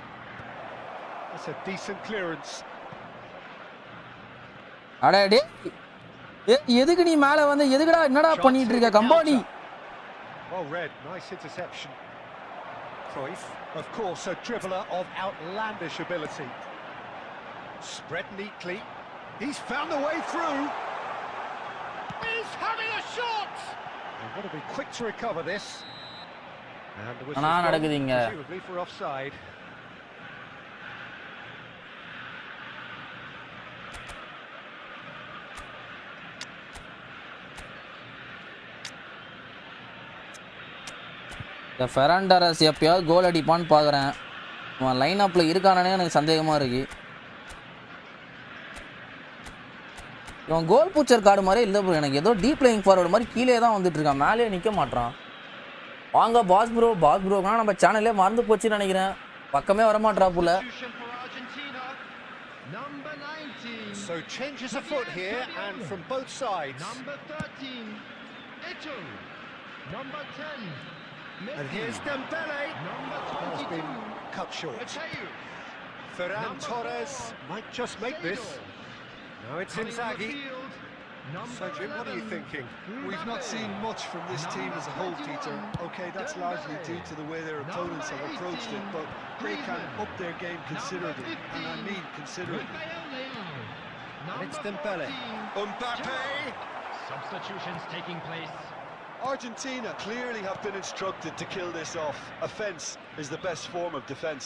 That's a decent clearance. அடடே எதுக்கு நீ மேலே வந்து எதுக்குடா என்னடா பண்ணிட்டு இருக்க கம்பாடி? Well read, nice interception. Cruyff, of course, a dribbler of outlandish ability. Spread neatly. He's found the way through. He's having a shot. They've got to be quick to recover this. And the whistle நடக்குதுங்க. presumably for offside. இந்த ஃபெராண்டரஸ் எப்பயாவது கோல் அடிப்பான்னு பார்க்குறேன். அவன் line அப்பில் இருக்கானே எனக்கு சந்தேகமாக இருக்கு. இவன் கோல் பூச்சர் கார்டு மாதிரியே இல்லை ப்ரோ. எனக்கு ஏதோ டீப் பிளேயிங் ஃபார்வர்டு மாதிரி கீழே தான் வந்துட்டு இருக்கான், மேலே நிற்க மாட்டான். வாங்க பாஸ் ப்ரோனா நம்ம சேனலே மறந்து போச்சுன்னு நினைக்கிறேன். பக்கமே வரமாட்டா புள்ள. So changes afoot here and from both sides. Number 13, Eto'o. Number 10, Messi. And here's Dembele. Number Has 22, been cut short. Mateu. Ferran Number Torres 4, might just make this. Now it's Coming on the Inzaghi. field, number So Jim, what are you 11, thinking? We've not seen much from this team as a whole, Peter. Okay, that's largely due to the way their opponents have approached it, but they can up their game considerably, and I mean considerably. And it's Dembele. Mbappe. Substitutions taking place. Argentina clearly have been instructed to kill this off. Offence is the best form of defence.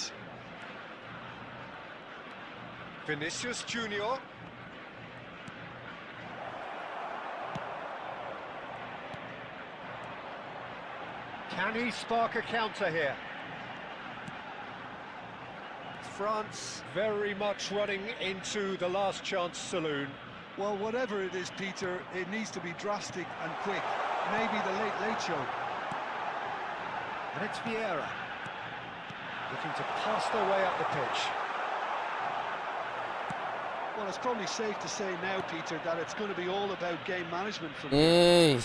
Vinicius Junior. Can he spark a counter here? France very much running into the last chance saloon. Well, whatever it is, Peter, it needs to be drastic and quick. Maybe the late show. And it's Vieira looking to pass their way up the pitch. Well, it's probably safe to say now, Peter, that it's going to be all about game management from Hey.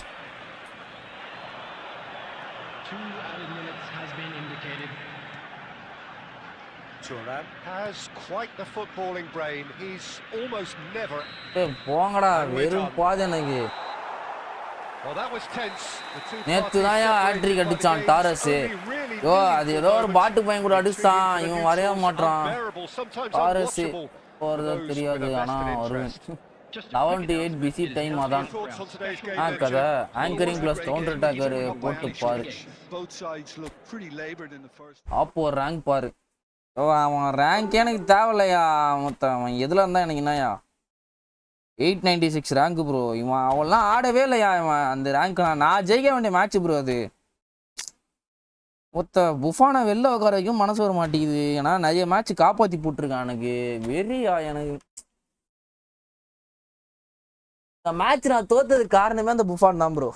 2 added minutes has been indicated. Thuram has quite the footballing brain. He's almost never. போங்கடா வெறும் பாது எனக்கு. Well, that was tense. நேத்து தான் hat-trick அடிச்சான் Taurus. யோ அது ஏதோ ஒரு பாட்டு பையன் கூட அடிச்சான். இவன் வரைய மாட்டான். டாரஸ் போறது தெரியாது ஆனா வரும். 78 பிசி டைம் அதான். கதை ஆங்கரிங் ப்ளஸ் கவுண்டர் அட்டாக்கர் போட்டு பாரு. ஆப்போ ரேங்க் பாரு. அவன் ரேங்க் எனக்கு தேவையில்லையா மொத்தம் அவன் எதில் இருந்தால் எனக்கு என்னையா 896 ரேங்க் ப்ரோ. இவன் அவெல்லாம் ஆடவே இல்லையா இவன் அந்த ரேங்க். நான் ஜெயிக்க வேண்டிய மேட்ச் ப்ரோ அது. மொத்த புஃபானை வெளில உட்கார வைக்கும் மனசு வர மாட்டேங்குது. ஏன்னா நிறைய மேட்ச் காப்பாற்றி போட்டிருக்கான் எனக்கு வெறியா. எனக்கு இந்த மேட்ச் நான் தோத்ததுக்கு காரணமே அந்த புஃபான் தான் ப்ரோ.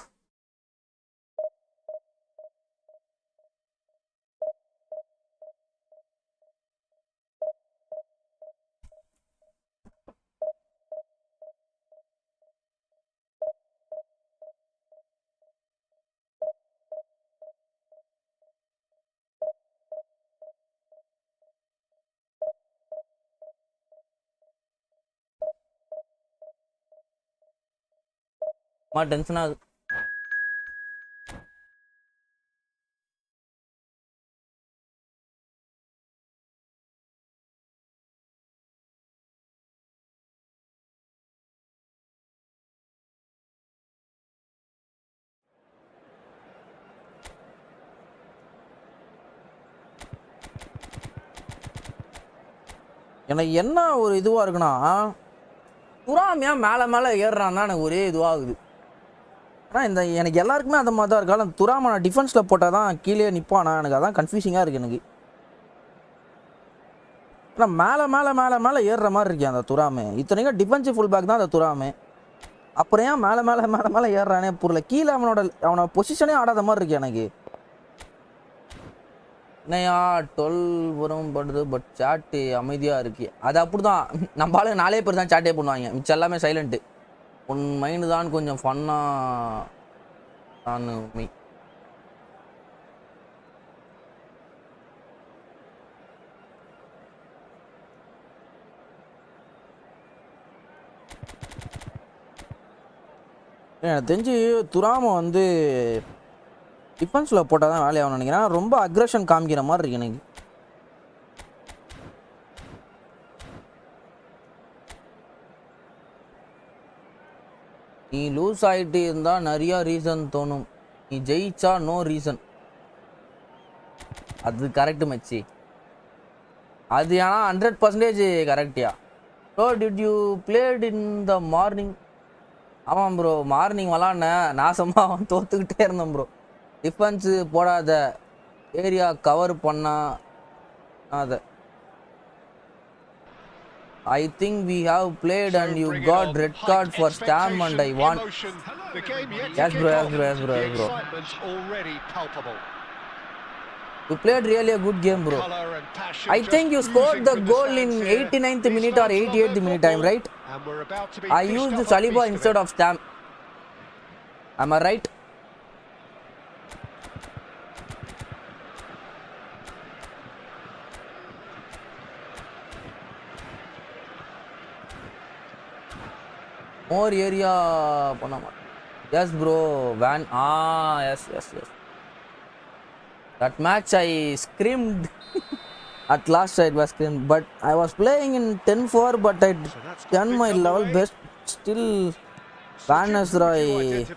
டென்ஷன் ஆகுது. எனக்கு என்ன ஒரு இதுவாக இருக்குன்னா துராமியா மேலே மேலே ஏறுறான் தான் எனக்கு ஒரே இதுவாகுது. ஆனால் இந்த எனக்கு எல்லாருக்குமே அந்த மாதிரி தான் இருக்கா. துராம நான் டிஃபென்ஸில் போட்டால் தான் கீழே நிற்பானா எனக்கு அதான் கன்ஃபியூசிங்காக இருக்குது எனக்கு. ஆனால் மேலே மேலே மேலே மேலே ஏறுற மாதிரி இருக்கேன் அந்த துராமு. இத்தனைக்கும் டிஃபென்சிவ் ஃபுல் பேக் தான் அந்த துராமு. அப்புறம் ஏன் மேலே மேலே மேலே மேலே ஏறுறானே புரியல. கீழே அவனோட பொசிஷனே ஆடாத மாதிரி இருக்கு எனக்கு. என்னையா 12 வரும் படுது பட் சாட்டு அமைதியாக இருக்கு. அது அப்படி தான் நம்ம ஆளுங்க 4 பேர் தான் சாட்டே பண்ணுவாங்க. மிச்சம் எல்லாமே சைலண்ட்டு. உன் மைண்டு தான் கொஞ்சம் ஃபன்னாக நான் உண்மை. எனக்கு தெரிஞ்சு துராம வந்து டிஃபென்ஸில் போட்டால் தான் வேலையாகணும்னு நினைக்கிறேன். ரொம்ப அக்ரெஷன் காமிக்கிற மாதிரி இருக்கு எனக்கு. நீ லூஸ் ஆகிட்டு இருந்தால் நிறையா ரீசன் தோணும். நீ ஜெயிச்சா நோ ரீசன். அது கரெக்டு மச்சி. அது ஏன்னா 100% கரெக்டியா. Bro did you played in the morning? ஆமாம் ப்ரோ மார்னிங் விளாட்னேன். நாசமாக அவன் தோற்றுக்கிட்டே இருந்தேன் ப்ரோ. டிஃபென்ஸு போடாத ஏரியா கவர் பண்ணா அதை. I think we have played and you got red card for Stam and I won. Yes bro, yes bro, yes bro, yes bro. You played really a good game bro. I think you scored the goal in 89th minute or 88th minute time, right? I used Saliba instead of Stam. Am I right? More area Panama. Yes bro, Van. Yes. That match I screamed. At last I was screamed, but I was playing in 10-4, but I done my level best. Still, Van Nistelrooy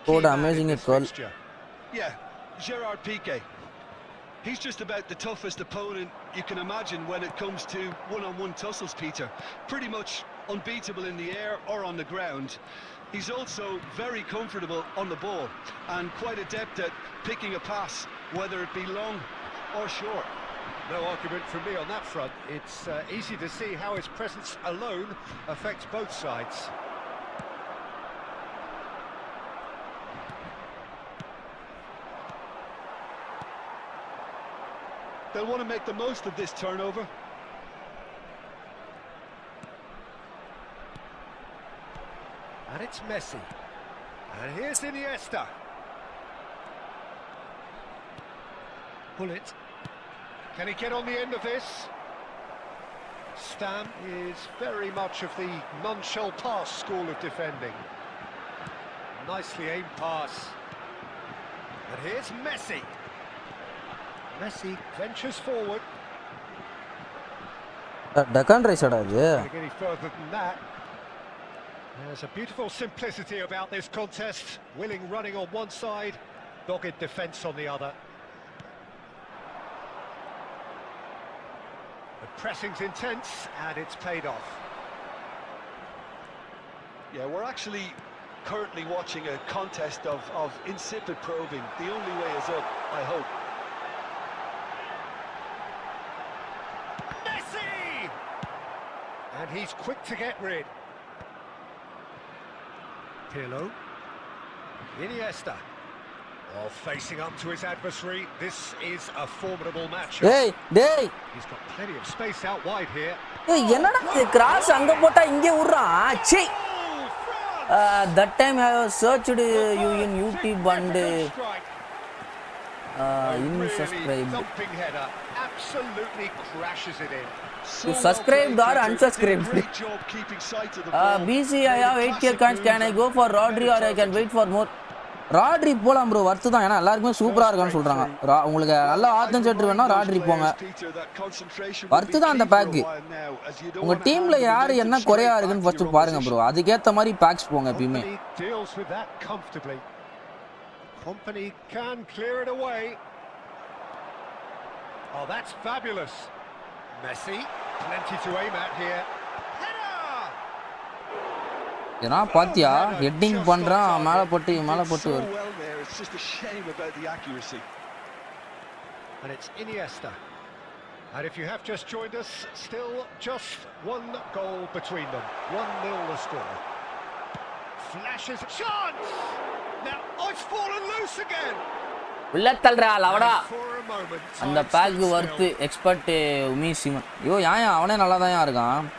scored amazing goal. Yeah, Gerard Piqué. He's just about the toughest opponent you can imagine when it comes to one-on-one tussles, Peter. Pretty much unbeatable in the air or on the ground. He's also very comfortable on the ball and quite adept at picking a pass, whether it be long or short. No argument from me on that front. It's easy to see how his presence alone affects both sides. They'll want to make the most of this turnover. And it's Messi. And here's Iniesta. Pull it. Can he get on the end of this? Stam is very much of the non-shell pass school of defending. Nicely aimed pass. And here's Messi. Messi ventures forward. Deccan race ada idu. Can't get any further than that. There's a beautiful simplicity about this contest. Willing running on one side, dogged defence on the other. The pressing's intense and it's paid off. Yeah, we're actually currently watching a contest of insipid probing. The only way is up, I hope. Messi! And he's quick to get rid. Pirlo. Iniesta. Oh, facing up to his adversary. This is a formidable matchup. Hey, dey. He's got plenty of space out wide here. Hey, என்னடா இது cross அங்க போட்டா இங்க உறறான். ச்சே. That time I have searched you in YouTube and unsubscribed. Dumping header absolutely crashes it in. You subscribed or unsubscribed? BC, I have 8k coins. Can I go for Rodri or I can wait for more? Rodri போலாம் bro, worth தான். ஏன்னா எல்லாருக்குமே சூப்பரா இருக்கான்னு சொல்றாங்க. உங்களுக்கு நல்ல ஆத்தன்சேட்டர் வேணா Rodri போங்க. வர்த்து தான் அந்த பேக். உங்க டீம்ல யாரு என்ன குறையா இருக்குன்னு ஃபர்ஸ்ட் பாருங்க bro. அதுக்கு ஏத்த மாதிரி பேக்ஸ் போங்க எப்பவுமே. Deals with that comfortably. Company can clear it away. Oh, that's fabulous. Messi, plenty to aim at here. ஏனா பாத்தியா ஹெட்டிங் பண்றான் மேல போட்டு It's just a shame about the accuracy. And it's Iniesta. And if you have just joined us, still just one goal between them. 1-0 the score. Flashes chance. Now it's fallen loose again. உள்ள தள்ளுறா லவடா அந்த back worth expert உமி சிமன். ஐயோ ஏன் அவனே நல்லா தான் இருக்கான்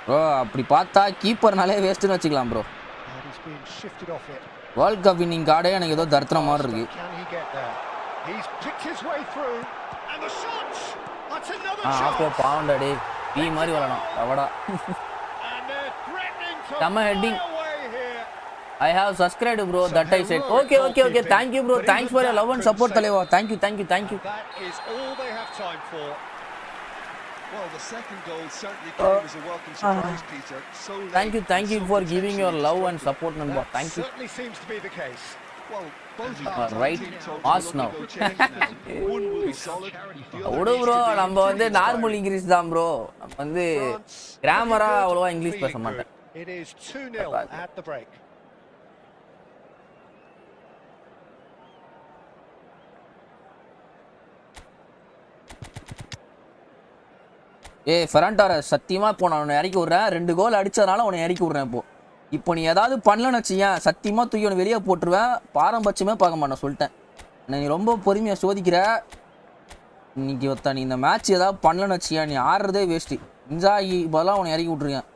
bro. அப்படி பார்த்தா கீப்பர்னாலே வேஸ்ட்னு வச்சுக்கலாம் ப்ரோ. வேர்ல்ட் கப் வின்னிங் கார்டே எனக்கு ஏதோ தர்த்தன மாதிரி இருக்கு. அப்போ பாவண்டா பீ மாதிரி வரணும் லவடா. நம்ம heading I have subscribed bro, that I said. Okay. Thank you bro. Thanks for your love and support Taleva. Thank you. That is all they have time for. Well, the second goal certainly came as a welcome surprise, Peter. So thank you for giving your love and support number. Thank you. Certainly seems to be the case. Well, both right. Us now. One will be solid. Odu bro, நம்ம வந்து normal English தான் bro. நம்ம வந்து கிராமரா அவ்வளவா English பேச மாட்டேன். It is 2-0 at the break. ஃபெரண்டார சத்தியமா இப்போ நான் உன்னை இறக்கி விட்றேன். 2 கோல் அடிச்சதுனால உன்னை இறக்கி விட்றேன். இப்போ நீ ஏதாவது பண்ணலன்னு வச்சியேன் சத்தியமா தூக்கி உன்னை வெளியே போட்டுருவேன். பாரம்பட்சமே பார்க்க மாட்டேன் சொல்லிட்டேன். நீ ரொம்ப பொறுமையாக சோதிக்கிற. இன்னைக்கு நீ இந்த மேட்ச் ஏதாவது பண்ணலன்னு வச்சியேன் நீ ஆடுறதே வேஸ்ட்டு. இன்ஜாகி பதிலாக உன்னை இறக்கி விட்ருக்கேன்.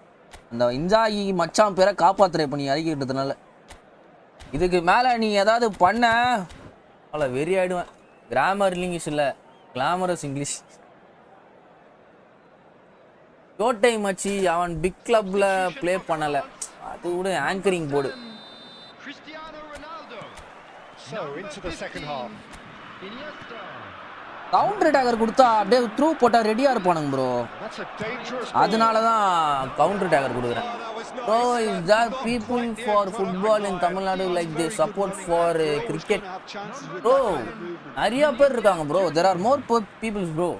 அந்த இன்ஜாகி மச்சான் பேரை காப்பாற்றுற இப்போ நீ இறக்கி விட்டதுனால. இதுக்கு மேலே நீ ஏதாவது பண்ண அவ்வளோ வெறி ஆகிடுவேன். கிராமர் இங்கிலீஷ் இல்லை, கிளாமரஸ் இங்கிலீஷ். கோட்டை மச்சி அவன் பிக் கிளப்ல ப்ளே பண்ணல. அது கூட anchoring board. So into the second half. Iniesta. Counter attacker கொடுத்தா அப்படியே த்ரூ போட்டா ரெடியா இருப்பானுங்க ப்ரோ. அதனால தான் கவுண்டர் அட்டாக்கர் கொடுக்குறேன் bro. Is there people for football in Tamil Nadu like they support for cricket bro? நிறைய பேர் இருக்காங்க bro. There are more peoples bro.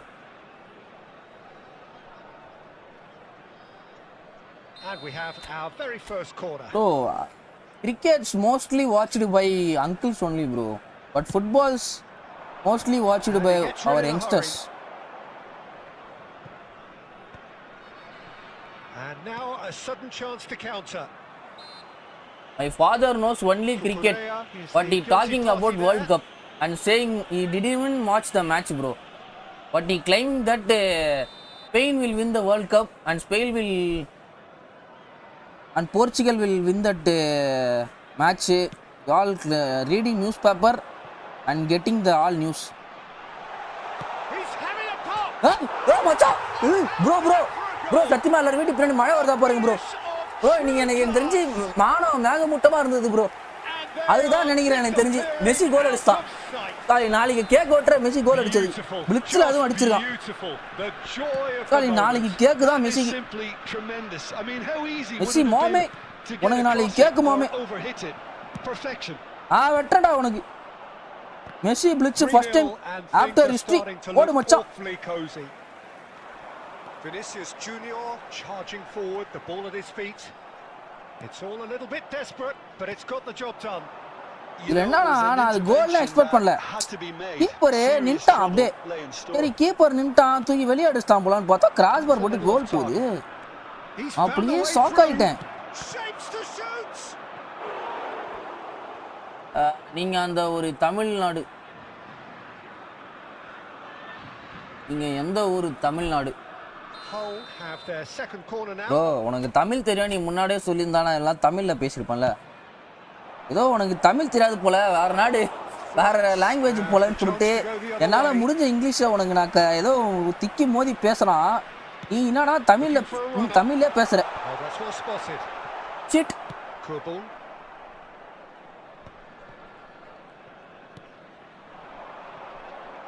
And we have our very first corner. Bro, cricket's mostly watched by uncles only bro, but football's mostly watched by our youngsters. And now a sudden chance to counter. My father knows only cricket, but he talking about World Cup and saying he didn't even watch the match bro, but he claimed that Spain will win the World Cup and Portugal will win that match. All reading newspaper and getting the all news. He's having a pop. Bro macha bro சத்தியமா எல்லாரும் வீட்டுக்கு பின்னாடி மழை வருதா பாருங்க bro. Bro நீங்க எனக்கு தெரிஞ்சு மானம் மேகமூட்டமா இருந்தது ப்ரோ. அதுதான் நினைக்கிறேன். எனக்கு தெரிஞ்சு மெஸ்ஸி கோல் அடிச்சான். நாளைக்கு கேக் ஓட்டுற மெஸ்ஸி கோல் அடிச்சது பிளிட்ஸ்ல அதுவும் அடிச்சிருக்கான். நாளைக்கு கேக்கு தான் மெஸ்ஸி. மெஸ்ஸி மாமே உனக்கு நாளைக்கு கேக்கு மாமே. வெட்டடா உனக்கு Messi blitz first time after history. ஓடு மச்சான். Vinicius Junior charging forward, the ball at his feet. It's all a little bit desperate, but it's got the job done. இதுல என்னன்னா நான் அது கோல்ல எக்ஸ்பெக்ட் பண்ணல. கீப்பர் நின்ட்டான் அப்படியே. சரி கீப்பர் நின்ட்டான் தூக்கி வெளிய அடிச்சான் போலான்னு பார்த்தா கிராஸ் பார் போட்டு கோல் போகுது. அப்படியே ஷாக் ஆயிட்டேன். நீங்க அந்த ஒரு தமிழ்நாடு, நீங்க எந்த ஊரு? தமிழ்நாடு ப்ரோ. உனக்கு தமிழ் தெரியும், நீ முன்னாடியே சொல்லியிருந்தானா எல்லாம் தமிழ்ல பேசியிருப்பேன்ல. ஏதோ உனக்கு தமிழ் தெரியாது போல, வேற நாடு வேற லாங்குவேஜ் போலன்னு சொல்லிட்டு என்னால் முடிஞ்ச இங்கிலீஷில் உனக்கு நான் ஏதோ திக்கி மோதி பேசுகிறான். நீ என்னன்னா தமிழ்லே பேசுகிற. சிட்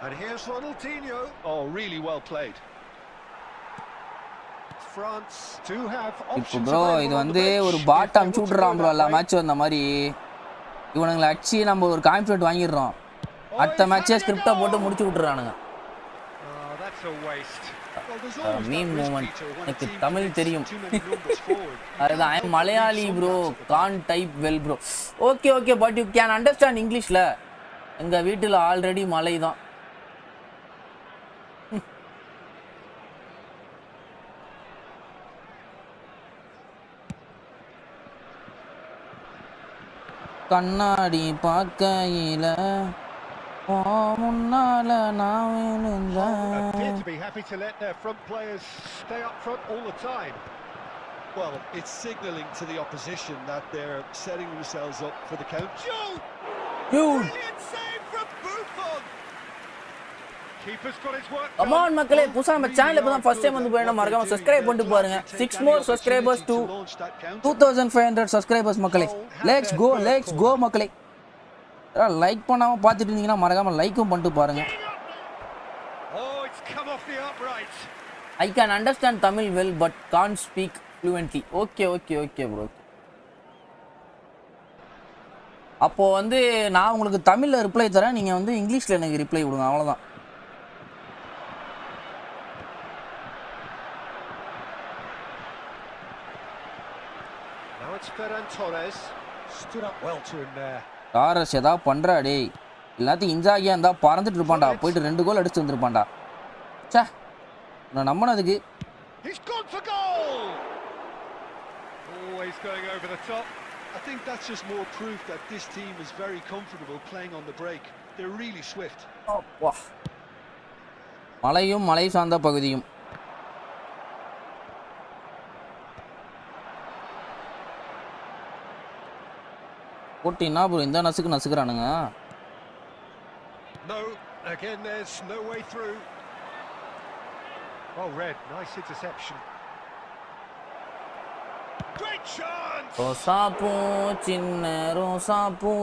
And here's Ronaldinho. Oh, really well played. France do have இப்போ ப்ரோ இது வந்து ஒரு பாட் அமுச்சு விட்றான் ப்ரோ. எல்லா மேட்ச் வந்த மாதிரி இவனுங்களை அடிச்சு நம்ம ஒரு கான்ஃபிடென்ட் வாங்கிடுறோம். அடுத்த மேட்சே ஸ்கிரிப்டா போட்டு முடிச்சு விட்டுறானுங்க. Meme moment. எனக்கு தமிழ் தெரியும். அதுதான் I am Malayali bro, can't type well bro. Okay but you can understand இங்கிலீஷில். எங்கள் வீட்டில் ஆல்ரெடி மலை தான். கண்ணாடி பார்க்கையில முன்னால நான் appear to be happy to let their front players stay up front all the time. Well, it's signalling to the opposition that they're setting themselves up for the count. Brilliant save from Buffon. Keeper's got his work. Come on மக்களே, புதுசா நம்ம channel இப்பதான் first time வந்து போயினா மறக்காம subscribe பண்ணிட்டு பாருங்க. 6 more subscribers to 2500 subscribers மக்களே. Let's go மக்களே. லைக் பண்ணாம பார்த்துட்டு இருந்தீங்கன்னா மறக்காம லைக்கும் பண்ணிட்டு பாருங்க. Oh, it's come off the upright. I can understand Tamil well but can't speak fluently. Okay bro. அப்போ வந்து நான் உங்களுக்கு தமிழ்ல ரிப்ளை தரேன், நீங்க வந்து இங்கிலீஷ்ல எனக்கு ரிப்ளை கொடுங்க, அவ்வளவுதான். Now it's Ferran Torres. Stood up well to him there. Torres ஏதா பண்றா டேய். எல்லாத்தையும் இன்ஜாகியா இருந்தா பறந்துட்டு இருப்பான்டா. போயிட்டு 2 கோல் அடிச்சு வந்திருப்பான்டா. ச்சே, நான் நம்பனதுக்கு. He's gone for goal. Always going over the top. I think that's just more proof that this team is very comfortable playing on the break. They're really swift. வா. மலையும் மலை சார்ந்த பகுதியும். போட்டினா ப்ரோ இந்த நசுக்குறானுங்க. No, again there's no way through. Oh, Red, nice interception. Great chance. ரோசாப்பூ சின்ன ரோசாப்பூ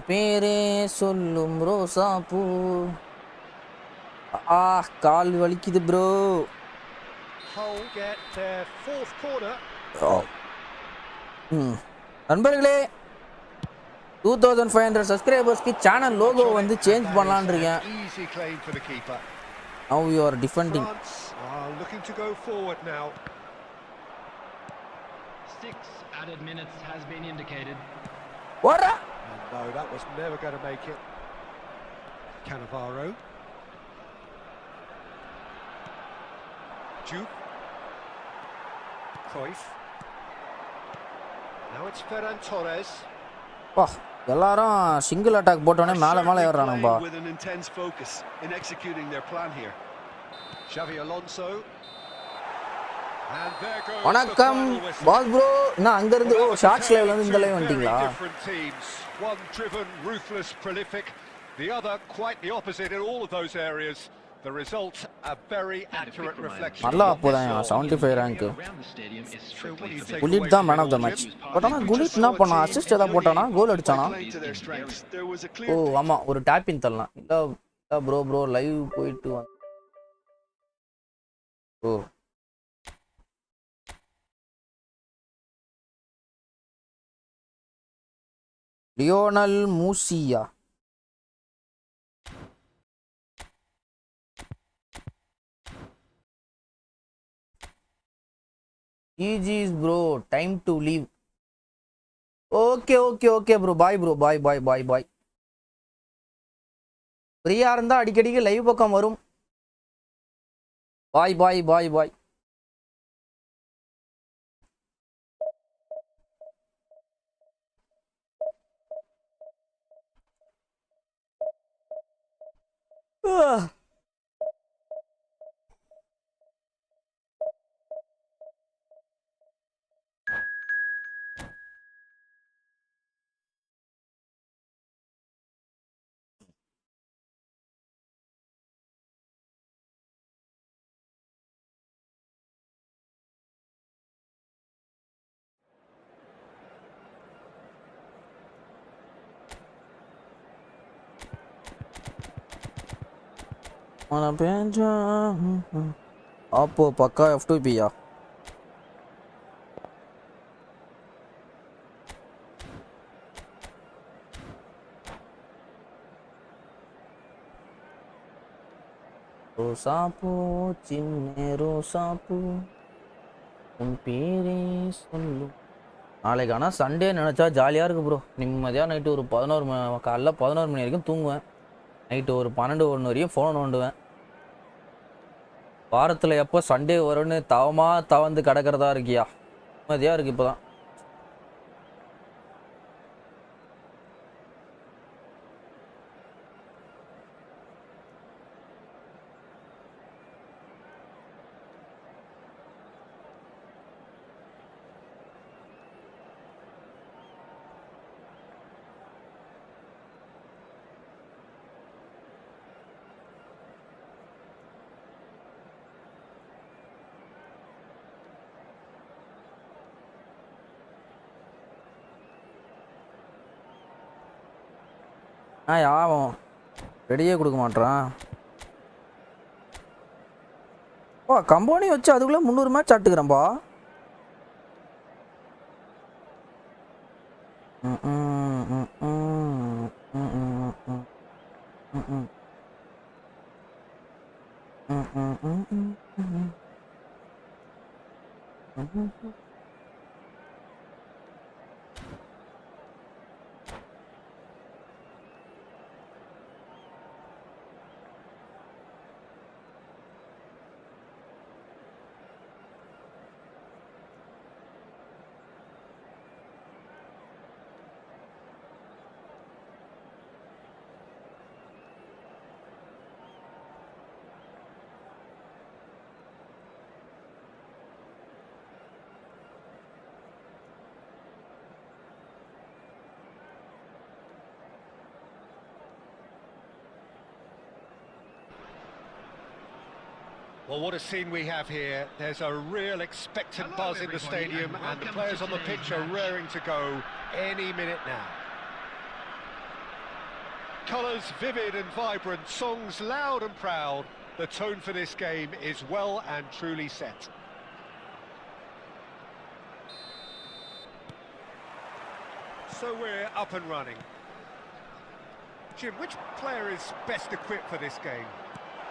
பேரே சொல்லும் ரோசாப்பூ. கால் வலிக்குது bro. Hull get their fourth corner. நண்பர்களே 2500 சப்ஸ்கிரைபர்ஸ்க்கு சேனல் லோகோ வந்து சேஞ்ச் பண்ணலாம்னு இருக்கேன். Easy claim for the keeper. Now you are defending. France are looking to go forward now. 6 added minutes has been indicated. What? No, that was never going to make it. Cannavaro. Jupe. Cruyff. Now it's Ferran Torres. பா எல்லாரும் single attack போட்டோனே மேலே மேலே ஏறுறானுங்கப்பா. With an intense focus in executing their plan here. Xavi Alonso. And there goes வணக்கம் pass bro. நான் அங்க இருந்து shorts லைவ்ல இருந்து இந்த லைவ் வந்துட்டீங்களா? Different teams. One driven, ruthless, prolific. The other quite the opposite in all of those areas. The result a very accurate reflection. நல்லா அப்போதான் 75 ரேங்க். குலிட் தான் man of the match. But ஆனா Gullit என்ன பண்ணா? Assist ஏதா போட்டானா? கோல் அடிச்சானா? ஓ ஆமா, ஒரு டாப் இன் தரலாம். இல்ல ப்ரோ லைவ் போயிட்டு ஓ Lionel மூசியா. GG's bro, time to leave. Okay bro, bye bro, bye. ஃப்ரீயா இருந்தா அடிக்கடிக்கு லைவ் பக்கம் வரும். bye. அப்போ பக்கா F2P-யா? ரோசாப்பூ சின்ன ரோசாப்பூ உன் பேரே சொல்லு. நாளைக்கு ஆனால் சண்டே நினச்சா ஜாலியாக இருக்குது ப்ரோ. நிம்மதியாக நைட்டு ஒரு 11 மணி, காலைல 11 மணி வரைக்கும் தூங்குவேன். நைட்டு ஒரு 12-1 வரையும் ஃபோன் நோண்டுவேன். வாரத்தில் எப்போ சண்டே வரும்னு தவந்து கிடக்கிறதா இருக்கியா? நிம்மதியாக இருக்குது இப்போ தான். யாவும் ரெடியே கொடுக்க மாட்டான். கம்பெனி வச்சு அதுக்குள்ள 300 match ஆட்டுக்கிறேன்பா. Well, what a scene we have here. There's a real expectant buzz in the stadium, and the players on the pitch are raring to go any minute now. Colours vivid and vibrant, songs loud and proud, The tone for this game is well and truly set. So we're up and running. Jim, which player is best equipped for this game?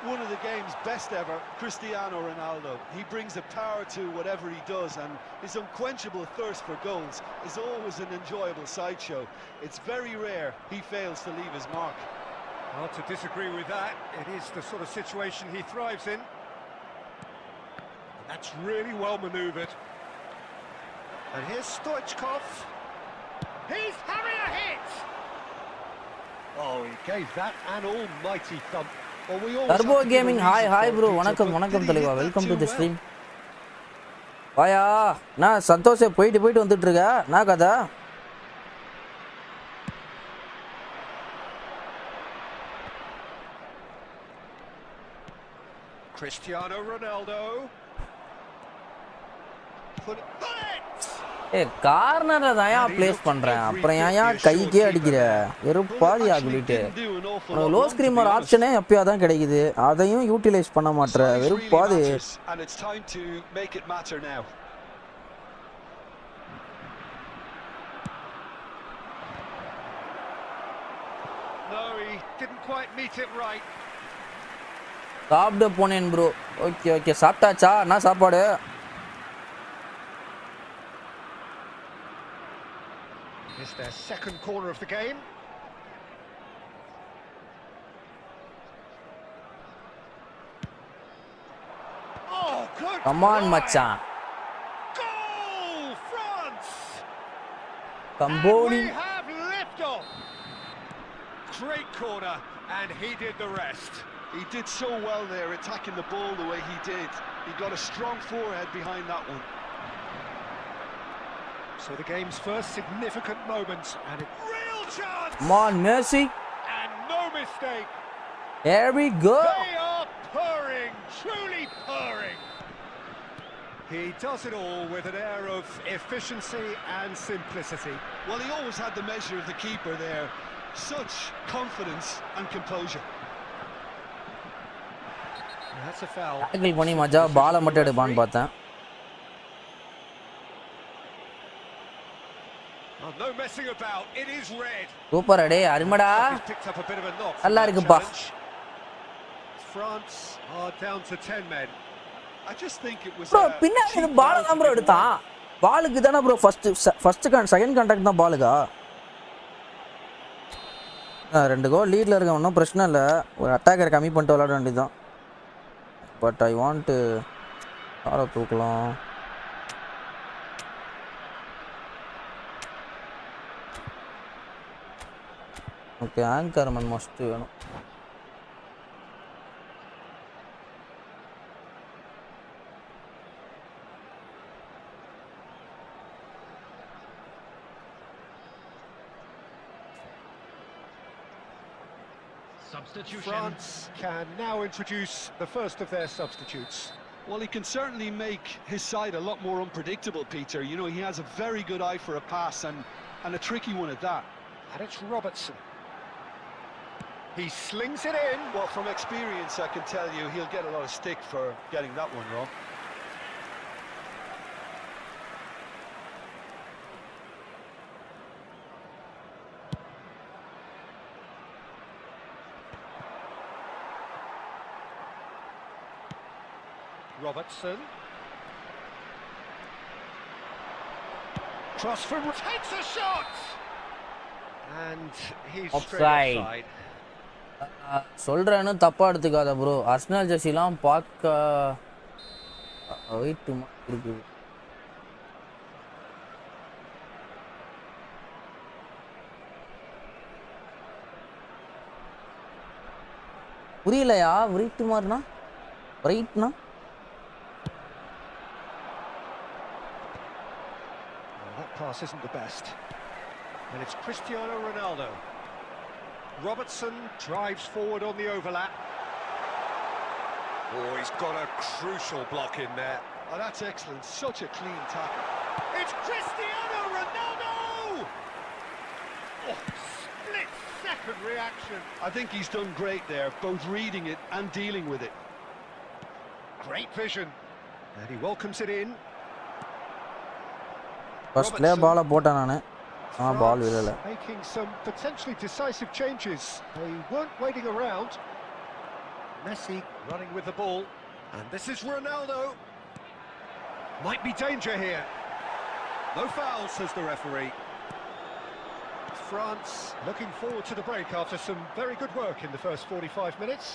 One of the game's best ever, Cristiano Ronaldo. He brings a power to whatever he does, and his unquenchable thirst for goals is always an enjoyable sideshow. It's very rare he fails to leave his mark. Hard to disagree with that. It is the sort of situation he thrives in. And that's really well manoeuvred. And here's Stoichkov. He's having a hit! Oh, he gave that an almighty thump. Well, we always Turbo have to give a Gaming, hi reason for it, bro, Peter, வணக்கம் but வணக்கம் did he தலைவா, hit that welcome to too the well? Stream. வாயா, நான் சந்தோஷே போயிட்டு வந்துட்டு இருக்க, நான் கதா. Cristiano Ronaldo. Put it. ஏ கார்னர்ல தான் ஏன் ப்ளேஸ் பண்றேன், அப்புறம் ஏன் கைக்கே அடிக்கிற, வெறுப்பாதி ஆகிட்டு. உனக்கு லோ ஸ்கிரீமர் ஆப்ஷனே எப்பயா தான் கிடைக்குது, அதையும் யூட்டிலைஸ் பண்ண மாட்டற, வெறுப்பாதி. And it's time to make it matter now. No, he didn't quite meet it right. சாப்பிட போனேன் ப்ரோ. ஓகே ஓகே, சாப்பிட்டாச்சா? என்ன சாப்பாடு? It's their second corner of the game. Oh, good. Come on, மச்சான். Goal, France. கம்போனி. And we have liftoff. Great corner, and he did the rest. He did so well there, attacking the ball the way he did. He got a strong forehead behind that one. So the game's first significant moment, and a real chance! Come on, Messi. And no mistake. There we go. They are purring, truly purring. He does it all with an air of efficiency and simplicity. Well, he always had the measure of the keeper there. Such confidence and composure. That's a foul. Tackle பண்ணி மஜா பாலை மட்டும் எடுப்பான்னு பார்த்தேன். No messing about. It is red. Super அடே, அருமடா. Picked up a bit of a knock. நல்லா இருக்குப்பா. France are down to 10 men. I just think it was bro பின்னாடி இந்த பால் தான் ப்ரோ எடுத்தான். பாலுக்கு தானே ப்ரோ ஃபர்ஸ்ட் செகண்ட் கான்டாக்ட் தான் பாலுக்கா. ரெண்டு கோல் லீட்ல இருக்க ஒன்றும் பிரச்சனை இல்லை, ஒரு அட்டாக்கரை கம்மி பண்ணிட்டு விளையாட வேண்டியதுதான். பட் ஐ வாண்ட் யாரை தூக்கலாம். ஓகே, ஆங்கர்மன் மஸ்ட் வேணும். Substitution. France can now introduce the first of their substitutes. Well, he can certainly make his side a lot more unpredictable, Peter. You know, he has a very good eye for a pass and a tricky one at that. And it's Robertson. He slings it in. Well, from experience, I can tell you he'll get a lot of stick for getting that one wrong. Robertson. Cross from takes a shot. And he's straight offside. சொல்கிறேன்னு தப்பாக எடுத்துக்காத bro. Arsenal ஜெர்சிலாம் பார்க்க wait இருக்குது. புரியலையா? Wait மாறினா ரைட்னா that pass isn't the best. And it's Cristiano Ronaldo. Robertson drives forward on the overlap. Oh, he's got a crucial block in there. Oh, that's excellent. Such a clean tackle. It's Cristiano Ronaldo! Oh, split-second reaction. I think he's done great there, both reading it and dealing with it. Great vision. And he welcomes it in. First play ball போட்டேன் நானு. Ball விழல. Making some potentially decisive changes. They weren't waiting around. Messi running with the ball. And this is Ronaldo. Might be danger here. No foul, says the referee. France looking forward to the break after some very good work in the first 45 minutes.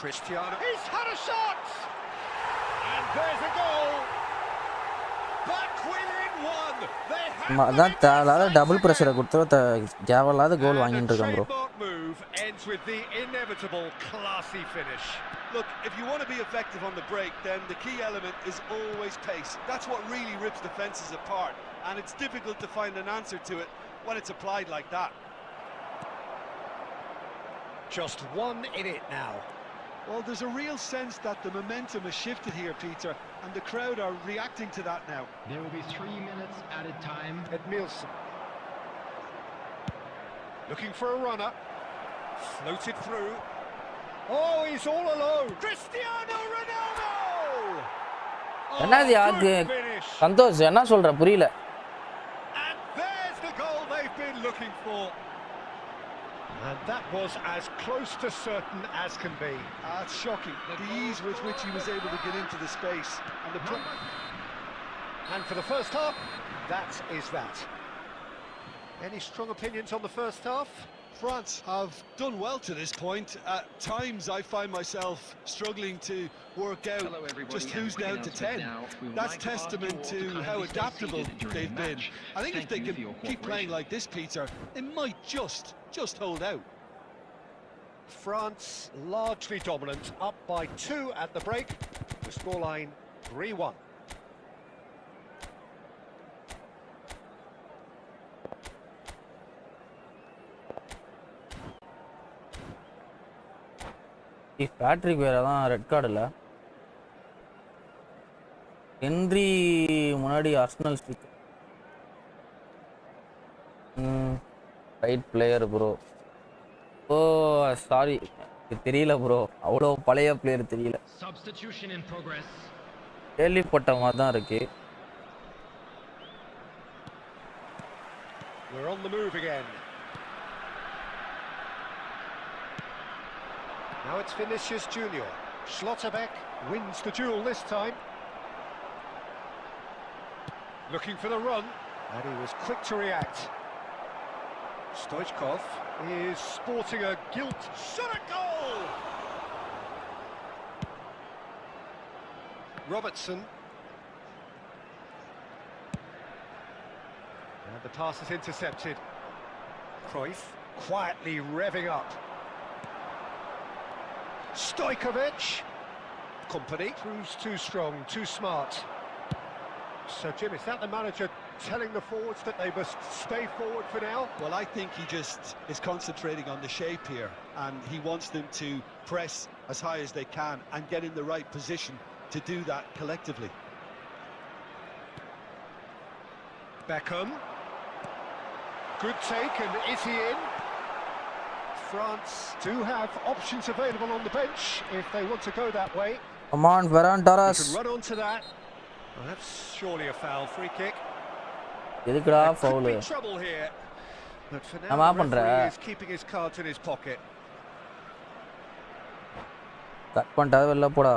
Cristiano. He's had a shot! And there's a goal! Back within one! They have அதான் தேவையில்லாத double பிரஷரை கொடுத்து தேவையில்லாத கோல் வாங்கிட்டு இருக்கான் bro. move ends with the inevitable classy finish. Look, if you want to be effective on the break, then the key element is always pace. That's what really rips defenses apart, and it's difficult to find an answer to it when it's applied like that. Just one in it now. Well, there's a real sense that the momentum has shifted here, Peter, and the crowd are reacting to that now. There will be 3 minutes added time. Edmilson. Looking for a runner. Floated through. Oh, he's all alone. Cristiano Ronaldo! என்னது யாக்கு சந்தோஷ் என்ன சொல்ற புரியல. And there's the goal they've been looking for. And that was as close to certain as can be. It's shocking, the ease with which he was able to get into the space. And for the first half, that is that. Any strong opinions on the first half? France have done well to this point. At times I find myself struggling to work out just who's down to 10. That's testament to how adaptable they've been. I think if they can keep playing like this, Peter, they might just hold out. France largely dominant, up by 2 at the break. The scoreline 3-1. Patrick வேற தான் red card இல்ல. Henry முன்னாடி Arsenal stick. Right player bro. Oh sorry தெரியல bro, அவ்வளோ பழைய player தெரியல. Substitution in progress. கேள்விப்பட்ட மாதிரி தான் இருக்கு. We're on the move again. Now it's Vinicius Junior. Schlotterbeck wins the duel this time. Looking for the run, and he was quick to react. Stoichkov is sporting a gilt shot at goal! Robertson. And the pass is intercepted. Cruyff quietly revving up. Stojkovic. Company proves too strong, too smart. So, Jim, is that the manager telling the forwards that they must stay forward for now? Well, I think he just is concentrating on the shape here, and he wants them to press as high as they can and get in the right position to do that collectively. Beckham. Good take, and is he in? France do have options available on the bench if they want to go that way. Come on, Ferran Torres. You can run onto that. Well, that's surely a foul. Free kick. எதுக்குடா foul? Could be trouble here. But for now, நான் the பண்ற. referee is keeping his cards in his pocket. Cut பண்ணிட்டா வெளில போடா.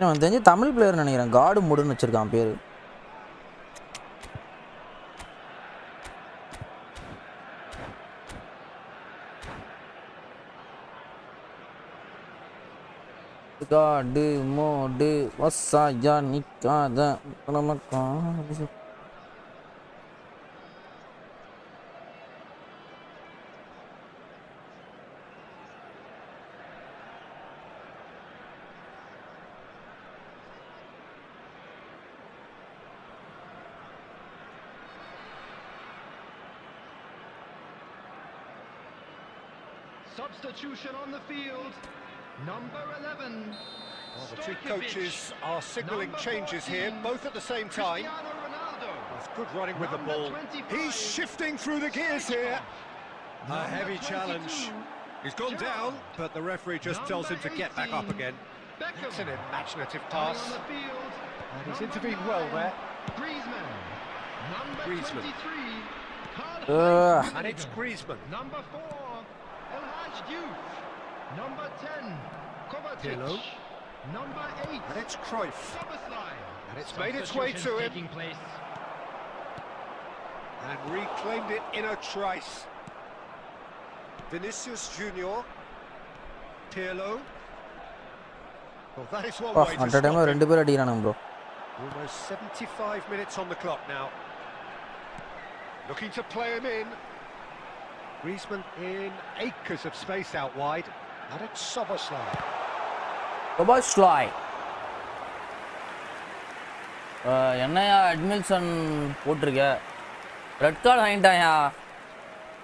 நான் தெரிஞ்சு Tamil player நினைக்கிறேன். காடு முடுன்னு வச்சிருக்கான் பேரு. காடு மோடு வசாயா நிக்காத நமக்கா. Substitution on the field. Number 11. Well, the two coaches are signalling changes here, both at the same time. It's good running with the ball. He's shifting through the gears here. A heavy challenge. He's gone down, but the referee just tells him to get back up again. It's an imaginative pass. And he's intervened well there. Griezmann. And it's Griezmann. Number 4, El Hadj Diouf. Number 10, Pirlo. Kovacic. Number 8, And it's Cruyff. Szoboszlai. And it's made its way to him. Taking place. And reclaimed it in a trice. Vinicius Junior. Pirlo. Well, that is one way to அந்த டைம்ல stop ரெண்டு him. பேர் அடிக்கிறானுங்க bro. Almost 75 minutes on the clock now. Looking to play him in. Griezmann in acres of space out wide. And it's Szoboszlai. Szoboszlai. என்னையா Edmilson போட்டிருக்க? Red card வாங்கிட்டாயா?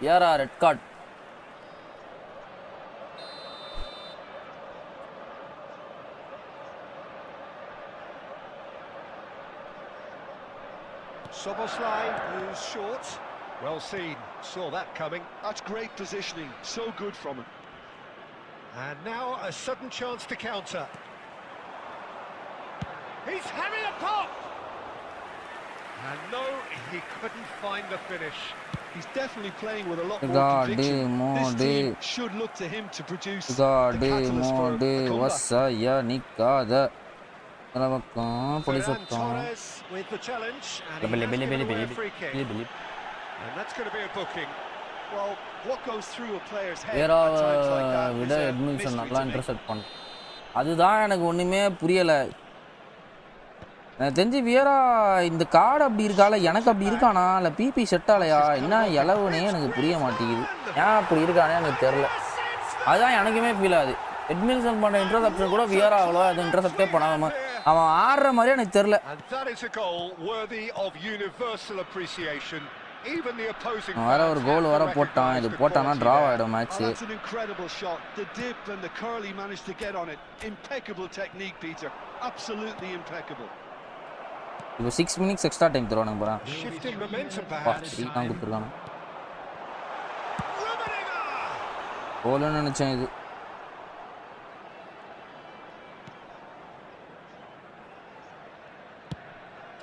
யாரா red card? Szoboszlai is short. Well seen. Saw that coming. That's great positioning. So good from him. And now a sudden chance to counter. He's having a pop! And no, he couldn't find the finish. He's definitely playing with a lot more conviction. This team should look to him to produce the catalyst for a comeback. Ferran Torres with the challenge. And he has given away a free kick. And that's going to be a booking. Well, what goes through a player's head வேற at times like that விட is a அட்மில்சன் நல்லா mystery to me. Intercept பண்ண. அதுதான் எனக்கு ஒண்ணுமே புரியல. எனக்கு தெரிஞ்சு வியரா இந்த கார்டு அப்படி இருக்கால, எனக்கு அப்படி இருக்கானா இல்லை பிபி செட் ஆலையா என்ன இலவுனே எனக்கு புரிய மாட்டேங்குது. ஏன் அப்படி இருக்கானே எனக்கு தெரில. அதுதான் எனக்குமே ஃபீல் ஆகுது. எட்மில்சன் பண்ண இன்டர்செப்ஷன் கூட வியரா அவ்வளோ அது இன்டர்செப்டே பண்ணாம அவன் ஆடுற மாதிரியே எனக்கு தெரில. வேற ஒரு கோல் வர போட்டான். இது போட்டானா டிரா ஆயிடும் match. That's an incredible shot. The dip and the curl he managed to get on it. Impeccable technique, Peter. Absolutely impeccable. இப்போ 6 மினிட்ஸ் எக்ஸ்ட்ரா டைம் தருவானுங்க பாரா. Shifting momentum perhaps. தான் கொடுத்துருக்கானு கோல்னு நினைச்சேன் இது.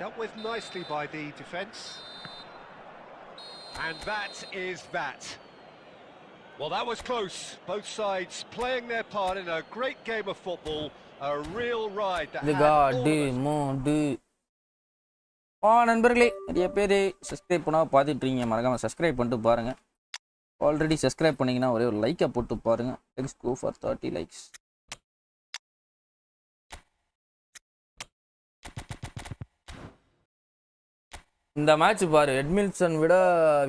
Dealt with nicely by the defence. And that is that. Well, that was close. Both sides playing their part in a great game of football. A real ride that had all of us. நண்பர்களே, நிறைய பேர் subscribe பண்ணால் பார்த்துட்டு இருக்கீங்க. மறக்காமல் subscribe பண்ணிட்டு பாருங்கள். Already subscribe பண்ணிங்கன்னா ஒரே ஒரு லைக்கை போட்டு பாருங்கள். Let's go for 30 likes. இந்த மேட்ச் பாரு, எட்மில்சன் விட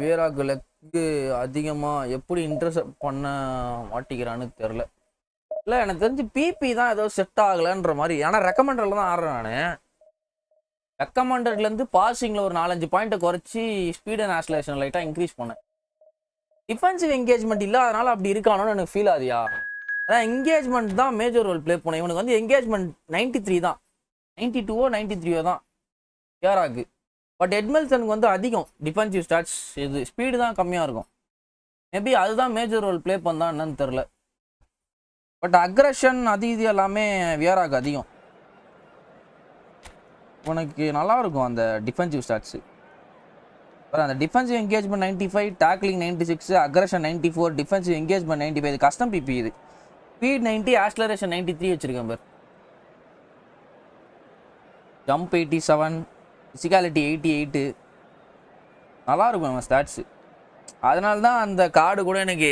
வியராக்கு லெக்கு அதிகமாக எப்படி இன்டர்செப்ட் பண்ண மாட்டிக்கிறான்னு தெரில. இல்லை எனக்கு தெரிஞ்சு பிபி தான் ஏதோ செட் ஆகலைன்ற மாதிரி. ஏன்னா ரெக்கமெண்டரில் தான் ஆடுறேன் நான். ரெக்கமெண்டட்லேருந்து பாசிங்கில் ஒரு 4-5 பாயிண்ட்டை குறைச்சி ஸ்பீட் அண்ட் ஆக்ஸலரேஷன் லைட்டாக இன்க்ரீஸ் பண்ணேன். டிஃபென்சிவ் என்கேஜ்மெண்ட் இல்லாதனால அப்படி இருக்கானோன்னு எனக்கு ஃபீல் ஆகுதியா. அதான் என்கேஜ்மெண்ட் தான் மேஜர் ரோல் ப்ளே பண்ணேன். இவனுக்கு வந்து என்கேஜ்மெண்ட் 93 தான், 92ஓ 93ஓ தான் யாராக்கு. பட் எட்மில்சனுக்கு வந்து அதிகம் டிஃபென்சிவ் ஸ்டாட்ஸ். இது ஸ்பீடு தான் கம்மியாக இருக்கும். மேபி அதுதான் மேஜர் ரோல் ப்ளே பண்ணதான் என்னன்னு தெரில. பட் அக்ரஷன் அது இது எல்லாமே வியராக்கு அதிகம். உனக்கு நல்லா இருக்கும் அந்த டிஃபென்சிவ் ஸ்டாட்ஸு. அந்த defensive engagement 95, tackling 96, aggression 94, defensive engagement 95. இது கஸ்டம் பிபி. இது ஸ்பீட் 90, ஆக்ஸலரேஷன் 93 வச்சுருக்கேன் பேர். Jump 87, physicality 88. நல்லாயிருக்கும் நம்ம ஸ்டாட்ஸு. அதனால தான் அந்த கார்டு கூட எனக்கு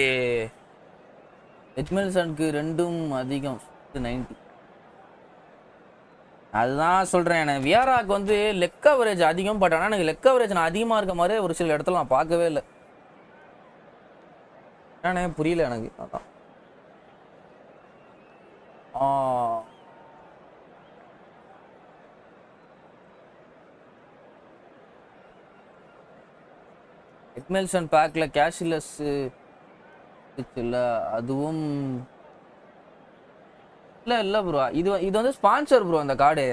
எட்மில்சனுக்கு ரெண்டும் அதிகம் 90. அதுதான் சொல்கிறேன். எனக்கு வியராக்கு வந்து லெக் கவரேஜ் அதிகம். பட் ஆனால் எனக்கு லெக் கவரேஜ் நான் அதிகமாக இருக்க மாதிரி ஒரு சில இடத்துல நான் பார்க்கவே இல்லை. ஏன்னே புரியல எனக்கு. அதான் எட்மில்சன் பேக்கில் கேஷ்லெஸ் இல்லை, அதுவும் இல்லை ப்ரோ. இது வந்து ஸ்பான்சர் ப்ரோ. அந்த கார்டு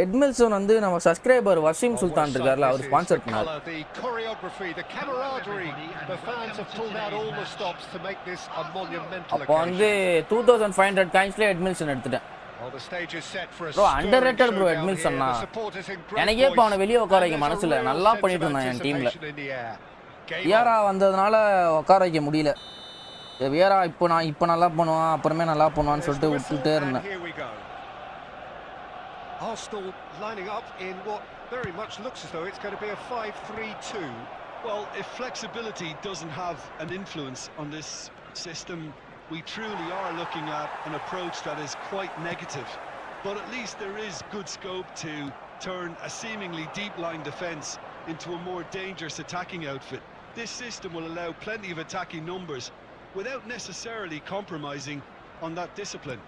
எட்மில்சன் வந்து நம்ம சப்ஸ்கிரைபர் வசீம் சுல்தான் இருக்கார்ல, அவர் ஸ்பான்சர் பண்ணார். The choreography, the camaraderie, the fans have pulled out all the stops to make this a monumental அப்போ வந்து 2500 காயின்ஸ்ல எட்மில்சன் எடுத்துட்டேன். ப்ரோ அண்டர்ரேட்டட் ப்ரோ எட்மில்சன்னா. எனக்கே இப்போ அவனை வெளியே உட்கார வைக்க மனசுல, நல்லா பண்ணிட்டு இருந்தான் என் டீம்ல. வியரா வந்ததுனால உட்கார வைக்க முடியல. வியரா இப்போ நல்லா பண்ணுவான், அப்புறமே நல்லா பண்ணுவான்னு சொல்லிட்டு விட்டுட்டே இருந்தேன். Arsenal lining up in what very much looks as though it's going to be a 5-3-2. Well, if flexibility doesn't have an influence on this system, we truly are looking at an approach that is quite negative. But at least there is good scope to turn a seemingly deep-lying defence into a more dangerous attacking outfit. This system will allow plenty of attacking numbers without necessarily compromising on that discipline.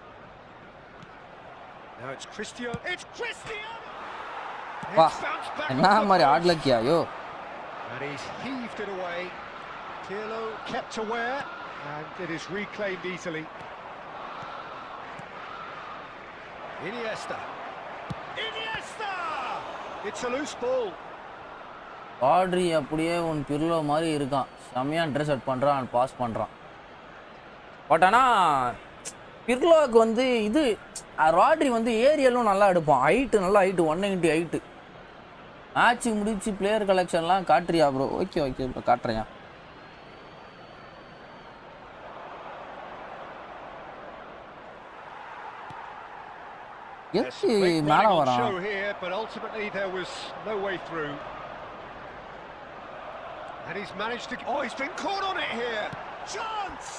Now it's Cristiano. It's Cristiano! என்ன மாதிரி ஆடல கியாயோ. And he's heaved it away. Pirlo kept aware and it is reclaimed easily. Iniesta! It's a loose ball. Audrey அப்படியே உன் பிர்லோ மாதிரி இருக்கான், செம்மையா intercept பண்றான், pass பண்றான். But ஆனா பிர்லோவுக்கு வந்து இது ராட்ரி வந்து ஏரியலும் நல்லா எடுப்பான், ஹைட்டு நல்லா ஹைட்டு 190 ஹைட்டு. மேட்ச் முடிச்சு பிளேயர் கலெக்ஷன்லாம் காட்டுறியா ப்ரோ? ஓகே இப்போ காட்டுறேன். எப்படி மேலே வரான்? And he's managed to... Oh, he's been caught on it here! Chance!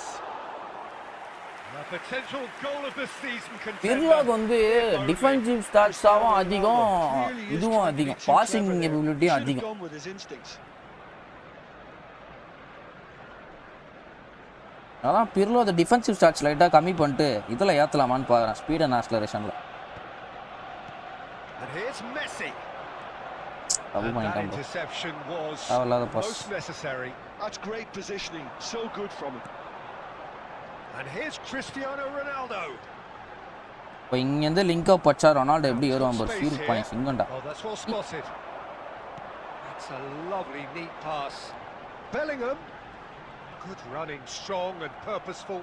A potential goal of the season contender. பிர்லோக்கு வந்து டிஃபென்சிவ் ஸ்டாட்ஸாவும் அதிகம், இதுவும் அதிகம், பாசிங் எபிலிட்டியும் அதிகம். அதான் பிர்லோ அந்த டிஃபென்சிவ் ஸ்டாட்ஸ் லைட்டாக கம்மி பண்ணிட்டு இதில் ஏற்றலாமான்னு பார்க்குறேன், ஸ்பீட் அண்ட் ஆக்ஸலரேஷனில். And here's Messi. That interception was most necessary. That's great positioning, so good from him. And here's Cristiano Ronaldo. இப்போ இங்கேருந்து லிங்க் அப் வச்சா ரொனால்டோ எப்படி ஏறுவான் பாரு, ஃபீல் பாயிண்ட் சிங்கண்டா. Oh, that's well spotted. That's a lovely neat pass. Bellingham. Good running, strong and purposeful.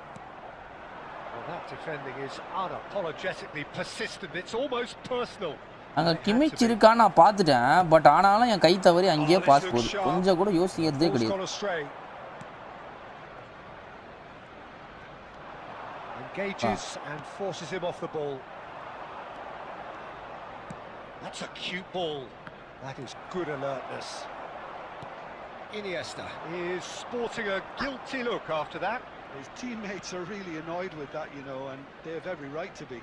Well, that defending is unapologetically persistent. It's almost personal. அங்கே கிமிச் இருக்கான்னு நான் பார்த்துட்டேன், பட் ஆனாலும் என் கை தவறி அங்கேயே பாஸ் போகுது, கொஞ்சம் கூட யோசிக்கிறதே கிடையாது. Engages and forces him off the ball. That's a cute ball. That is good alertness. Iniesta is sporting a guilty look after that. His teammates are really annoyed with that, you know, and they have every right to be.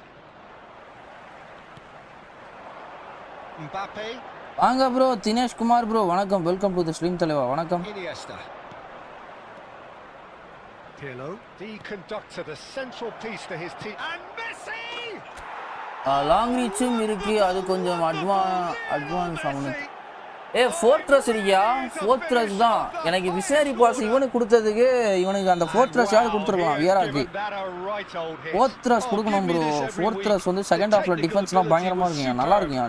Mbappe. வாங்க bro, Dinesh Kumar bro வணக்கம், welcome to the stream தலைவா. வணக்கம். Iniesta. Pirlo, the conductor, the central piece to his team. And Messi! Long ரீச்சும் இருக்கு, அது கொஞ்சம் advance அவனுக்கு. Fortress இருக்கியா? ஃபோர்ட்ரஸ் தான் எனக்கு விசாரி பாஸ் இவனுக்கு கொடுத்ததுக்கு, இவனுக்கு அந்த ஃபோர்ட்ரஸ் யாரு கொடுத்துருக்கலாம் வியராக்கு. ஃபோர்ட்ரஸ் கொடுக்கணும் ப்ரோ. ஃபோர்ட்ரஸ் வந்து செகண்ட் ஹாஃப்ல டிஃபென்ஸ்லாம் பயங்கரமா இருக்குங்க, நல்லா இருக்குங்க.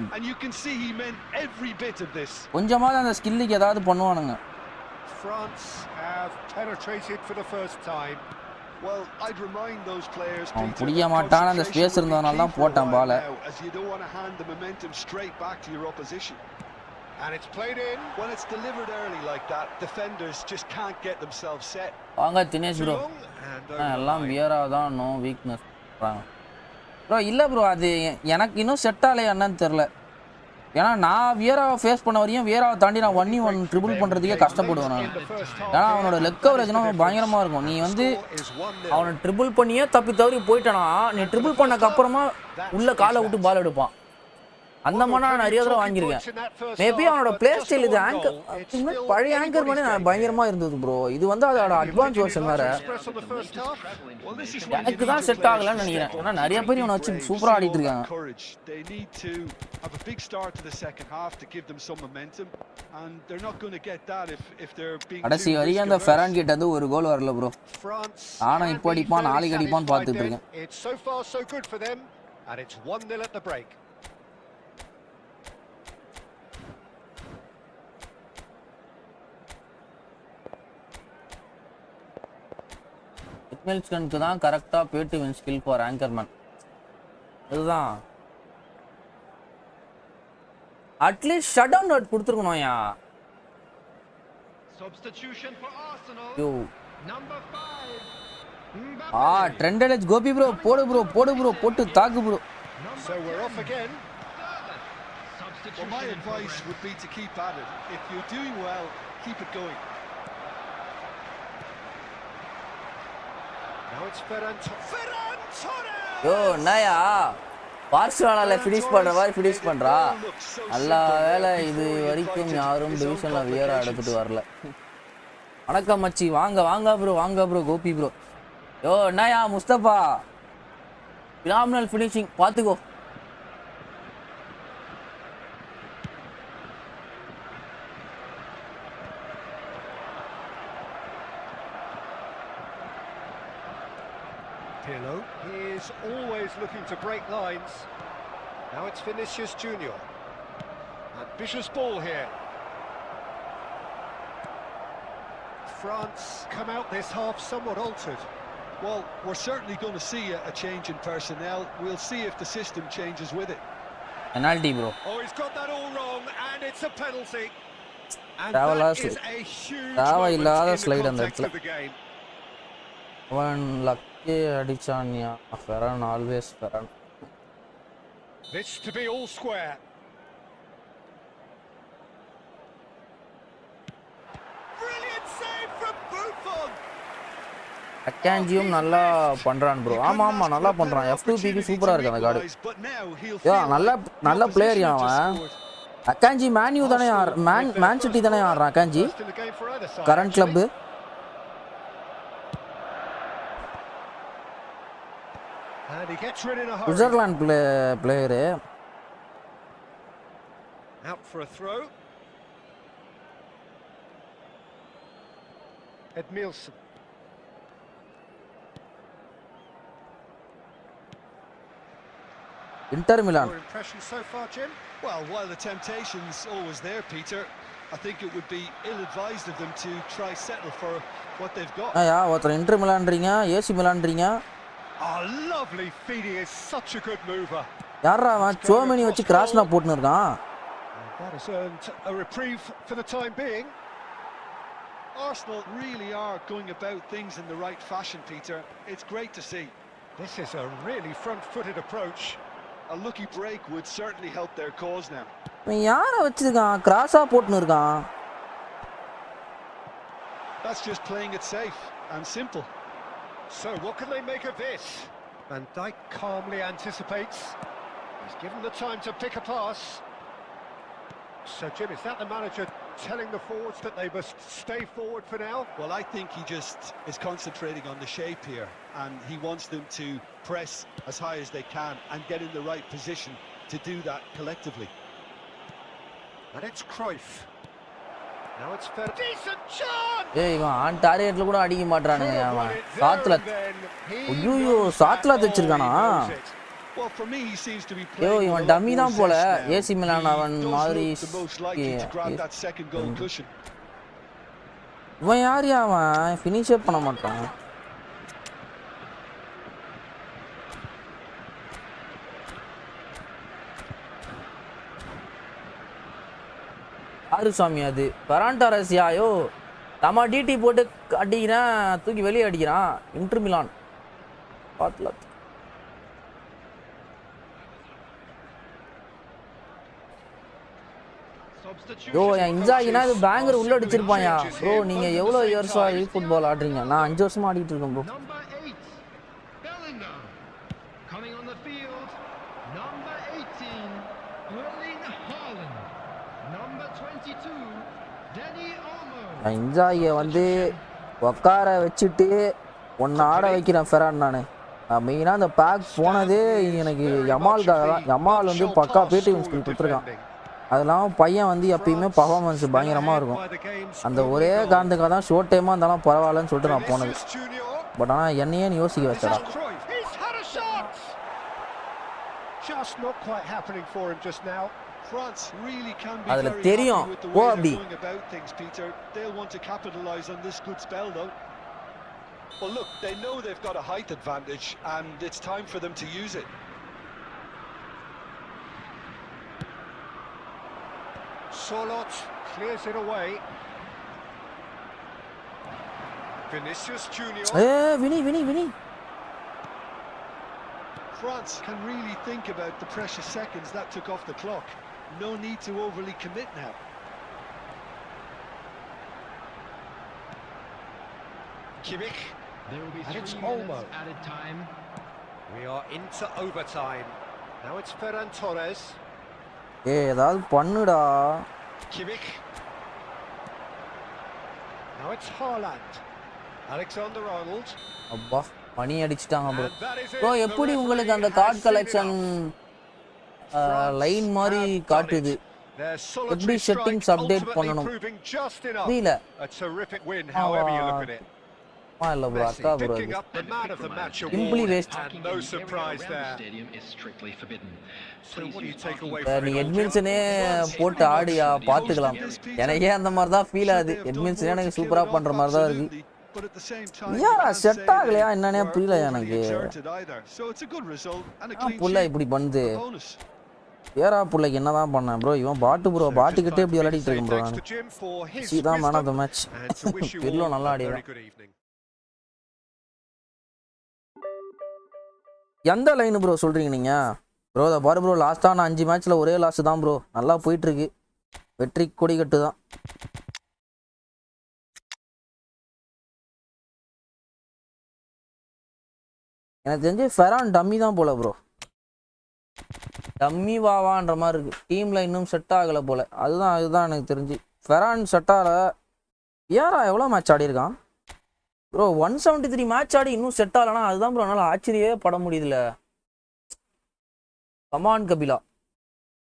கொஞ்சமாவது அந்த ஸ்கில்லுக்கு ஏதாவது பண்ணுவானுங்க. France have penetrated for the first time. Well, I'd remind those players அவன் புடிக்க மாட்டான், அந்த ஸ்பேஸ் இருந்ததனால தான் போட்டான் பால. as you don't want to hand the momentum straight back to your opposition. And it's played in. When it's delivered early like that, defenders just can't get themselves set. வாங்க Dinesh bro. எல்லாம் வியரா தான், no weakness bro. இல்லை bro, அது எனக்கு இன்னும் set ஆகலையா என்னன்னு தெரில. ஏன்னா நான் வியராவை ஃபேஸ் பண்ண வரையும் வியராவை தாண்டி நான் 1v1 ட்ரிபிள் பண்ணுறதுக்கே கஷ்டப்படுவேன் நான். ஏன்னா அவனோட லெக் கவரேஜ்லாம் பயங்கரமாக இருக்கும். நீ வந்து அவனை ட்ரிபிள் பண்ணியே தவறி போயிட்டானா, நீ ட்ரிபிள் பண்ணக்கு அப்புறமா உள்ள காலை விட்டு பால் எடுப்பான். அந்த மாதிரி நான் நிறைய தடவை வாங்கியிருக்கேன். மேபி அவனோட பிளே ஸ்டைல் இது ஆங்கர் பழைய ஆங்கர் பண்ணி பயங்கரமா இருந்தது ப்ரோ. இது வந்து அதோட அட்வான்ஸ் வெர்ஷன் வேற. எனக்கு தான் செட் ஆகலன்னு நினைக்கிறேன். ஆனா நிறைய பேர் இவனை வச்சு சூப்பரா ஆடிட்டு இருக்காங்க. கடைசி வரைக்கும் அந்த ஃபெரான் கிட்ட வந்து ஒரு கோல் வரல ப்ரோ. ஆனா இப்போ அடிப்பான், நாளைக்கு அடிப்பான்னு பார்த்துட்டு இருக்கேன். மில்ஸ்கனுக்கு தான் கரெக்டா pay to win skill for anchorman. அதுதான் அட்லீஸ்ட் ஷட் டவுன் நோட் கொடுத்துருக்கணும்யா. Substitution for Arsenal. Yo Number 5. ட்ரெண்டட் கோபி ப்ரோ போடு ப்ரோ போட்டு தாக்கு bro. So we're off again. Well, my advice would be to keep at it. If you're doing well, keep it going. Now it's Ferran Torres. யோ என்னயா பார்சலோனால finish பண்ற மாதிரி finish பண்றா. நல்ல வேளை இது வரைக்கும் யாரும் டிவிஷன்ல வியரா எடுத்துட்டு வரல. வணக்கம் மச்சி, வாங்க ப்ரோ கோபி ப்ரோ. யோ என்னயா முஸ்தபா பினாமினல் ஃபினிஷிங் பாத்துக்கோ. Pirlo, he is always looking to break lines. Now it's Vinicius Junior. Ambitious ball here. France come out this half somewhat altered. Well, we're certainly going to see a change in personnel. We'll see if the system changes with it. Penalty bro. Oh, he's got that all wrong, and it's a penalty. And that is a huge moment in the context of the game. One lucky addichanya. Ferran always Ferran. This to be all square. Brilliant save from Buffon. அக்காஞ்சியும் நல்லா பண்றான் bro. ஆமா நல்லா பண்றான். F2P சூப்பரா இருக்கு அந்த card. யா நல்ல player அவன். அக்காஞ்சி மேன் யூ தானே மேன் சிட்டி தானே ஆடுறான் அக்காஞ்சி current club. Switzerland player. Out for a throw. Edmilson. Inter Milan. Your impression so far, Jim? Well, while the temptation's always there, Peter, I think it would be ill-advised of them to try settle for what they've got. Yeah, ஒருத்தர் Inter Milanன்றீங்க, AC Milanன்றீங்க. Oh, lovely feeding is such a good mover. யாரா அவன் சோமனி வச்சு கிராஸ்னா போட்டுன்னு இருக்கான். That has earned a reprieve for the time being. Arsenal really are going about things in the right fashion, Peter. It's great to see. This is a really front-footed approach. A lucky break would certainly help their cause now. இவன் யாரை வச்சிருக்கான் கிராஸா போட்டுன்னு இருக்கான். That's just playing it safe and simple. So what can they make of this? Van Dijk calmly anticipates. He's given the time to pick a pass. So Jim, is that the manager telling the forwards that they must stay forward for now? Well, I think he just is concentrating on the shape here, and he wants them to press as high as they can and get in the right position to do that collectively. And it's Cruyff. Now it's fair. Decent chance. ஏய் இவன் on டார்கெட்ல கூட அடிக்க மாட்டறானுங்க அவன். சாத்ல ஐயோ சாத்ல தச்சிருக்கானா. Well, for me, he seems to be யோ playing. இவன் டம்மி தான் போல. ஏசி மிலான் அவன் மாதிரி இவன் யார் அவன் ஃபினிஷே பண்ண மாட்டான். ஆறு சாமி அது பராண்டாரசியாயோ தமா டிடி போட்டு அடிக்கிறான் தூக்கி வெளியே அடிக்கிறான். இன்டர் மிலான் பாத்துல யோ என் இன்ஜாகினா இது பேங்கர் உள்ள அடிச்சிருப்பாயா ப்ரோ. நீங்க எவ்வளவு இயர்ஸா ஃபுட்பால் ஆடுறீங்க? நான் 5 வருஷமா ஆடிட்டு இருக்கேன் ப்ரோ. இன்ஜாகிய வந்து உக்கார வச்சுட்டு ஒன்று ஆட வைக்கிறேன் ஃபெரான். நான் மெயினாக அந்த பேக் போனதே எனக்கு யமால்காக தான். யமால் வந்து பக்கா பேட்டி ஸ்கில் கொடுத்துருக்கான். அதெல்லாம் பையன் வந்து எப்பயுமே பர்ஃபார்மன்ஸ் பயங்கரமாக இருக்கும். அந்த ஒரே காரணத்துக்காக தான் ஷோர்ட் டைமாக இருந்தாலும் பரவாயில்லன்னு சொல்லிட்டு நான் போனது. பட் ஆனால் என்னையே யோசிக்க வச்சடா. France really can be அதுல very தெரியும் happy with the போ way அப்படி. they're going about things, Peter. They'll want to capitalize on this good spell, though. Well, look, they know they've got a height advantage, and it's time for them to use it. Solot clears it away. Vinicius Junior. Vini. France can really think about the precious seconds that took off the clock. No need to overly commit now. Kimmich. There will be And it's 3 minutes Olmo. added time. We are into overtime. Now it's Ferran Torres. ஏதாவது பண்ணுடா. Kimmich. Now it's Haaland. Alexander Arnold. அப்பா மணி அடிச்சிட்டாங்க bro. And that is it. Bro The எப்படி referee உங்களுக்கு அந்த has card seen collection enough. Line மாதிரி France have காட்டுது? done it. Their எப்படி solitary settings strike update ultimately பண்ணணும் proving just enough. புரியல. A terrific win, however you look at it. இல்ல bro அக்கா bro Picking up the man of the match Simply award, waste. and no surprise there. Stadium is strictly forbidden. So what do you take away நீ from it? எட்மின்சனே போட்டு ஆடியா பாத்துக்கலாம். எனக்கே அந்த மாதிரி தான் feel ஆகுது. எட்மின்சனே எனக்கு சூப்பரா பண்ற மாதிரி தான் இருக்கு. யாரா செட் ஆகலையா என்னன்னே புரியல எனக்கு. புள்ள இப்படி பண்ணுது. ஏரா புள்ளைக்கு என்னதான் பண்ணேன் ப்ரோ, இவன் ப்ரோ பாட்டுக்கிட்டே இப்படி விளையாடிட்டு இருக்கேன் ப்ரோ. நான் சீதான் man of the match. Pirlo நல்லா ஆடிடுறான். எந்த லைன் ப்ரோ சொல்றீங்க நீங்க? ப்ரோ அதை பாரு ப்ரோ, லாஸ்ட்டான 5 மேட்ச்ல ஒரே லாஸ் தான் ப்ரோ. நல்லா போயிட்டு இருக்கு, வெற்றி கொடி கட்டு தான். எனக்கு தெரிஞ்சு ஃபெரான் டம்மி தான் போல ப்ரோ. டம்மி வாவான்ற மாதிரி இருக்கு. டீம்ல இன்னும் செட் ஆகலை போல. அதுதான் எனக்கு தெரிஞ்சு. ஃபெரான் செட் ஆகல. ஏரா எவ்வளோ மேட்ச் ஆடி இருக்கான் ப்ரோ? 173 மேட்ச் ஆடி இன்னும் செட் ஆகலன்னா அதுதான் ப்ரோ என்னால் ஆச்சரியவே பட முடியுதுல. கமான் கபிலா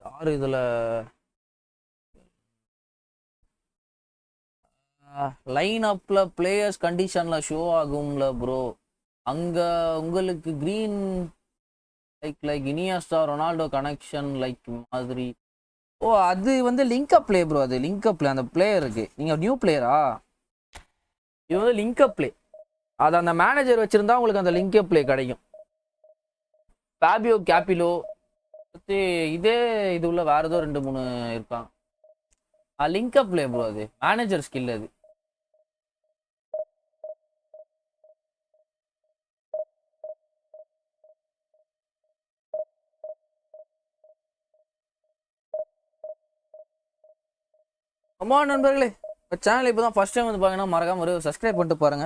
யாரு இதுல? லைன் அப்ல பிளேயர்ஸ் கண்டிஷன்ல ஷோ ஆகும்ல ப்ரோ. அங்க உங்களுக்கு green like Iniesta Ronaldo connection like மாதிரி. ஓ அது வந்து லிங்க் அப் பிளே ப்ரோ. அது லிங்க் அப் பிளே. அந்த பிளேயர் இருக்கு. நீங்க நியூ பிளேயரா? இது வந்து லிங்க் அப் பிளே. அது அந்த மேனேஜர் வச்சிருந்தா உங்களுக்கு அந்த லிங்க் அப் பிளே கிடைக்கும். ஃபேபியோ கேபிலோ இதே இது உள்ள வேற ஏதோ 2-3 இருக்கான். Link up play bro. அது மேனேஜர் ஸ்கில். அது அம்மா நண்பர்களே, சேனல் இப்போ தான் ஃபர்ஸ்ட் டைம் வந்து பாருங்கன்னா மறக்காம ஒரு சப்ஸ்கிரைப் பண்ணிட்டு பாருங்க.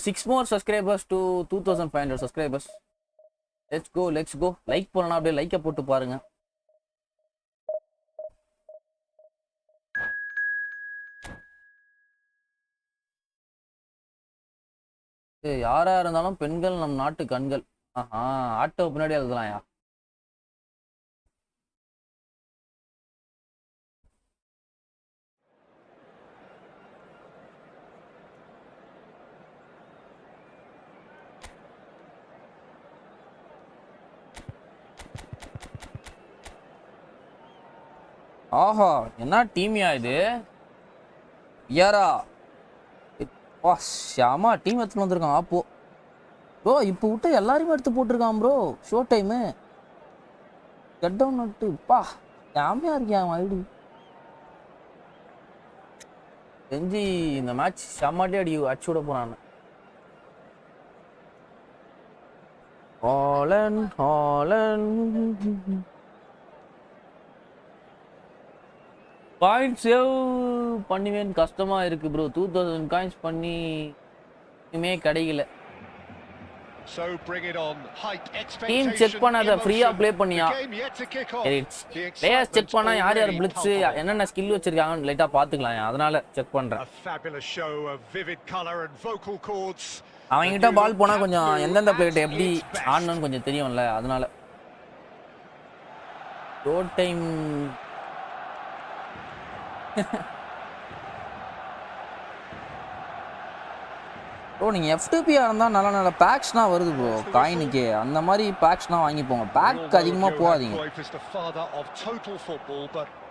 6 more subscribers to 2500 subscribers. Let's go. Like பண்ணலாம், அப்படியே லைக்கை போட்டு பாருங்க. யாரா இருந்தாலும் பெண்கள் நம் நாட்டு கண்கள். ஆட்டோ பின்னாடி எழுதலாம்யா. ஆஹா என்ன டீமியா இது? யாரா வா ஷாமா டீம் எடுத்துட்டு வந்திருக்கான். ஆப்போ ப்ரோ இப்போ விட்டு எல்லாரையுமே எடுத்து போட்டிருக்கான் bro. Show time cut down நட்டு பா ஷாமையா இருக்கியா ஐடி. தெரிஞ்சு இந்த மேட்ச் ஷமாட்டே அடிச்சு விட போறான். காயின் சேவ் பண்ணுவேன் கஷ்டமா இருக்கு ப்ரோ. 2000 காயின்ஸ் பண்ணி இனிமே கிடைக்கல. So bring it on. Height expectation. Team check பண்ணாத ஃப்ரீயா ப்ளே பண்ணியா? பிளேயர்ஸ் செக் பண்ணா யார் பிளிட்ஸ் என்னென்ன ஸ்கில் வச்சிருக்காங்கன்னு லைட்டா பாத்துக்கலாம். அதனால செக் பண்றேன். A fabulous show of vivid color and vocal cords. அவங்கிட்ட பால் போனா கொஞ்சம் எந்தெந்த பிளேட் எப்படி ஆடணும்னு கொஞ்சம் தெரியும்ல. அதனால ரோட் டைம் ப்ரோ. நீங்கள் எஃப்டிபியா இருந்தால் நல்ல நல்ல பேக்ஸ்லாம் வருது ப்ரோ காயினுக்கு. அந்த மாதிரி பேக்ஸ்லாம் வாங்கி போங்க. பேக் அதிகமாக போகாதீங்க.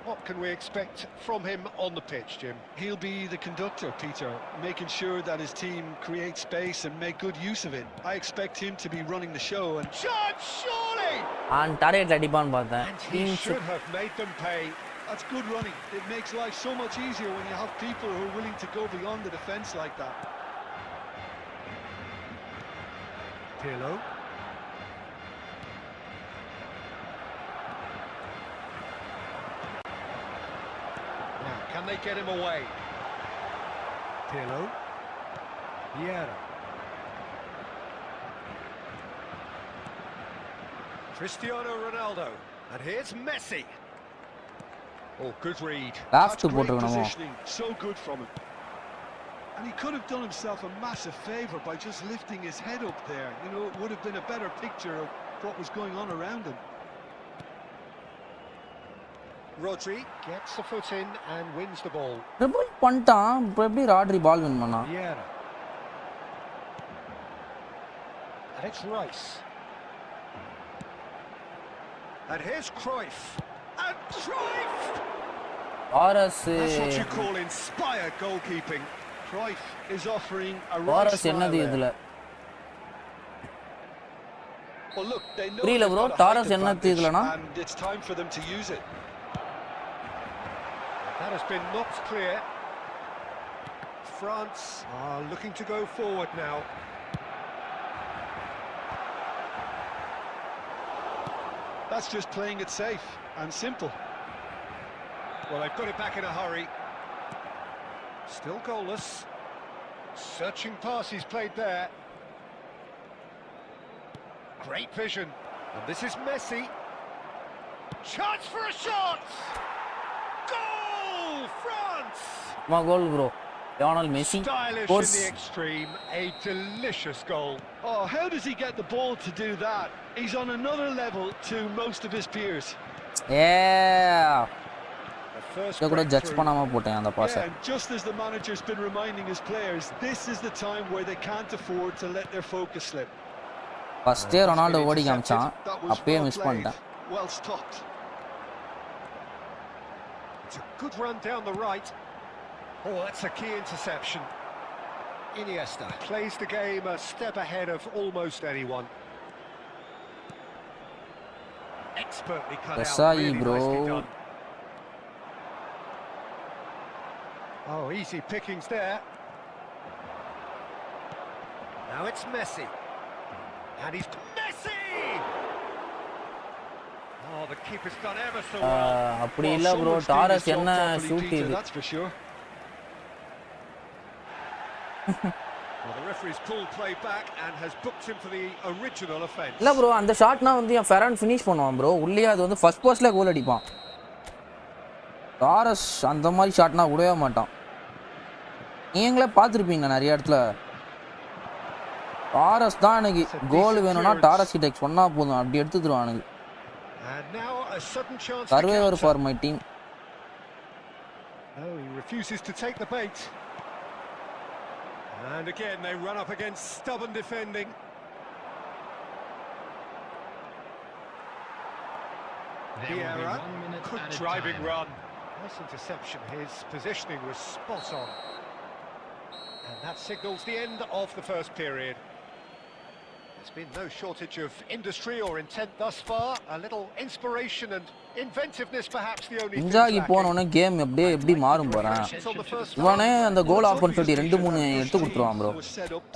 What can we expect from him on the pitch, Jim? He'll be the conductor, Peter, making sure that his team creates space and make good use of it. I expect him to be running the show and... Chance, surely! And target அடிப்பான்னு பார்த்தேன். And he should have made them pay. That's good running. It makes life so much easier when you have people who are willing to go beyond the defence like that. Pirlo. Now, can they get him away? Pirlo. Vieira. Cristiano Ronaldo. And here's Messi. Oh, good read. Last to Great போட்டுறணும். positioning, so good from him. And he could have done himself a massive favour by just lifting his head up there. You know, it would have been a better picture of what was going on around him. Rodri gets the foot in and wins the ball. Triple பண்ணிட்டான். இப்போ எப்படி Rodri ball win பண்ணா? Vieira. And it's Rice. And here's Cruyff. And Cruyff! ஆர்எஸ் That's what you call inspired goalkeeping. Cruyff is offering a right ஆர்எஸ் smile என்னது there. இதுல? Well, look, they know புரியல they've bro. got a height Torres என்னது advantage, இதுலனா? and it's time for them to use it. That has been knocked clear. France are looking to go forward now. That's just playing it safe and simple. Well, they've got it back in a hurry. Still goalless. Searching pass he's played there. Great vision. And this is Messi. Chance for a shot! Goal! France! மா goal bro. Lionel Messi. Stylish in the extreme. A delicious goal. Oh, how does he get the ball to do that? He's on another level to most of his peers. Yeah. The first இத கூட judge breakthrough. பண்ணாம போட்டேன் அந்த pass. Yeah, and just as the manager's been reminding his players, this is the time where they can't afford to let their focus slip. First day Ronaldo ஓடி காமிச்சான். That was அப்பவே well miss played, பண்ணிட்டேன். well stopped. It's a good run down the right. Oh, that's a key interception. Iniesta plays the game a step ahead of almost anyone. Expertly cut out, Desai, really bro. nicely done. Oh, easy pickings there. Now it's Messi. And he's Messi! Oh, the keeper's done ever so well. அப்படி Well, இல்ல bro. someone's doing Torres his job என்ன properly, shoot Peter, இது? that's for sure. Well, the referee's pulled play back and has booked him for the original offence. இல்ல bro அந்த ஷாட்னா வந்து என் ஃபெரான் finish பண்ணுவான் bro. உள்ளே அது வந்து ஃபர்ஸ்ட் போஸ்ட்ல கோல் அடிப்பான். டாரஸ் அந்த மாதிரி ஷாட்னா விடவே மாட்டான். நீங்களே பார்த்துருப்பீங்க நிறைய இடத்துல. டாரஸ் தான் எனக்கு கோல் வேணும்னா டாரஸ் கிட்ட சொன்னா போதும் அப்படி எடுத்து தருவானுங்க. And now a sudden chance. Survivor for my team. Oh, he refuses to take the bait. And again they run up against stubborn defending. There will be Vieira, 1 minute good added driving time. run. Nice interception. His positioning was spot on. And that signals the end of the first period. There's been no shortage of industry or intent thus far. A little inspiration and inventiveness perhaps the only thing இன்ஜாகி lacking. போனோடனே game அப்படியே எப்படி மாறும் பாறேன். இவனே அந்த கோல் opportunity 2-3 எடுத்து கொடுத்துருவான் bro.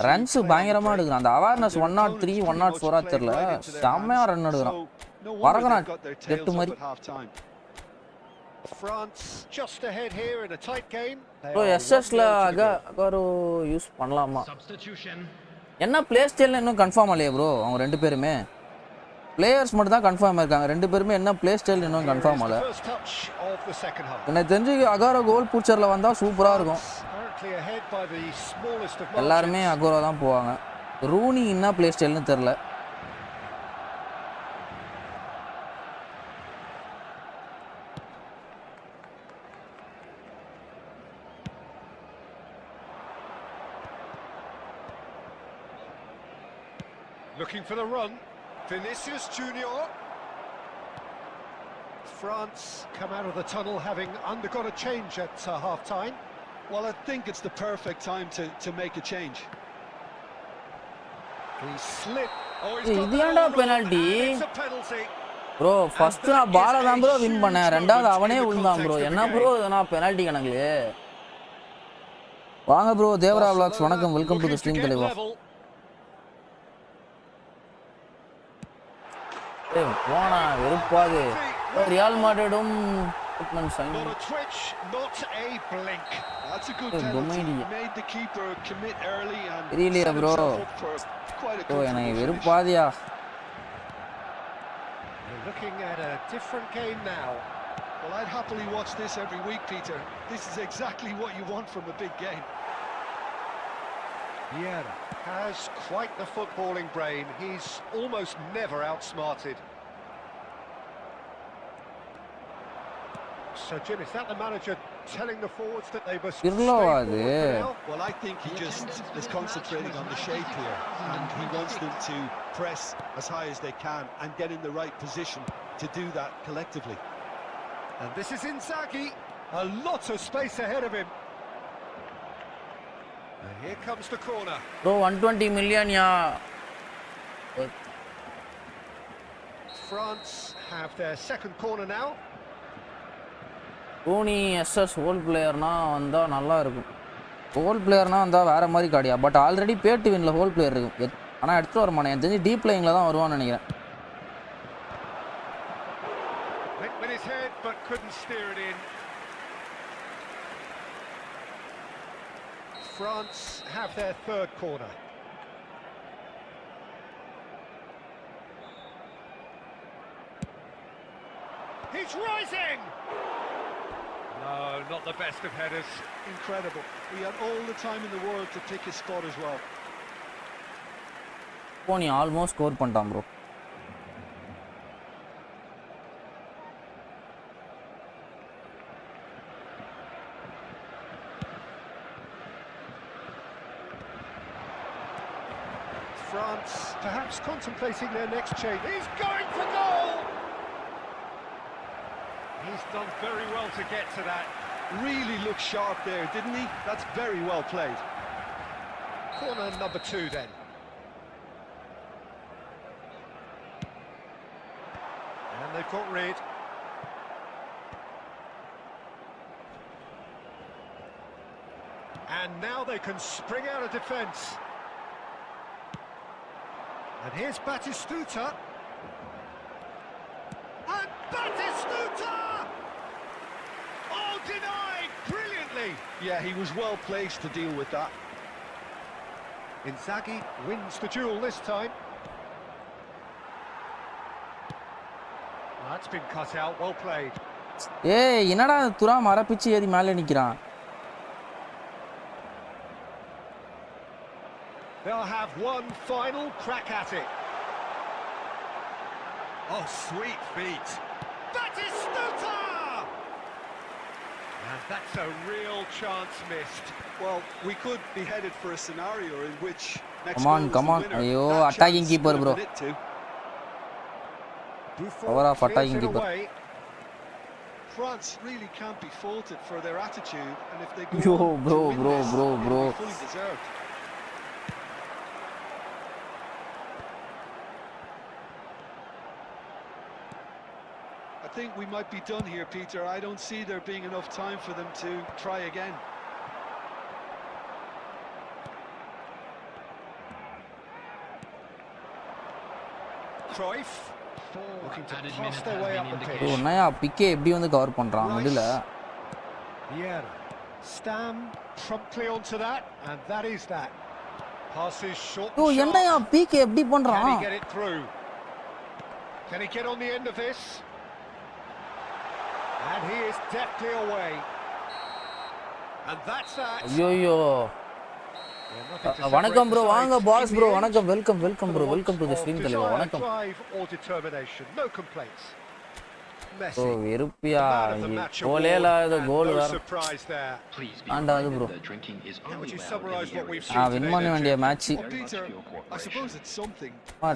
Runs பயங்கரமா எடுக்கிறான். அந்த அவேர்னஸ் 103 104 தெரியல. செம்மையா ரன் எடுக்கிறான். வரகறான் எட்டு மாதிரி. France just ahead here in a tight game. Bro எஸ்எஸ்ல அகாரோ யூஸ் பண்ணலாமா? Substitution. என்ன பிளே ஸ்டைல்ல இன்னும் கன்ஃபார்ம் ஆகலையே ப்ரோ. அவங்க ரெண்டு பேருமே பிளேயர்ஸ் மட்டும் தான் கன்ஃபார்ம் ஆயிருக்காங்க. ரெண்டு பேருமே என்ன பிளே ஸ்டைல் இன்னும் கன்ஃபார்ம் ஆகல. எனக்கு தெரிஞ்சு அகாரோ கோல் பூச்சர்ல வந்தா சூப்பரா இருக்கும். எல்லாருமே அகாரோ தான் போவாங்க. ரூனி என்ன பிளே ஸ்டைல்னு தெரியல. Looking for the run. Vinicius Junior. France come out of the tunnel having undergone a change at half-time. Well, I think it's the perfect time to make a change. He slipped. Oh, he's Hey, got இது that ஏன்டா all wrong, penalty? and it's a penalty. Bro first நான் பால தான் bro win பண்ணேன், ரெண்டாவது அவனே விழுந்தான் bro. என்ன bro இதனா penalty கணக்கு? வாங்க ப்ரோ தேவரா vlogs வணக்கம், வெல்கம் டு தி ஸ்ட்ரீம் தலைவா. ஏய் போனா வெறுப்பாது. ரியல் மாட்ரிடும் sign. Not a twitch, not a blink. That's a good penalty. Made the keeper commit early and really bro. Oh, எனக்கு வெறுப்பாதியா. We're looking at a different game now. Well, I'd happily watch this every week, Peter. This is exactly what you want from a big game. Yeah, has quite the footballing brain. He's almost never outsmarted. So, Jim, is that the manager telling the forwards that they must stay forward now? Well, I think he just is concentrating on the shape here, and he wants them to press as high as they can and get in the right position to do that collectively. And this is Inzaghi. A lot of space ahead of him. And here comes the corner. Bro, 120 million, yeah. France have their second corner now. Tony SS hole பிளேயர்னா வந்தால் நல்லா இருக்கும். Hole பிளேயர்னா வந்தால் வேறு மாதிரி காடியா. But already பேட்டு வின்ல ஹோல் பிளேயர் இருக்கு. ஆனால் எடுத்துகிட்டு வர மாட்டேன். எனக்கு தெரிஞ்சு டீப் பிளேயிங்கில் தான் வருவான்னு நினைக்கிறேன். With his head but couldn't steer it in. France have their third corner. He's rising! No, not the best of headers. Incredible. He had all the time in the world to pick his spot as well. போனி almost score பண்ணிட்டான் bro. France perhaps contemplating their next change. He's going for goal! He's done very well to get to that. Really looked sharp there, didn't he? That's very well played. Corner number 2 then. And they've got rid. And now they can spring out of defence. And here's Batistuta. And Batistuta! Oh, denied brilliantly. Yeah, he was well placed to deal with that. Inzaghi wins the duel this time. That's been cut out, well played. ஏய் என்னடா துரா மரப்பிச்சு ஏறி மேலே நிற்கிறான். They'll have one final crack at it. Oh, sweet feet. Batistuta! And that's a real chance missed. Well, we could be headed for a scenario in which next come on. Ayo, attacking keeper bro. Power of attacking keeper. France really can't be faulted for their attitude, and if they go Yo, on bro, to win bro, this, bro, bro. it'll be fully deserved. I think we might be done here, Peter. I don't see there being enough time for them to try again. Cruyff looking to pass their way up the pitch. ஓ நயா பிக்கே எப்படி வந்து cover பண்றான் மிடில. Yeah. Stam promptly onto that, and that is that. Passes short. ஓ என்னயா PK எப்படி பண்றான்? Can he get it through? Can he get on the end of this? And he is deftly away. And that's that. ஐயோ வணக்கம் bro, வாங்க boss bro, வணக்கம், welcome bro, welcome to the stream தலைவா, வணக்கம். Drive or determination, no complaints. messy. வெறுப்பியா Man of the match கோலே award, இல்லாத and goal no வேற surprise there. Please be ஆண்டாது reminded bro that drinking is How would only you allowed summarise in the what we've areas seen win today பண்ண then, வேண்டிய Jim? Match Well, Peter, your I cooperation. suppose it's something.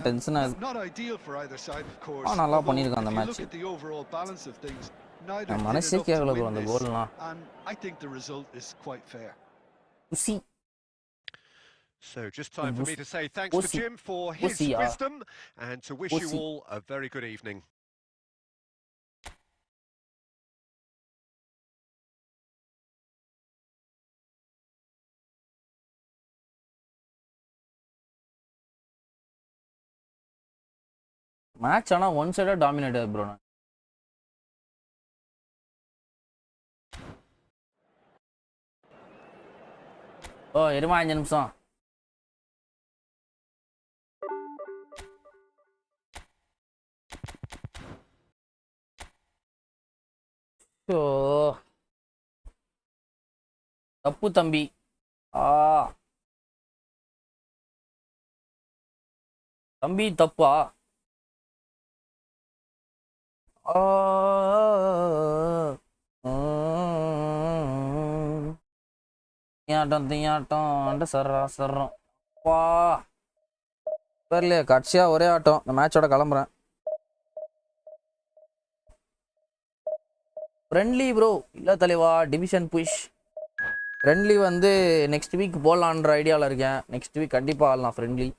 Tension ஆகுது Not ideal for either side, of course. நல்லா Although, பண்ணிருக்கான் அந்த if you match look at the overall balance of things, neither நான் did மனசே enough to கேட்கல bro win அந்த this, கோல்லாம் and I think the result is quite fair. குசி So just time for me to say thanks to Pussy. Jim for his Pussy, wisdom and to wish you Pussy. all a very good evening. Match ஆனா one சைடா dominate ஆகுது bro ஓ இருமா 5 நிமிஷம் ஓ தப்பு தம்பி தம்பி தப்பா தீயாட்டம் சர்றோம் வா தெரியலையே கட்சியா ஒரே ஆட்டம் இந்த மேட்சோட கிளம்புறேன் ஃப்ரெண்ட்லி ப்ரோ இல்லை தலைவா டிவிஷன் புஷ் ஃப்ரெண்ட்லி வந்து நெக்ஸ்ட் வீக் போடலான்ற ஐடியாவில் இருக்கேன் நெக்ஸ்ட் வீக் கண்டிப்பாக ஆடலாம் ஃப்ரெண்ட்லி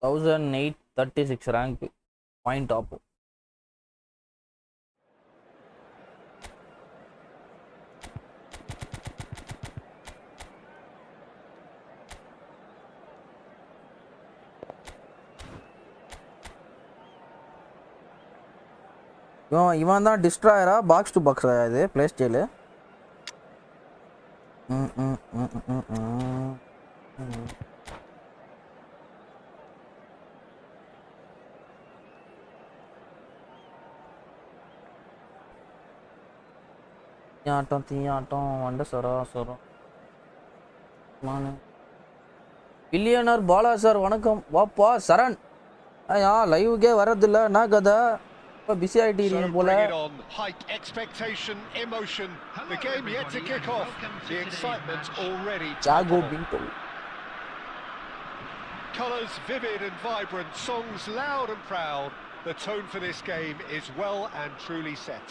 $1,836 ரேங்க் பாயிண்ட் டாப் இவன் தான் டிஸ்ட்ராயரா பாக்ஸ் டு பாக்ஸ் இது பிளே ஸ்டைலு தீயாட்டம் வண்ட சொரம் பில்லியனர் பாலா சார் வணக்கம் வாப்பா சரண் ஐயா லைவுக்கே வர்றதில்ல என்ன கதை இப்போ பிஸி ஆகிட்டீங்க போல Height, expectation, emotion. The game yet to kick off. The excitement already. Jago Binto. Colours vivid and vibrant, songs loud and proud. The tone for this game is well and truly set.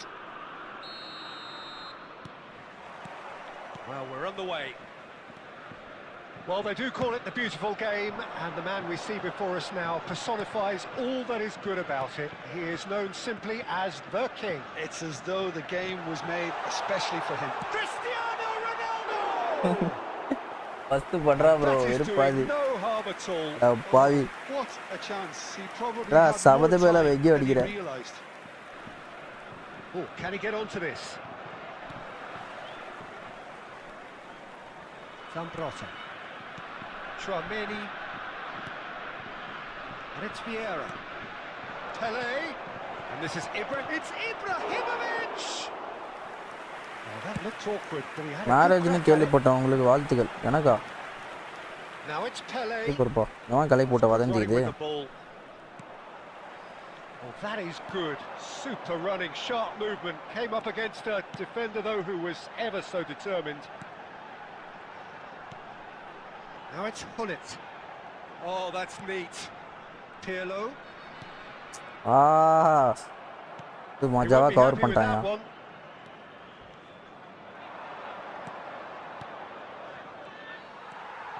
Well, we're on the way. Well, they do call it the beautiful game, and the man we see before us now personifies all that is good about it. He is known simply as the King. It's as though the game was made especially for him. Cristiano Ronaldo! First பண்றா bro வெறுப்பாதி no harm at all. பாவி What a chance. He probably raw had சபத more மேல time Venky than he அடிக்குற realized. Oh, can he get onto this? Zambrota. Tchouameni. And it's Vieira. Pele. And this is It's Ibrahimovic! Oh, that looked awkward, but he had a மேரேஜ்னு கேள்விப்பட்டேன் உங்களுக்கு வாழ்த்துக்கள் எனக்கா Now it's Pele. சூப்பர்ப்பா நான் கலை போட்ட வதந்தி இது Oh, that is good. Super running, sharp movement. Came up against a defender, though, who was ever so determined. Now it's Hullet. Oh, that's neat. Pirlo. இது மஜாவா கவர் பண்ணிட்டாங்க.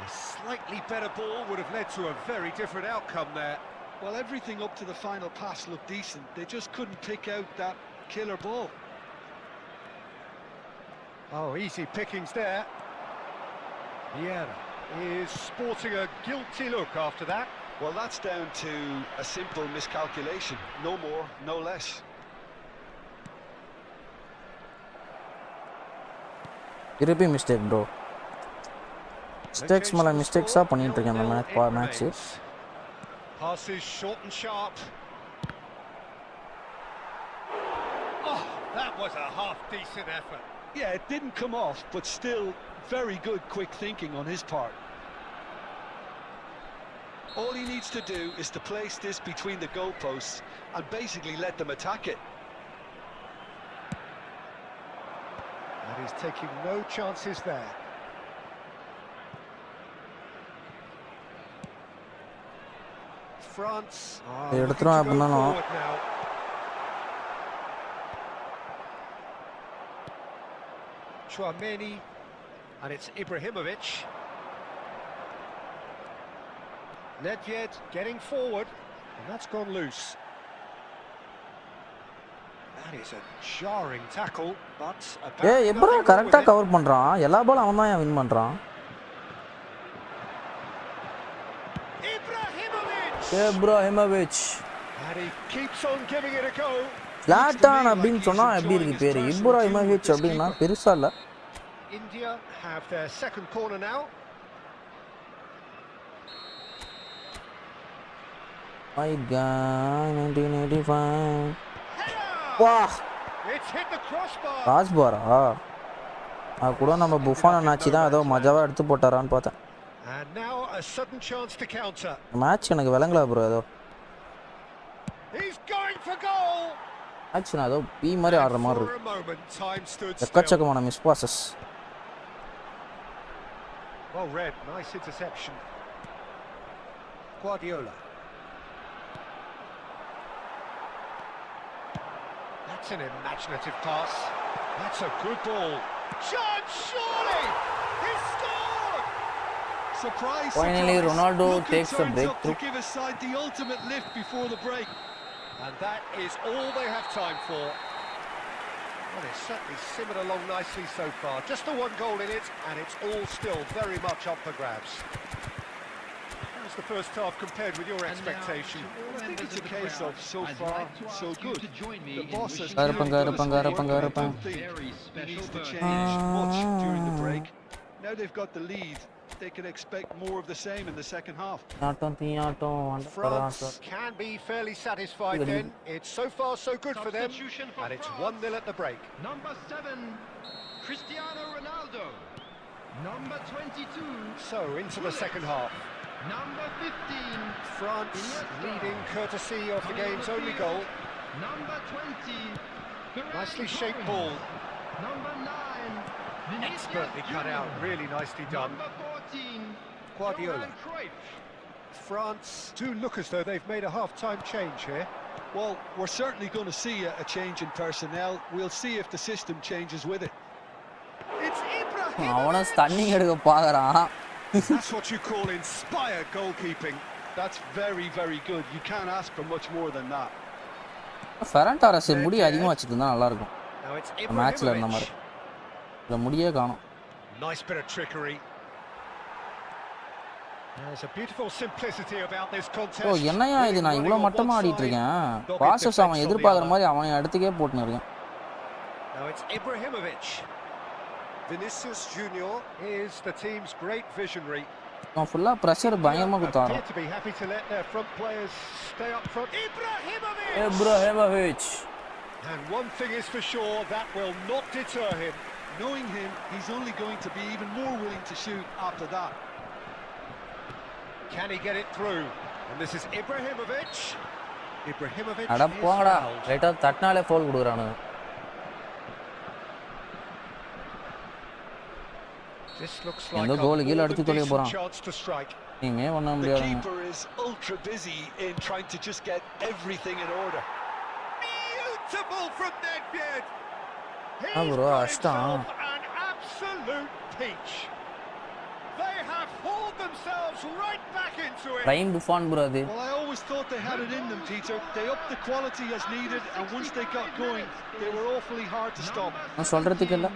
A slightly better ball would have led to a very different outcome there. Well, everything up to the final pass looked decent. They just couldn't pick out that killer ball. Oh, easy pickings there. Vieira is sporting a guilty look after that. Well, that's down to a simple miscalculation. No more, no less. திருப்பி mistake bro. Mistakes மேல மிஸ்டேக்ஸா பண்ணிட்டு இருக்கேன் அந்த match. Passes short and sharp. Oh, that was a half decent effort. Yeah, it didn't come off, but still very good quick thinking on his part. All he needs to do is to place this between the goalposts and basically let them attack it. And he's taking no chances there. France எடுத்துறோம் அப்படினா Chouameni, and it's Ibrahimovic. Nedved getting forward, and that's gone loose. That is a jarring tackle, but எப்பறா கரெக்ட்டா cover பண்றான். எல்லா பாலும் அவன் தான் win பண்றான். Ibrahimovic. And he keeps on giving it a go. Zlatan அப்படினு சொன்னா எப்படி இருக்கு பேரு? Ibrahimovic அப்படினா பெருசா இல்ல. India have their second corner now. My God, 1985. Wow. It's hit the crossbar. crossbar-ஆ? கூட நம்ம புஃபான நாச்சி தான் ஏதோ மஜாவா எடுத்து போட்டாரான்னு பார்த்தேன். And now a sudden chance to counter. Match எனக்கு விளங்கல ப்ரோ ஏதோ. He's going for goal. Match நான் ஏதோ பீ மாதிரி ஆடுற மாதிரி இருக்கு. எக்கச்சக்கமான miss bosses. Well read, nice interception. Guardiola. That's an imaginative pass. That's a good ball. Chance, surely! He scored! Surprise! Finally, Ronaldo takes a breakthrough to give his side the ultimate lift before the break. And that is all they have time for. Well, it's certainly simmered along nicely so far. Just the one goal in it, and it's all still very much up for grabs. How's the first half compared with your expectation? I think it's a case of so far, so good. The boss has needs to change much during the break. Now they've got the lead. They can expect more of the same in the second half. France can be fairly satisfied then. It's so far so good for them, and it's 1-0 at the break. Number 7, Cristiano Ronaldo. Number 22. So into the second half. Number 15. France leading courtesy of the game's only goal. Number 20. Nicely shaped ball. Number 9. Expertly cut out, really nicely done. Number 14. Guardiola. France do look as though they've made a half-time change here. Well, we're certainly going to see a change in personnel. We'll see if the system changes with it. It's Ibrahimovic. அவன stunning எடுக்க பாக்குறான். That's what you call inspired goalkeeping. That's very, very good. You can't ask for much more than that. Ferran Torres முடி அதிகமா வச்சிருந்தா நல்லா இருக்கும். Now it's மேட்ச்ல இருந்த மாதிரி. இல்ல முடியே காணோம். Nice bit of trickery. There's a beautiful simplicity about this contest. ஓ என்னையா இது நான் இவ்வளவு மட்டமா ஆடிட்டு இருக்கேன். பாசஸ் அவன் எதிர்பார்க்குற மாதிரி அவன் இடத்துக்கே போட்டுன்னு இருக்கான். Now it's Ibrahimovic. Vinicius Junior is the team's great visionary. அவன் ஃபுல்லா பிரஷர் பயங்கரமா குத்தாரு. To be happy to let their front players stay up front. Ibrahimovic. And one thing is for sure, that will not deter him. Knowing him, he's only going to be even more willing to shoot after that. Can he get it through? And this is Ibrahimovic. Ibrahimovic. அட போங்கடா. ரைட்டா தட்னாலே foul குடுக்குறானுங்க. This looks like எந்த கோல் கீழ அடிச்சு தொலைய போறான். chance to strike. The keeper is ultra busy in trying to just get everything in order. Beautiful from Nedved. He's bro, got himself an absolute peach. They have hauled themselves right back into it. Prime Buffon bro adu. Well, I always thought they had it in them, Peter. They upped the quality as needed, and once they got going, they were awfully hard to stop. நான் சொல்றதுக்கு இல்ல.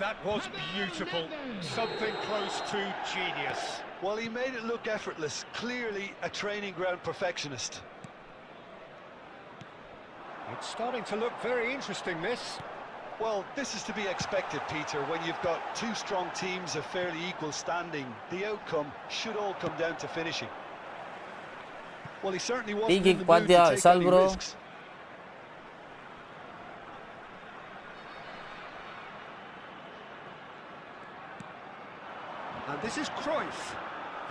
That was beautiful. Something close to genius. Well, he made it look effortless. Clearly a training ground perfectionist. It's starting to look very interesting, this. Well, this is to be expected, Peter. When you've got two strong teams of fairly equal standing, the outcome should all come down to finishing. Well, he certainly wasn't in the mood to take any risks. And this is Cruyff.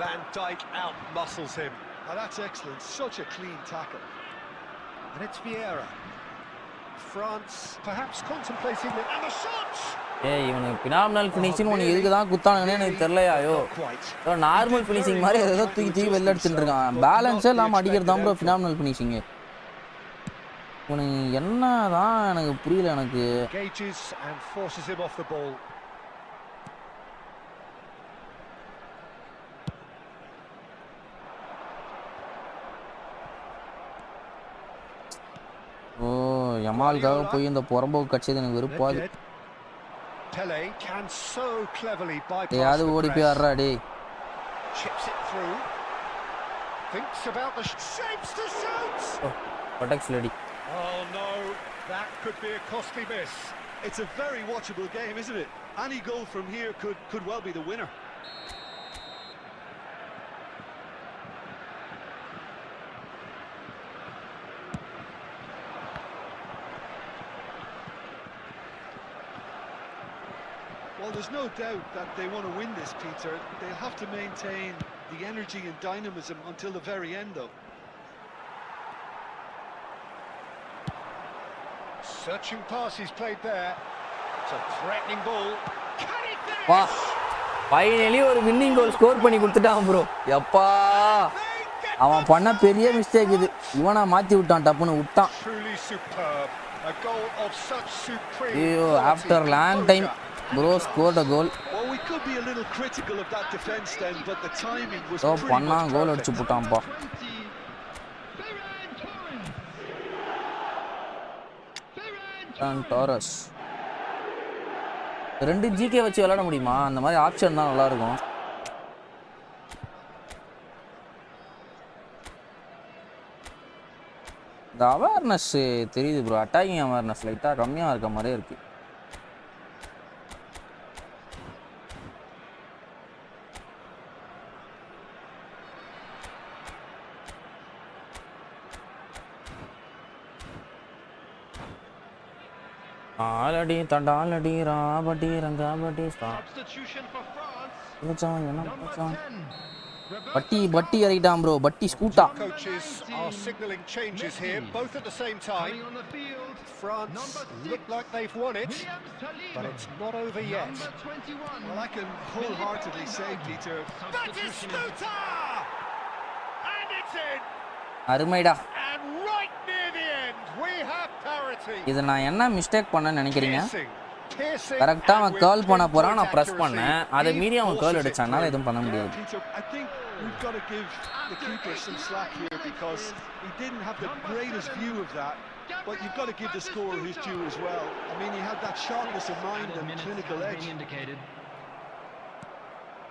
Van Dijk out-muscles him. Oh, that's excellent. Such a clean tackle. And it's Vieira. France perhaps contemplating it. And the shots! ஏய் இவனுக்கு phenomenal finishing ஒன்று எதுக்கு தான் குத்தானுங்கன்னு எனக்கு தெரியலையாயோ. Normal finishing மாதிரி ஏதோ தூக்கி வெளில அடிச்சுட்டு இருக்கான். பேலன்ஸே இல்லாமல் அடிக்கிறது தான் ப்ரோ பினாமினல் ஃபினிஷிங்கு. இவனுக்கு என்ன தான் எனக்கு புரியல எனக்கு. Engages and forces him off the ball. யமாலுக்காக போய் இந்த புறம்போக்கு கட்சியது எனக்கு வெறுப்பாது. Pele can so cleverly bypass. ஏதாவது ஓடி போய் ஆடுறா டேய். Chips it through. Thinks about the shapes to shoot. Protects lady. Oh no, that could be a costly miss. It's a very watchable game, isn't it? Any goal from here could well be the winner. Well, there's no doubt that they want to win this, Peter. They'll have to maintain the energy and dynamism until the very end, though. Searching pass he's played there. It's a threatening ball. Can he finish? வா finally ஒரு winning goal score பண்ணி கொடுத்துட்டான் bro. எப்பா அவன் பண்ண பெரிய mistake இது. இவனா மாத்தி விட்டான், டப்புன்னு விட்டான். Truly superb. A goal of such supreme. ஐயோ after long time bro scored a goal. Well, we could be a little critical of that defense then, but the timing was so pretty பண்ணா much கோல் perfect. அடிச்சு போட்டான்ப்பா. Taurus ரெண்டு GK வச்சு விளையாட முடியுமா? அந்த மாதிரி option தான் நல்லா இருக்கும். இந்த அவேர்னஸ் தெரியுது ப்ரோ. அட்டாக்கிங் அவேர்னஸ் லைட்டாக கம்மியாக இருக்க மாதிரியே இருக்கு. Aladi தண்டாலடி ராபடி ரங்காபடி Substitution for France. பட்டி பட்டி இறக்கிட்டான் ப்ரோ. பட்டி ஸ்கூட்டா. Coaches are signalling changes here, both at the same time. Coming on the field. France look like they've won it, but it's not over yet. Number 21. Well, I can wholeheartedly say, Peter, That is Scooter! And it's in! அருமைடா. And right near the end, we have parity. இது நான் என்ன mistake பண்ணேன்னு நினைக்கிறீங்க? Piercing. கரெக்டா அவன் girl பண்ண போறான், நான் பிரஸ் பண்ணேன். அதை மீறி அவன் கேர்ள் அடிச்சானால எதுவும் பண்ண முடியாது. Peter, I think we've got to give the keeper some slack here because he didn't have the greatest view of that. But you've got to give the scorer his due as well. I mean, he had that sharpness of mind and clinical edge.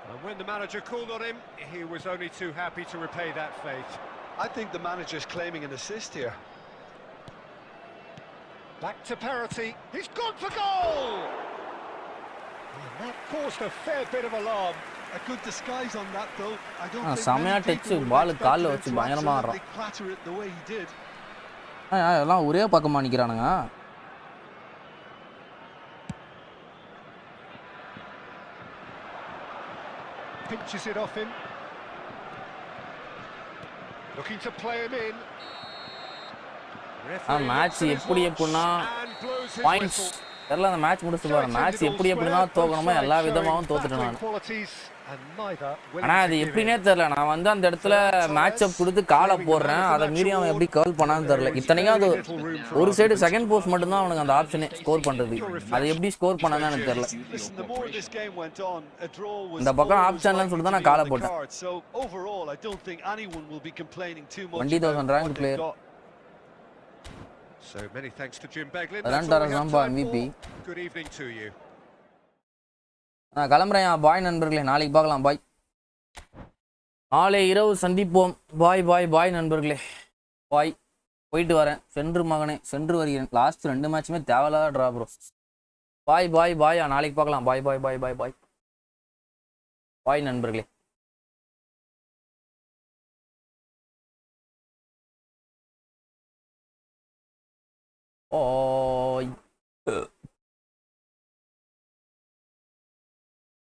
And when the manager called on him, he was only too happy to repay that faith. I think the manager's claiming an assist here. Back to parity. He's gone for goal! And that caused a fair bit of alarm. A good disguise on that, though. I don't think செமையா many touch people would ball expect கால்ல him வச்சு to பயங்கரமா absolutely ஆடுறான். clatter it the way he did. எல்லாம் ஒரே பக்கமா நிக்கிறானுங்க. Pinches it off him. Looking to play him in. Match எப்படி எப்படின்னா பாயிண்ட்ஸ் தெரியல. அந்த மேட்ச் முடிச்சு பாரு. மேட்ச் எப்படி எப்படின்னா தோக்கணுமோ எல்லா விதமாகவும் தோத்துட்டேன் நான். and neither ஆனா willing அது to give எப்படினே in. தெரியல. நான் வந்து அந்த இடத்துல மேட்ச் அப் கொடுத்து காலை போடுறேன், அதை மீறி அவன் எப்படி கர்ல் பண்ணான்னு தெரியல. இத்தனைக்கும் அது ஒரு சைடு செகண்ட் போஸ்ட் மட்டும் தான் அவனுக்கு அந்த ஆப்ஷனே ஸ்கோர் பண்றது. அது எப்படி ஸ்கோர் பண்ணான்னு எனக்கு தெரியல. Listen, the more this game went on, a draw was இந்த பக்கம் always ஆப்ஷன்லன்னு likely சொல்லிட்டு to தான் be நான் காலை on the போட்டேன். card. So overall, I don't think anyone will be complaining too much 20,000 about rank what player. they've got. So many thanks to Jim Beglin. அதான் That's all we have தரசம்பா time MVP. for. Good evening to you. நான் கிளம்புறேன். பாய் நண்பர்களே, நாளைக்கு பார்க்கலாம். பாய். நாளை இரவு சந்திப்போம். பாய் பாய் பாய் நண்பர்களே. பாய். போயிட்டு வரேன். சென்று மகனே சென்று வருகிறேன். லாஸ்ட் 2 மேட்சுமே தேவையில்லாத ட்ரா ப்ரோ. பாய் பாய் பாய். நாளைக்கு பார்க்கலாம். பாய் பாய் பாய் பாய் பாய் பாய் நண்பர்களே. ஓ